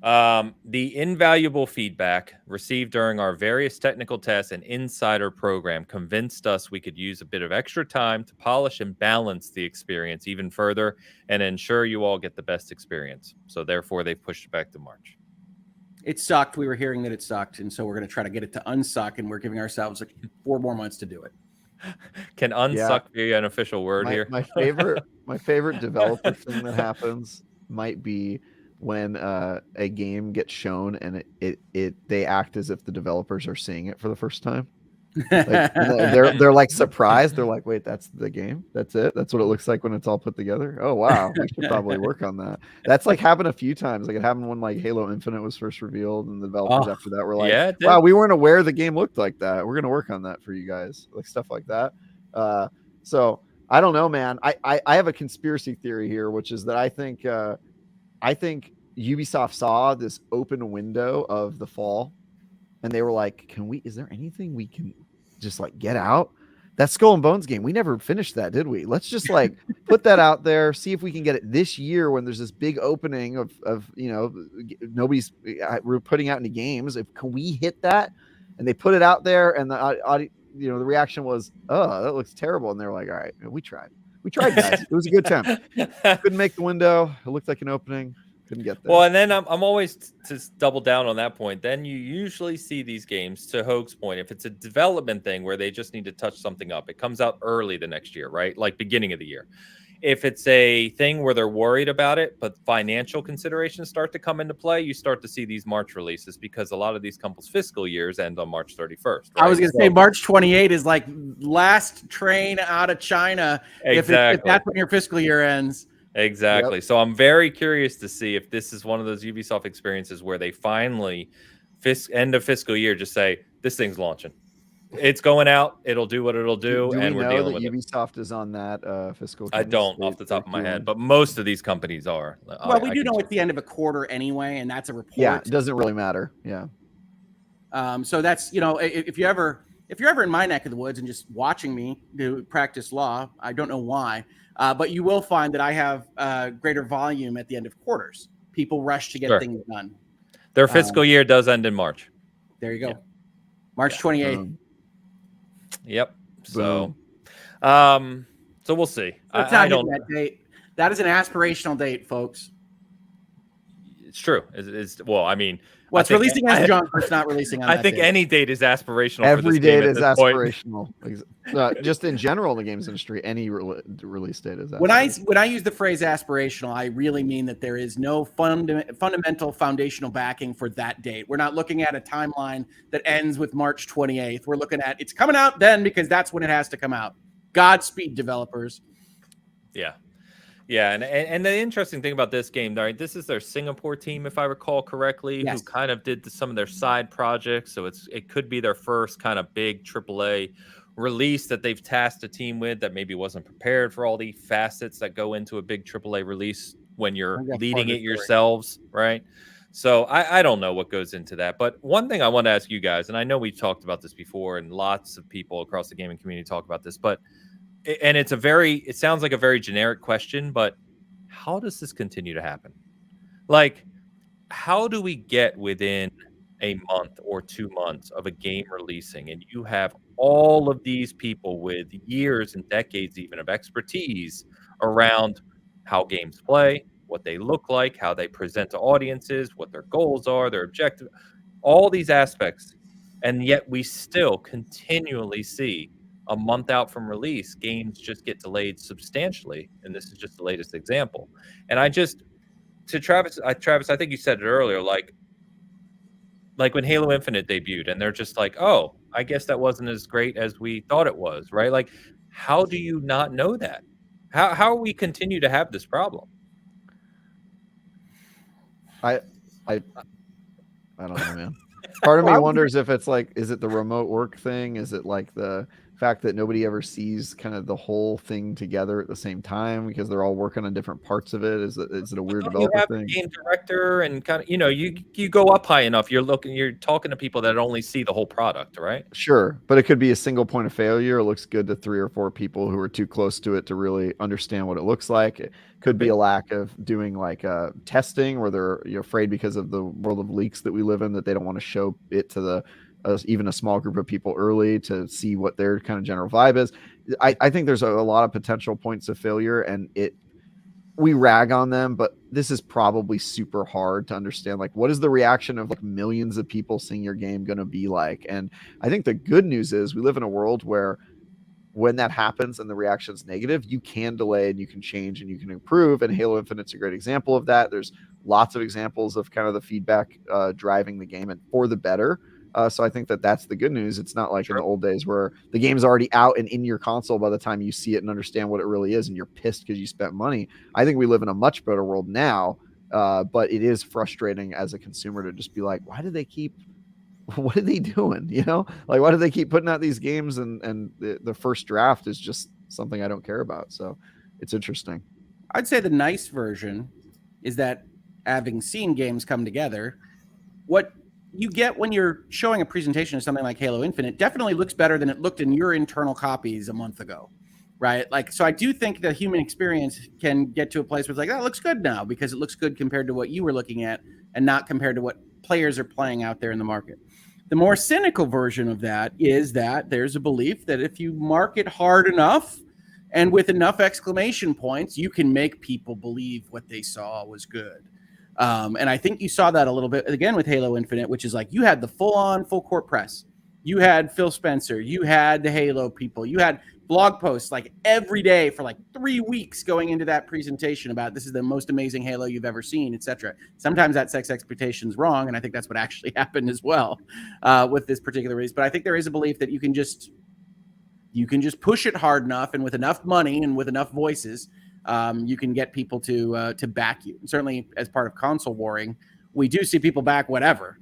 The invaluable feedback received during our various technical tests and insider program convinced us we could use a bit of extra time to polish and balance the experience even further and ensure you all get the best experience. So therefore, they've pushed it back to March. It sucked. We were hearing that it sucked, and so we're going to try to get it to unsuck, and we're giving ourselves like 4 more months to do it. Can unsuck be an official word here? My favorite developer thing that happens might be when a game gets shown and they act as if the developers are seeing it for the first time. Like, they're like surprised. They're like, wait, that's the game? That's it? That's what it looks like when it's all put together? Oh wow, I should probably work on that. That's like happened a few times. Like it happened when like Halo Infinite was first revealed, and the developers after that were like, wow, we weren't aware the game looked like that. We're gonna work on that for you guys, like stuff like that. So I don't know, man. I have a conspiracy theory here, which is that I think Ubisoft saw this open window of the fall, and they were like, is there anything we can just like get out? That Skull and Bones game, we never finished that, did we? Let's just like put that out there, see if we can get it this year when there's this big opening of we're putting out any games. Can we hit that? And they put it out there, and the the reaction was, oh, that looks terrible. And they were like, all right, we tried, guys. It was a good time. Couldn't make the window. It looked like an opening. Couldn't get there. Well, and then I'm always to double down on that point. Then you usually see these games, to Hoag's point, if it's a development thing where they just need to touch something up, it comes out early the next year, right? Like beginning of the year. If it's a thing where they're worried about it, but financial considerations start to come into play, you start to see these March releases because a lot of these companies' fiscal years end on March 31st. Right? I was going to say March 28 is like last train out of China. Exactly. If that's when your fiscal year ends. Exactly. Yep. So I'm very curious to see if this is one of those Ubisoft experiences where they finally, end of fiscal year, just say, this thing's launching. It's going out. It'll do what it'll do, and we're dealing with Ubisoft is on that fiscal. I don't off the top of my head, but most of these companies are. Well, we do know it's the end of a quarter anyway, and that's a report. Yeah, it doesn't really matter. Yeah. So that's if you're ever in my neck of the woods and just watching me do practice law, I don't know why. But you will find that I have greater volume at the end of quarters. People rush to get things done. Their fiscal year does end in March. There you go. Yeah. March 28th. Yep. So, so we'll see. So I don't. That date. That is an aspirational date, folks. It's true. It's well, I mean. Well, it's releasing as junk, but it's not releasing on I think any date is aspirational. Every date is aspirational. Just in general in the games industry, any release date is aspirational. When I use the phrase aspirational, I really mean that there is no fundamental foundational backing for that date. We're not looking at a timeline that ends with March 28th. We're looking at it's coming out then because that's when it has to come out. Godspeed, developers. Yeah. Yeah, and the interesting thing about this game, right? This is their Singapore team, if I recall correctly, who kind of did some of their side projects. So it could be their first kind of big AAA release that they've tasked a team with that maybe wasn't prepared for all the facets that go into a big AAA release when you're leading it yourselves, right? So I don't know what goes into that. But one thing I want to ask you guys, and I know we've talked about this before, and lots of people across the gaming community talk about this, but and it sounds like a very generic question, but how does this continue to happen? Like, how do we get within a month or 2 months of a game releasing and you have all of these people with years and decades even of expertise around how games play, what they look like, how they present to audiences, what their goals are, their objectives, all these aspects, and yet we still continually see a month out from release, games just get delayed substantially. And this is just the latest example. And to Travis, I think you said it earlier, like when Halo Infinite debuted and they're just like, oh, I guess that wasn't as great as we thought it was, right? Like, how do you not know that? How we continue to have this problem? I don't know, man. Part of me wonders if it's like, is it the remote work thing? Is it like the fact that nobody ever sees kind of the whole thing together at the same time because they're all working on different parts of it. Is it a weird You developer have thing? a game director and kind of, you go up high enough. You're talking to people that only see the whole product, right? Sure, but it could be a single point of failure. It looks good to 3 or 4 people who are too close to it to really understand what it looks like. It could be a lack of doing like testing, where they're afraid because of the world of leaks that we live in that they don't want to show it to the even a small group of people early to see what their kind of general vibe is. I think there's a lot of potential points of failure, and we rag on them, but this is probably super hard to understand. Like, what is the reaction of like millions of people seeing your game going to be like? And I think the good news is we live in a world where when that happens and the reaction is negative, you can delay and you can change and you can improve. And Halo Infinite's a great example of that. There's lots of examples of kind of the feedback driving the game and for the better. So I think that's the good news. It's not like in the old days where the game's already out and in your console by the time you see it and understand what it really is, and you're pissed because you spent money. I think we live in a much better world now, but it is frustrating as a consumer to just be like, what are they doing? Like, why do they keep putting out these games and the first draft is just something I don't care about. So it's interesting. I'd say the nice version is that, having seen games come together, what you get when you're showing a presentation of something like Halo Infinite definitely looks better than it looked in your internal copies a month ago, right? Like, so I do think the human experience can get to a place where it's like, that looks good now because it looks good compared to what you were looking at and not compared to what players are playing out there in the market. The more cynical version of that is that there's a belief that if you market hard enough and with enough exclamation points, you can make people believe what they saw was good. And I think you saw that a little bit again with Halo Infinite, which is like you had the full court press. You had Phil Spencer. You had the Halo people. You had blog posts like every day for like 3 weeks going into that presentation about this is the most amazing Halo you've ever seen, etc. Sometimes that sets expectations wrong, and I think that's what actually happened as well with this particular release. But I think there is a belief that you can just push it hard enough, and with enough money and with enough voices, you can get people to back you. And certainly, as part of console warring, we do see people back whatever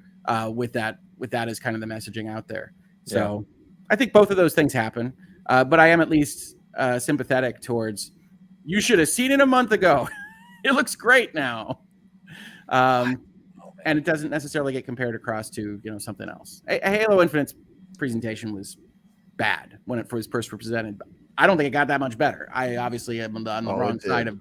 with that as kind of the messaging out there. So I think both of those things happen. But I am at least sympathetic towards, you should have seen it a month ago. It looks great now. And it doesn't necessarily get compared across to something else. Halo Infinite's presentation was bad when it was first presented. I don't think it got that much better. I obviously am on the wrong side of.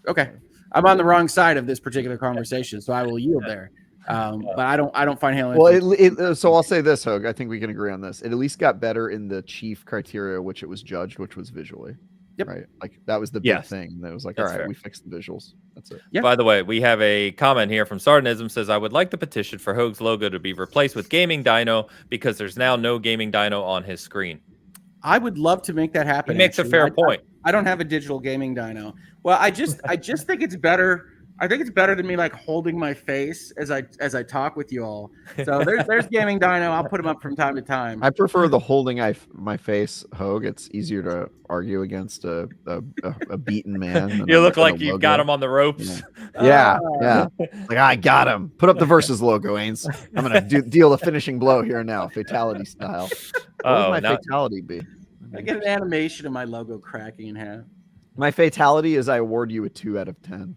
Okay, I'm on the wrong side of this particular conversation, so I will yield there. But I don't find Halo. Well, so I'll say this, Hogue. I think we can agree on this. It at least got better in the chief criteria, which it was judged, which was visually. Yep. Right. Like that was the big thing. That was like, all right, fair. We fixed the visuals. That's it. Yep. By the way, we have a comment here from Sardanism says, I would like the petition for Hogue's logo to be replaced with Gaming Dino because there's now no Gaming Dino on his screen. I would love to make that happen. He makes a fair point. I don't have a digital gaming dino. Well, I just think it's better. I think it's better than me like holding my face as I talk with you all. So there's gaming dino. I'll put them up from time to time. I prefer the holding my face, Hogue. It's easier to argue against a beaten man. You look like you got him on the ropes. Yeah. Like I got him. Put up the versus logo, Ains. I'm gonna deal the finishing blow here now, fatality style. What would my fatality be? I get an animation of my logo cracking in half. My fatality is I award you a 2 out of 10.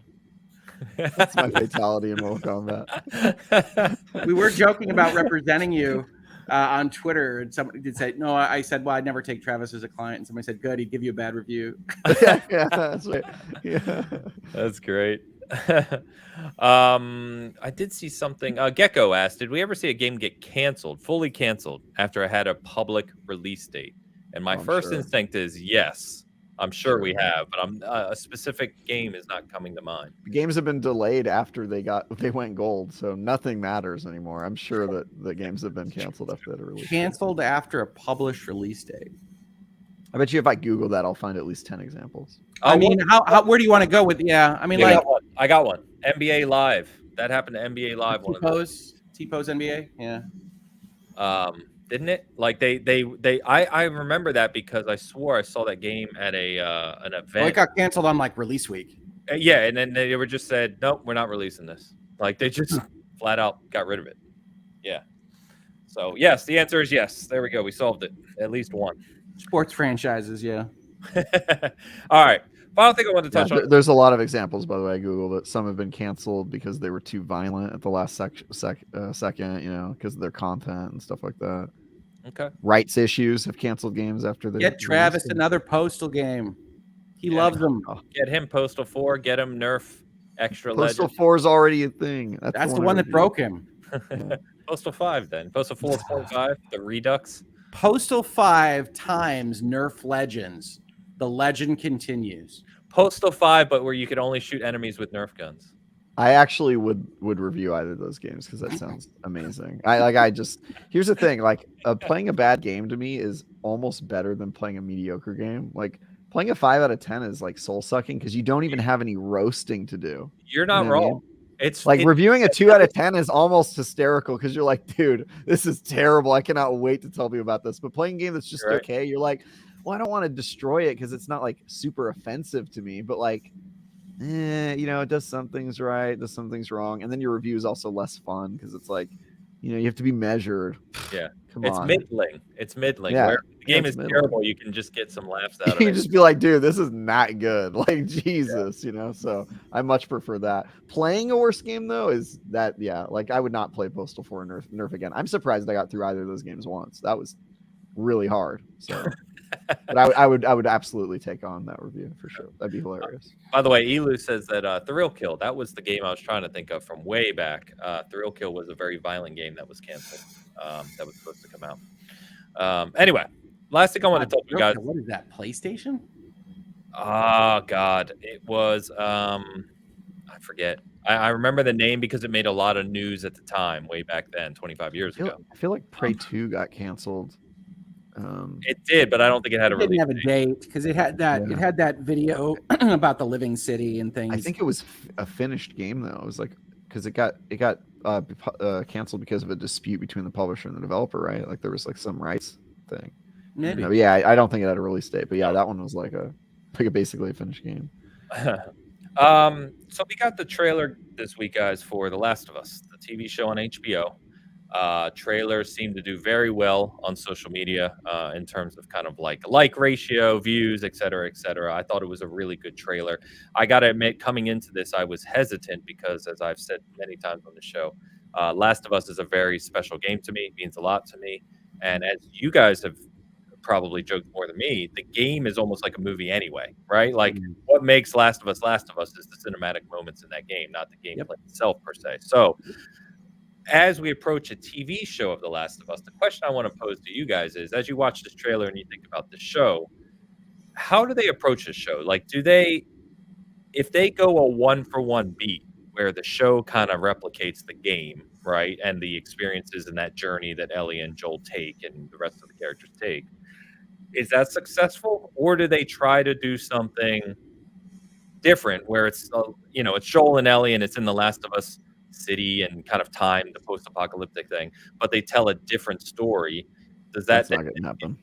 That's my fatality in Mortal Kombat. We were joking about representing you on Twitter, and somebody did say, no, I said, well, I'd never take Travis as a client. And somebody said, good, he'd give you a bad review. Yeah, that's right. Yeah. That's great. I did see something. Gecko asked, did we ever see a game get fully canceled after it had a public release date? And my first instinct is yes. I'm sure we have, but a specific game is not coming to mind. Games have been delayed after they went gold, so nothing matters anymore. I'm sure that the games have been canceled after that release. Canceled after a published release date. I bet you if I Google that, I'll find at least 10 examples. I mean, where do you want to go with? Yeah, I mean, I got one. NBA Live. That happened to NBA Live. T-Pose NBA. Yeah. Didn't it? Like I remember that because I swore I saw that game at an event. Well, it got canceled on like release week. Yeah, and then they were just said, nope, we're not releasing this. Like they just flat out got rid of it. Yeah. So yes, the answer is yes. There we go. We solved it. At least one. Sports franchises, yeah. All right. Final thing I want to touch on. There's a lot of examples, by the way. I Googled that some have been canceled because they were too violent at the last second, you know, because of their content and stuff like that. Okay. Rights issues have canceled games after they Get Travis another Postal game. He loves them. Get him Postal 4. Get him Nerf Extra Postal Legend. 4 is already a thing. That's the one that broke him. Postal 5 then. Postal 4.5, the Redux. Postal 5 times Nerf Legends. The legend continues. Postal 5, but where you could only shoot enemies with Nerf guns. I actually would review either of those games because that sounds amazing. Here's the thing, like playing a bad game to me is almost better than playing a mediocre game. Like playing a 5 out of 10 is like soul sucking because you don't even have any roasting to do. You're not wrong. I mean? It's like reviewing a 2 out of 10 is almost hysterical because you're like, dude, this is terrible. I cannot wait to tell you about this. But playing a game that's just okay, you're like, well, I don't want to destroy it because it's not like super offensive to me, but like, you know, it does some things right, does some things wrong, and then your review is also less fun because it's like, you know, you have to be measured. Yeah, Come on. Middling. It's middling. Yeah, where the game is terrible, you can just get some laughs out of it. You just be like, dude, this is not good. Like Jesus, you know. So I much prefer that. Playing a worse game though is that, like I would not play Postal 4 Nerf again. I'm surprised I got through either of those games once. That was really hard. So. But I would absolutely take on that review for sure. That'd be hilarious. By the way, Elu says that Thrill Kill, that was the game I was trying to think of from way back. Thrill Kill was a very violent game that was canceled. That was supposed to come out. Anyway, last thing I want to tell you guys. What is that, PlayStation? Oh God, it was I forget. I remember the name because it made a lot of news at the time, way back then, 25 years ago. I feel like Prey 2 got canceled. It did, but I don't think it had a release. Didn't have a date because it had that. It had that video about the living city and things. I think it was a finished game though. It was like because it got canceled because of a dispute between the publisher and the developer, right? Like there was like some rights thing. Maybe. You know, yeah, I don't think it had a release date, but yeah, that one was like basically a finished game. So we got the trailer this week, guys, for The Last of Us, the TV show on HBO. Trailers seem to do very well on social media in terms of kind of like ratio, views, et cetera, et cetera. I thought it was a really good trailer. I got to admit, coming into this, I was hesitant because, as I've said many times on the show, Last of Us is a very special game to me. It means a lot to me. And as you guys have probably joked more than me, the game is almost like a movie anyway, right? Like what makes Last of Us is the cinematic moments in that game, not the gameplay itself per se. So as we approach a TV show of The Last of Us, the question I want to pose to you guys is, as you watch this trailer and you think about the show, how do they approach this show? Like, if they go a 1-for-1 beat where the show kind of replicates the game, right? And the experiences and that journey that Ellie and Joel take and the rest of the characters take, is that successful? Or do they try to do something different where it's, it's Joel and Ellie and it's in The Last of Us city and kind of time, the post-apocalyptic thing, but they tell a different story? That's not going to happen.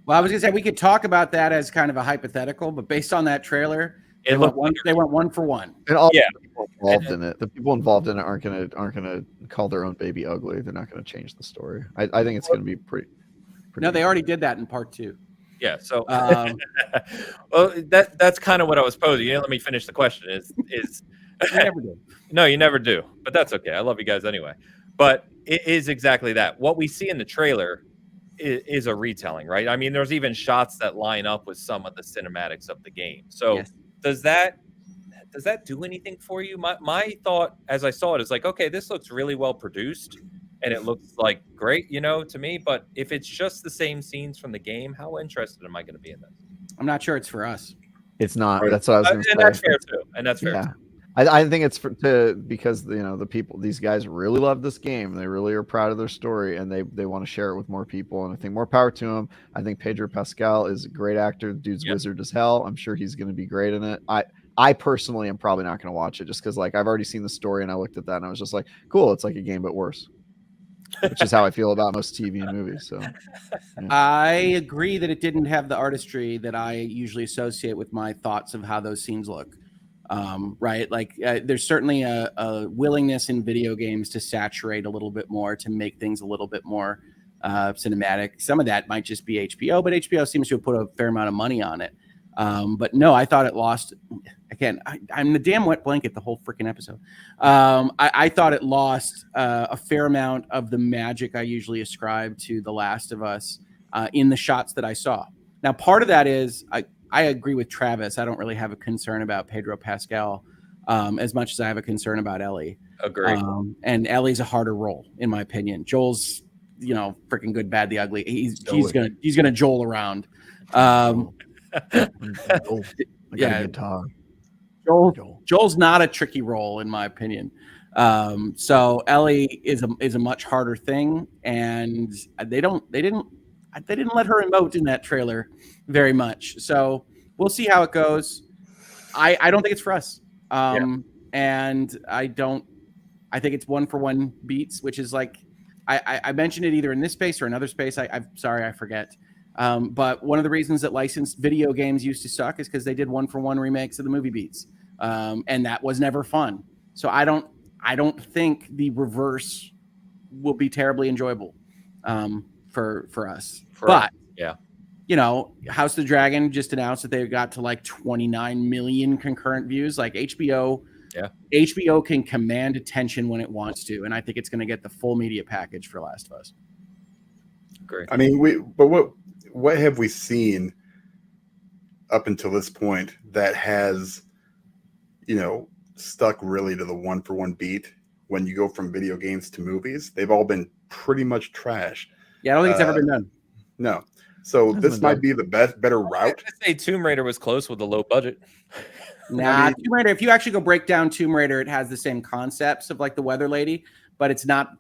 Well, I was going to say we could talk about that as kind of a hypothetical, but based on that trailer, they went 1-for-1. And all the people involved in it, the people involved in it aren't gonna call their own baby ugly. They're not going to change the story. I think it's going to be pretty. No, they already did that in part 2. Yeah, so well, that's kind of what I was posing. You didn't let me finish the question. Is you never do. No, you never do. But that's okay. I love you guys anyway. But it is exactly that. What we see in the trailer is a retelling, right? I mean, there's even shots that line up with some of the cinematics of the game. So does that do anything for you? My thought as I saw it is like, okay, this looks really well produced and it looks like great, to me. But if it's just the same scenes from the game, how interested am I going to be in this? I'm not sure it's for us. It's not. Right. That's what I was going to say. And that's fair too. And that's fair too. I think it's because the people, these guys really love this game. They really are proud of their story and they want to share it with more people. And I think more power to them. I think Pedro Pascal is a great actor. The dude's wizard as hell. I'm sure he's going to be great in it. I personally am probably not going to watch it just because I've already seen the story and I looked at that and I was just like, cool. It's like a game, but worse, which is how I feel about most TV and movies. So I agree that it didn't have the artistry that I usually associate with my thoughts of how those scenes look. Right. There's certainly a willingness in video games to saturate a little bit more, to make things a little bit more cinematic. Some of that might just be HBO, but HBO seems to have put a fair amount of money on it. But no, I thought it lost. Again, I'm the damn wet blanket the whole freaking episode. I thought it lost a fair amount of the magic I usually ascribe to The Last of Us in the shots that I saw. Now, part of that is I agree with Travis. I don't really have a concern about Pedro Pascal as much as I have a concern about Ellie. Agreed. And Ellie's a harder role, in my opinion. Joel's, freaking good, bad, the ugly. He's gonna Joel around. Guitar. Joel's not a tricky role, in my opinion. So Ellie is a much harder thing, and they didn't let her emote in that trailer very much. So we'll see how it goes. I don't think it's for us. And I think it's 1-for-1 beats, which is like I mentioned it either in this space or another space. I'm sorry, I forget. But one of the reasons that licensed video games used to suck is because they did 1-for-1 remakes of the movie beats, and that was never fun. So I don't think the reverse will be terribly enjoyable for us. House of the Dragon just announced that they got to like 29 million concurrent views. Like HBO can command attention when it wants to, and I think it's going to get the full media package for Last of Us. Great. I mean, what have we seen up until this point that has, stuck really to the 1-for-1 beat when you go from video games to movies? They've all been pretty much trash. Yeah, I don't think it's ever been done. No. So this might be the better route. I was gonna say Tomb Raider was close with a low budget. Nah, Tomb Raider, if you actually go break down Tomb Raider, it has the same concepts of like the Weather Lady, but it's not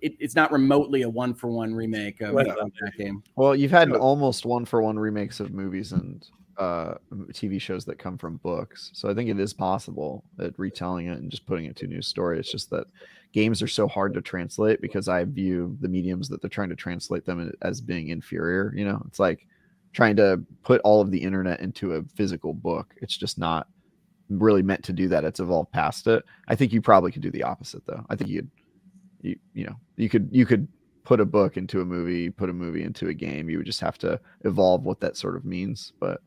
remotely a 1-for-1 remake of that game. Well, you've had almost 1-for-1 remakes of movies and TV shows that come from books. So I think it is possible at retelling it and just putting it to a new story. It's just that games are so hard to translate because I view the mediums that they're trying to translate them as being inferior. It's like trying to put all of the internet into a physical book. It's just not really meant to do that. It's evolved past it. I think you probably could do the opposite though. I think you could put a book into a movie, put a movie into a game. You would just have to evolve what that sort of means. But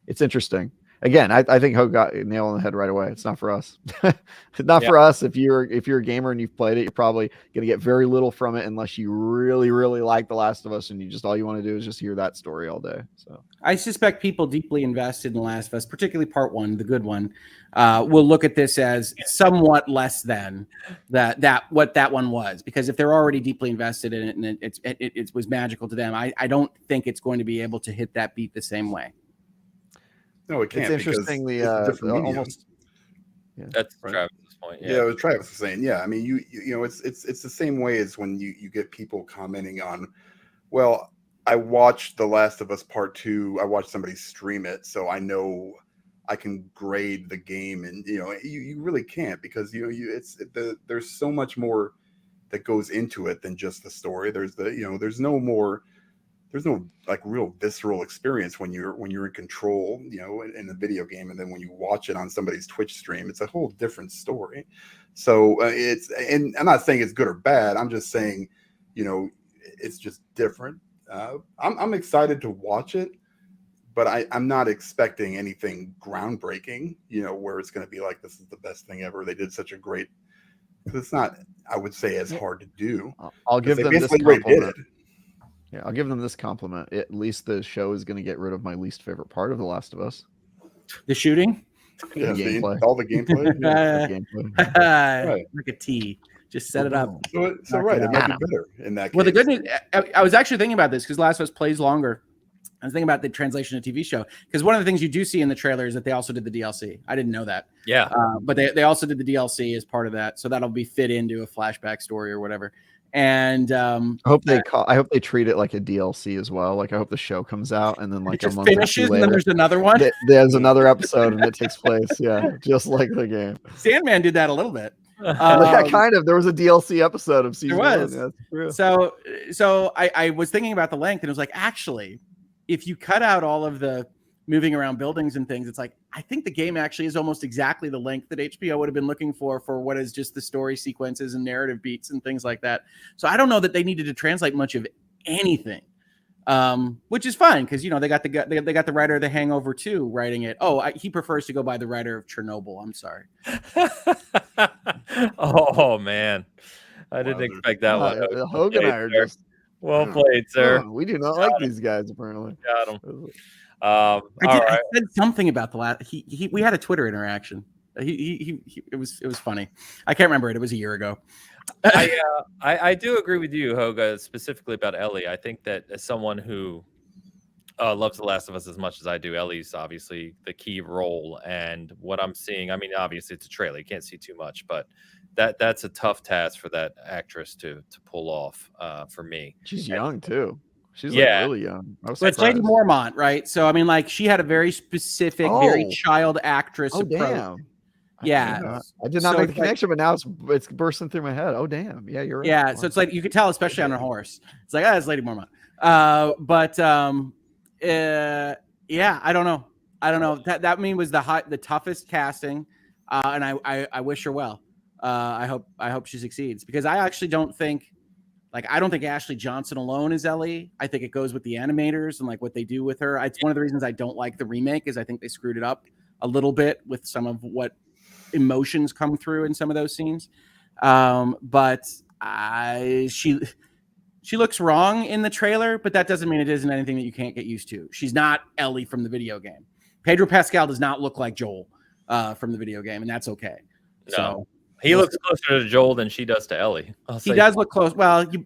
it's interesting. Again, I think Hogue got a nail on the head right away. It's not for us. It's not for us. If you're a gamer and you've played it, you're probably going to get very little from it unless you really, really like The Last of Us and all you want to do is just hear that story all day. So I suspect people deeply invested in The Last of Us, particularly part 1, the good one, will look at this as somewhat less than that what that one was, because if they're already deeply invested in it and it was magical to them, I don't think it's going to be able to hit that beat the same way. No, it can't. It's interesting. That's Travis's point. Yeah, what Travis was saying. Yeah, I mean, it's the same way as when you get people commenting on, well, I watched The Last of Us Part 2. I watched somebody stream it, so I know I can grade the game, and you really can't, because there's so much more that goes into it than just the story. There's no like real visceral experience when you're in control, in a video game, and then when you watch it on somebody's Twitch stream, it's a whole different story. So and I'm not saying it's good or bad. I'm just saying, it's just different. I'm excited to watch it, but I'm not expecting anything groundbreaking, where it's going to be like, this is the best thing ever. They did such a great, because it's not, I would say, as hard to do. I'll give them this compliment. Yeah, I'll give them this compliment. At least the show is going to get rid of my least favorite part of The Last of Us. The shooting? Yeah, all the gameplay. Right. Like a T. Just set it up. So right, it might be better in that case. Well, the good news, I was actually thinking about this because Last of Us plays longer. I was thinking about the translation to TV show, because one of the things you do see in the trailer is that they also did the DLC. I didn't know that. Yeah. But they also did the DLC as part of that. So that'll be fit into a flashback story or whatever. And I hope they treat it like a DLC as well. Like, I hope the show comes out and then like a month finishes later, and then there's another one. There's another episode and it takes place. Yeah, just like the game. Sandman did that a little bit. Yeah, kind of. There was a DLC episode of season 1. That's true. So I was thinking about the length, and it was like, actually, if you cut out all of the moving around buildings and things. It's like, I think the game actually is almost exactly the length that HBO would have been looking for what is just the story sequences and narrative beats and things like that. So I don't know that they needed to translate much of anything, which is fine because they got the writer of The Hangover 2 writing it. He prefers to go by the writer of Chernobyl. I'm sorry. Oh man, I didn't expect that one. Hogan and I are just well played, sir. We do not like these guys apparently. Got him. I said something about the last. We had a Twitter interaction. It was funny. I can't remember it. It was a year ago. I do agree with you, Hoga, specifically about Ellie. I think that as someone who loves The Last of Us as much as I do, Ellie's obviously the key role. And what I'm seeing, I mean, obviously it's a trailer, you can't see too much, but that's a tough task for that actress to pull off for me. She's young too. She's really young. It's Lady Mormont, right? So I mean, like she had a very specific, very child actress approach. Damn. Yeah, I did not make the connection, but now it's bursting through my head. Oh damn, yeah, you're right. Yeah, so it's like you could tell, especially on a horse. It's like, it's Lady Mormont. Yeah, I don't know. That was the toughest casting, and I wish her well. I hope she succeeds because I actually don't think. I don't think Ashley Johnson alone is Ellie. I think it goes with the animators and like what they do with her. It's one of the reasons I don't like the remake is I think they screwed it up a little bit with some of what emotions come through in some of those scenes. But she looks wrong in the trailer, but that doesn't mean it isn't anything that you can't get used to. She's not Ellie from the video game. Pedro Pascal does not look like Joel from the video game, and that's okay. No. So he looks closer to Joel than she does to Ellie. He does look close. Well, you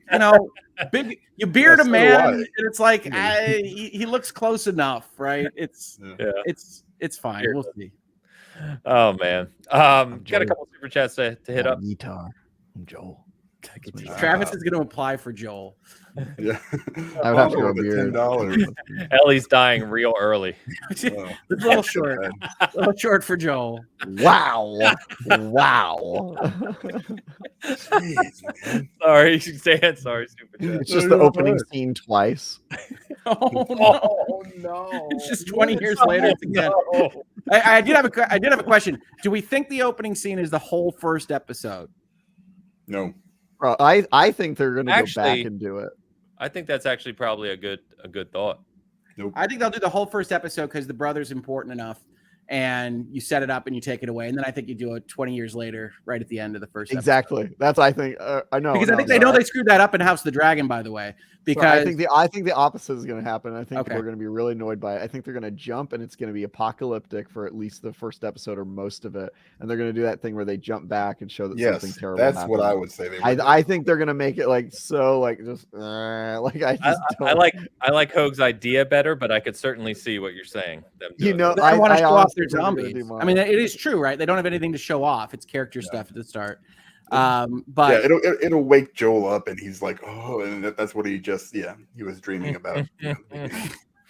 beard a man, and it's like he looks close enough, right? It's fine. We'll see. Oh man, got a couple super chats to hit up. Guitar, Joel. Travis is going to apply for Joel. Yeah, I would have to go beard. $10. Ellie's dying real early. It's a little short for Joel. Wow. Jeez, Sorry, Dan. Sorry, super chat. It's just the opening scene twice. Oh no! It's just 20 years later again. I did have a question. Do we think the opening scene is the whole first episode? No. Bro, I think they're going to go back and do it. I think that's actually probably a good thought. Nope. I think they'll do the whole first episode because the brother's important enough, and you set it up and you take it away, and then I think you do it 20 years later, right at the end of the first. Exactly. Episode. That's I think I know because I think they know they screwed that up in House of the Dragon, by the way. Because I think the opposite is going to happen. I think people are going to be really annoyed by it. I think they're going to jump and it's going to be apocalyptic for at least the first episode or most of it, and they're going to do that thing where they jump back and show that something terrible. That's happened. what I would say. I think they're going to make it I like Hoag's idea better, but I could certainly see what you're saying. I want to show off their zombies. I mean, it is true, right? They don't have anything to show off. It's character stuff at the start. But it'll wake Joel up and he's like, oh, and that's what he was dreaming about.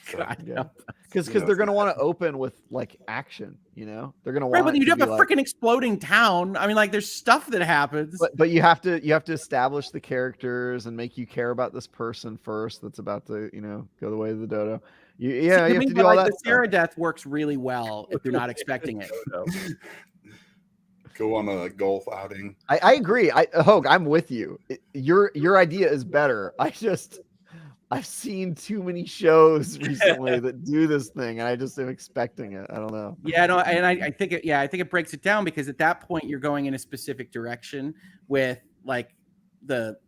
Because they're going to want to open with action, they're going to want. But you have a freaking exploding town. I mean, there's stuff that happens. But you have to establish the characters and make you care about this person first. That's about to go the way of the dodo. You have to do all that. The Sarah death works really well if you're not expecting it. Go on a golf outing. I agree. Hoag, I'm with you. Your idea is better. I've seen too many shows recently that do this thing, and I just am expecting it. I don't know. Yeah, no, and I think it breaks it down because at that point you're going in a specific direction with the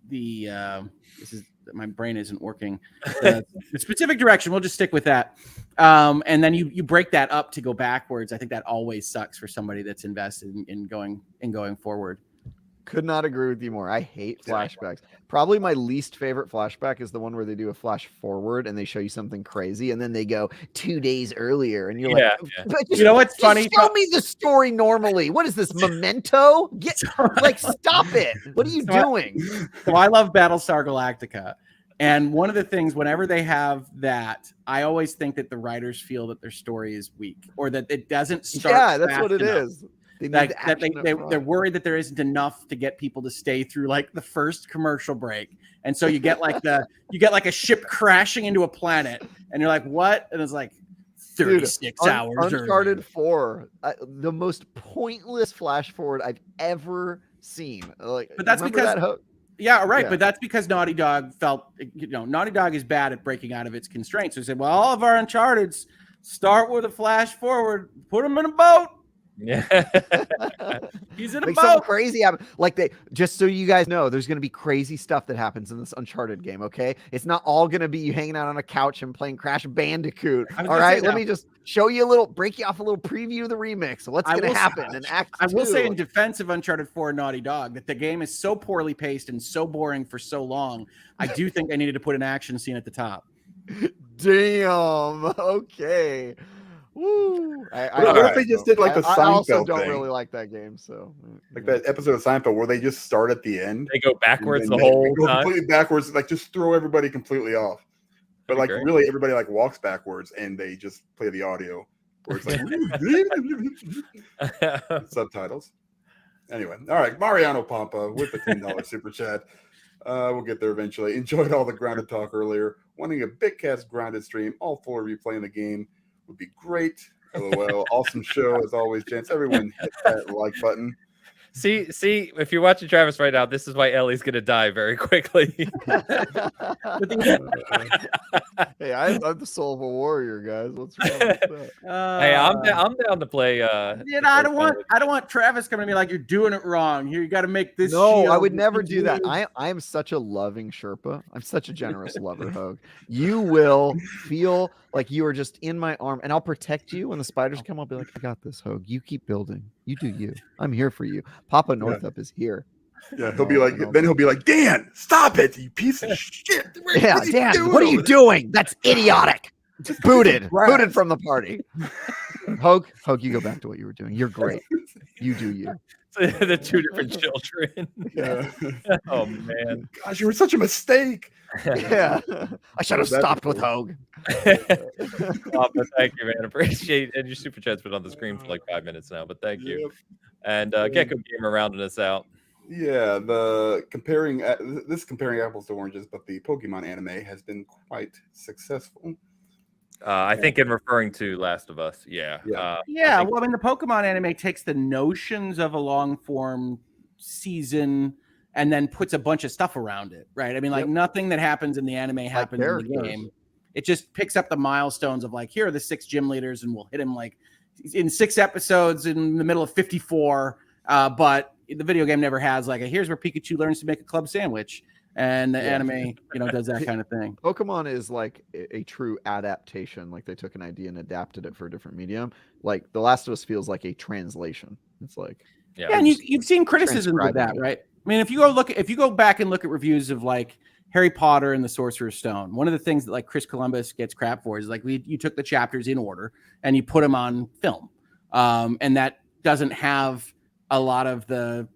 this is my brain isn't working. The specific direction. We'll just stick with that. And then you break that up to go backwards. I think that always sucks for somebody that's invested in going forward. Could not agree with you more. I hate flashbacks. Probably my least favorite flashback is the one where they do a flash forward and they show you something crazy and then they go 2 days earlier and you're but you know what's funny? Show me the story normally. What is this, Memento? Stop it. What are you doing? So I love Battlestar Galactica. And one of the things, whenever they have that, I always think that the writers feel that their story is weak or that it doesn't start. Yeah, that's what it is. They're worried that there isn't enough to get people to stay through the first commercial break, and so you get a ship crashing into a planet, And you're like, what? And it's like 36 hours. Uncharted earlier. 4, the most pointless flash forward I've ever seen. Like, But that's because that yeah, right. Yeah. But that's because Naughty Dog felt, Naughty Dog is bad at breaking out of its constraints. So they said, well, all of our Uncharted's start with a flash forward, put them in a boat. Yeah. He's in a like boat. something crazy happen. Like they, just so you guys know, there's going to be crazy stuff that happens in this Uncharted game. Okay, it's not all going to be you hanging out on a couch and playing Crash Bandicoot. All right, let me just show you break you off a little preview of the remix. So what's going to happen in Act 2? I will say in defense of Uncharted 4 Naughty Dog that the game is so poorly paced and so boring for so long. I do think I needed to put an action scene at the top. Damn. Okay. Woo. What if they just did like the Seinfeld I also don't thing? really like that game, so Like that episode of Seinfeld where they just start at the end. They go backwards and the they whole go time. completely backwards, like just throw everybody completely off. But like Great. really, everybody like walks backwards and they just play the audio where it's like subtitles. Anyway, all right, Mariano Pampa with the $10 super chat. We'll get there eventually. Enjoyed all the grounded talk earlier. Wanting a Bitcast grounded stream, all four of you playing the game would be great. LOL. Awesome show as always, gents. Everyone hit that like button. See, if you're watching Travis right now, this is why Ellie's gonna die very quickly. Hey, I'm the soul of a warrior, guys. What's wrong with that? Hey, I'm down to play. I don't want Travis coming to me like you're doing it wrong. Here, you got to make this. No, I shield. would never do that. I am such a loving Sherpa. I'm such a generous lover, Hogue. You will feel like you are just in my arm, and I'll protect you when the spiders come. I'll be like, I got this, Hogue. You keep building. You do you. I'm here for you. Papa Northup is here. Yeah, he'll be like, Dan, stop it, you piece of shit. Yeah, Dan, what are you doing? That's idiotic. Booted from the party. Hogue, you go back to what you were doing. You're great. You do you. The two different children. Yeah. Oh man. Gosh, you were such a mistake. Yeah. I should have stopped with Hogue. Oh, but thank you, man. Appreciate it. And your super chat's been on the screen for like 5 minutes now, but thank you. Yep. And Gecko Gamer rounding us out. Yeah, the comparing apples to oranges, but the Pokemon anime has been quite successful. I think in referring to Last of Us, yeah. Yeah, well, I mean, the Pokemon anime takes the notions of a long form season and then puts a bunch of stuff around it, right? I mean, like nothing that happens in the anime happens in the game. It just picks up the milestones of like, here are the 6 gym leaders, and we'll hit him like in 6 episodes in the middle of 54. But the video game never has like here's where Pikachu learns to make a club sandwich, and the anime, does that kind of thing. Pokemon is like a true adaptation. Like they took an idea and adapted it for a different medium. Like The Last of Us feels like a translation. It's like and you've seen criticisms of that, right? I mean, if you go back and look at reviews of like Harry Potter and the Sorcerer's Stone, one of the things that like Chris Columbus gets crap for is like you took the chapters in order and you put them on film, and that doesn't have a lot of the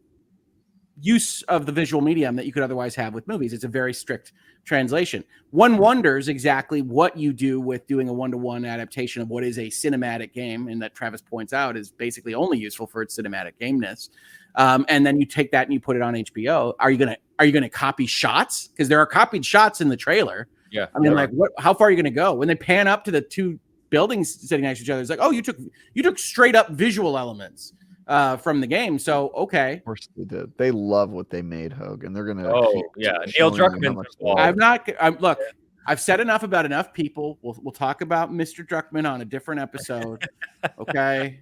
use of the visual medium that you could otherwise have with movies. It's a very strict translation. One wonders exactly what you do with doing a one-to-one adaptation of what is a cinematic game, and that Travis points out is basically only useful for its cinematic gameness. And then you take that and you put it on HBO. Are you gonna copy shots? Because there are copied shots in the trailer. Yeah. I mean, like, how far are you gonna go? When they pan up to the 2 buildings sitting next to each other, it's like, oh, you took straight up visual elements from the game. So okay, of course they did. They love what they made, Hogue, and they're gonna. Neil Druckmann. Look. I've said enough about enough people. We'll talk about Mr. Druckmann on a different episode. Okay.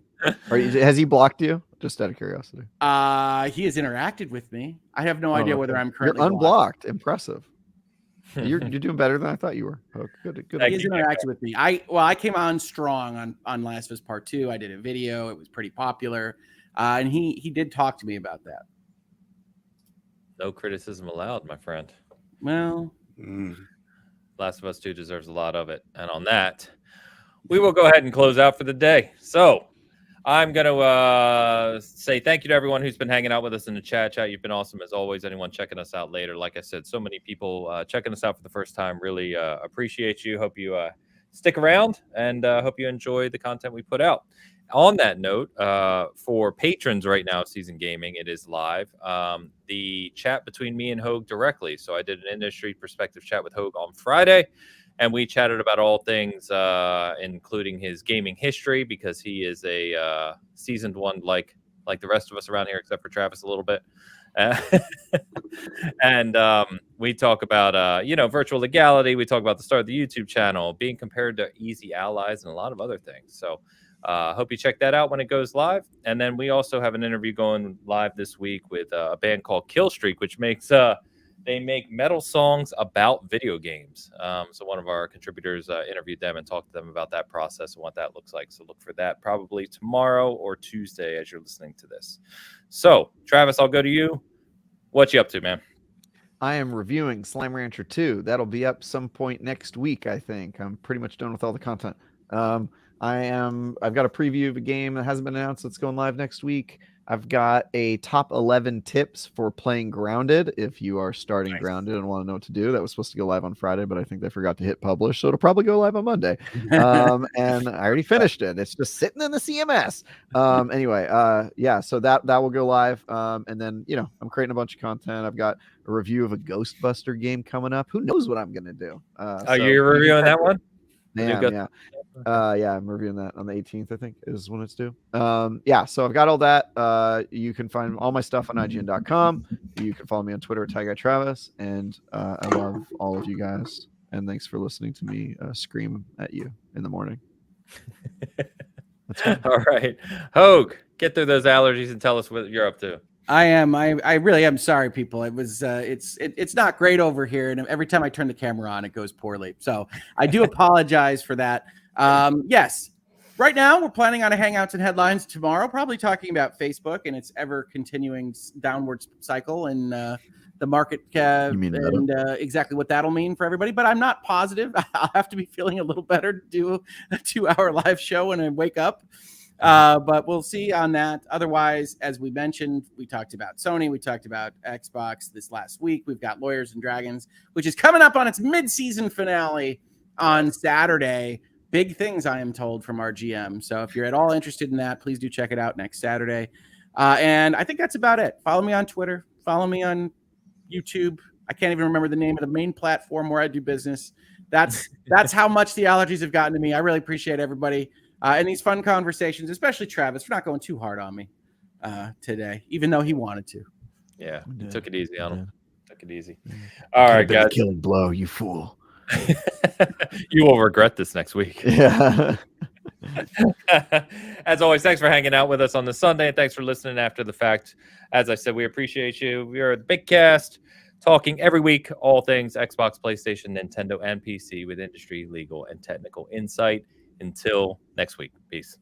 Has he blocked you? Just out of curiosity. He has interacted with me. I have no idea whether I'm currently You're unblocked. Impressive. You're doing better than I thought you were. Oh, good. He has interacted with me. I came on strong on Last of Us Part 2. I did a video. It was pretty popular. And he did talk to me about that. No criticism allowed, my friend. Well, Last of Us 2 deserves a lot of it. And on that, we will go ahead and close out for the day. So I'm going to say thank you to everyone who's been hanging out with us in the chat. You've been awesome as always. Anyone checking us out later, like I said, so many people checking us out for the first time. Really appreciate you. Hope you stick around, and hope you enjoy the content we put out. On that note, for patrons right now, Season Gaming, it is live. The chat between me and Hogue directly. So I did an industry perspective chat with Hogue on Friday, and we chatted about all things, including his gaming history, because he is a seasoned one, like the rest of us around here, except for Travis a little bit. And we talk about virtual legality. We talk about the start of the YouTube channel, being compared to easy allies, and a lot of other things. So hope you check that out when it goes live. And then we also have an interview going live this week with a band called Killstreak, which makes they make metal songs about video games. So one of our contributors interviewed them and talked to them about that process and what that looks like. So look for that probably tomorrow or Tuesday as you're listening to this. So Travis, I'll go to you. What you up to, man? I am reviewing Slime Rancher 2. That'll be up some point next week, I think. I'm pretty much done with all the content. I've got a preview of a game that hasn't been announced that's going live next week. I've got a top 11 tips for playing Grounded. If you are starting Grounded and want to know what to do, that was supposed to go live on Friday, but I think they forgot to hit publish, so it'll probably go live on Monday. And I already finished it. It's just sitting in the CMS. So that will go live. And then, I'm creating a bunch of content. I've got a review of a Ghostbuster game coming up. Who knows what I'm going to do? You're reviewing that one? Yeah. I'm reviewing that on the 18th, I think, is when it's due. So I've got all that. You can find all my stuff on IGN.com. You can follow me on Twitter at TyGuyTravis. And I love all of you guys. And thanks for listening to me scream at you in the morning. All right. Hogue, get through those allergies and tell us what you're up to. I am. I really am sorry, people. It was it's not great over here, and every time I turn the camera on, it goes poorly. So I do apologize for that. Yes, right now we're planning on a Hangouts and Headlines tomorrow, probably talking about Facebook and its ever continuing downward cycle and the market and exactly what that'll mean for everybody. But I'm not positive. I'll have to be feeling a little better to do a 2-hour live show when I wake up. But we'll see on that. Otherwise, as we mentioned, we talked about Sony. We talked about Xbox this last week. We've got Lawyers and Dragons, which is coming up on its mid-season finale on Saturday. Big things, I am told, from our GM. So if you're at all interested in that, please do check it out next Saturday. And I think that's about it. Follow me on Twitter. Follow me on YouTube. I can't even remember the name of the main platform where I do business. That's how much the allergies have gotten to me. I really appreciate everybody. And these fun conversations, especially Travis, for not going too hard on me today, even though he wanted to. Yeah, he took it easy on him. Took it easy. All right, guys. Killing blow, you fool. You will regret this next week. Yeah. As always, thanks for hanging out with us on the Sunday, and thanks for listening after the fact. As I said, we appreciate you. We are the Bitcast, talking every week all things Xbox, PlayStation, Nintendo, and PC with industry, legal, and technical insight. Until next week. Peace.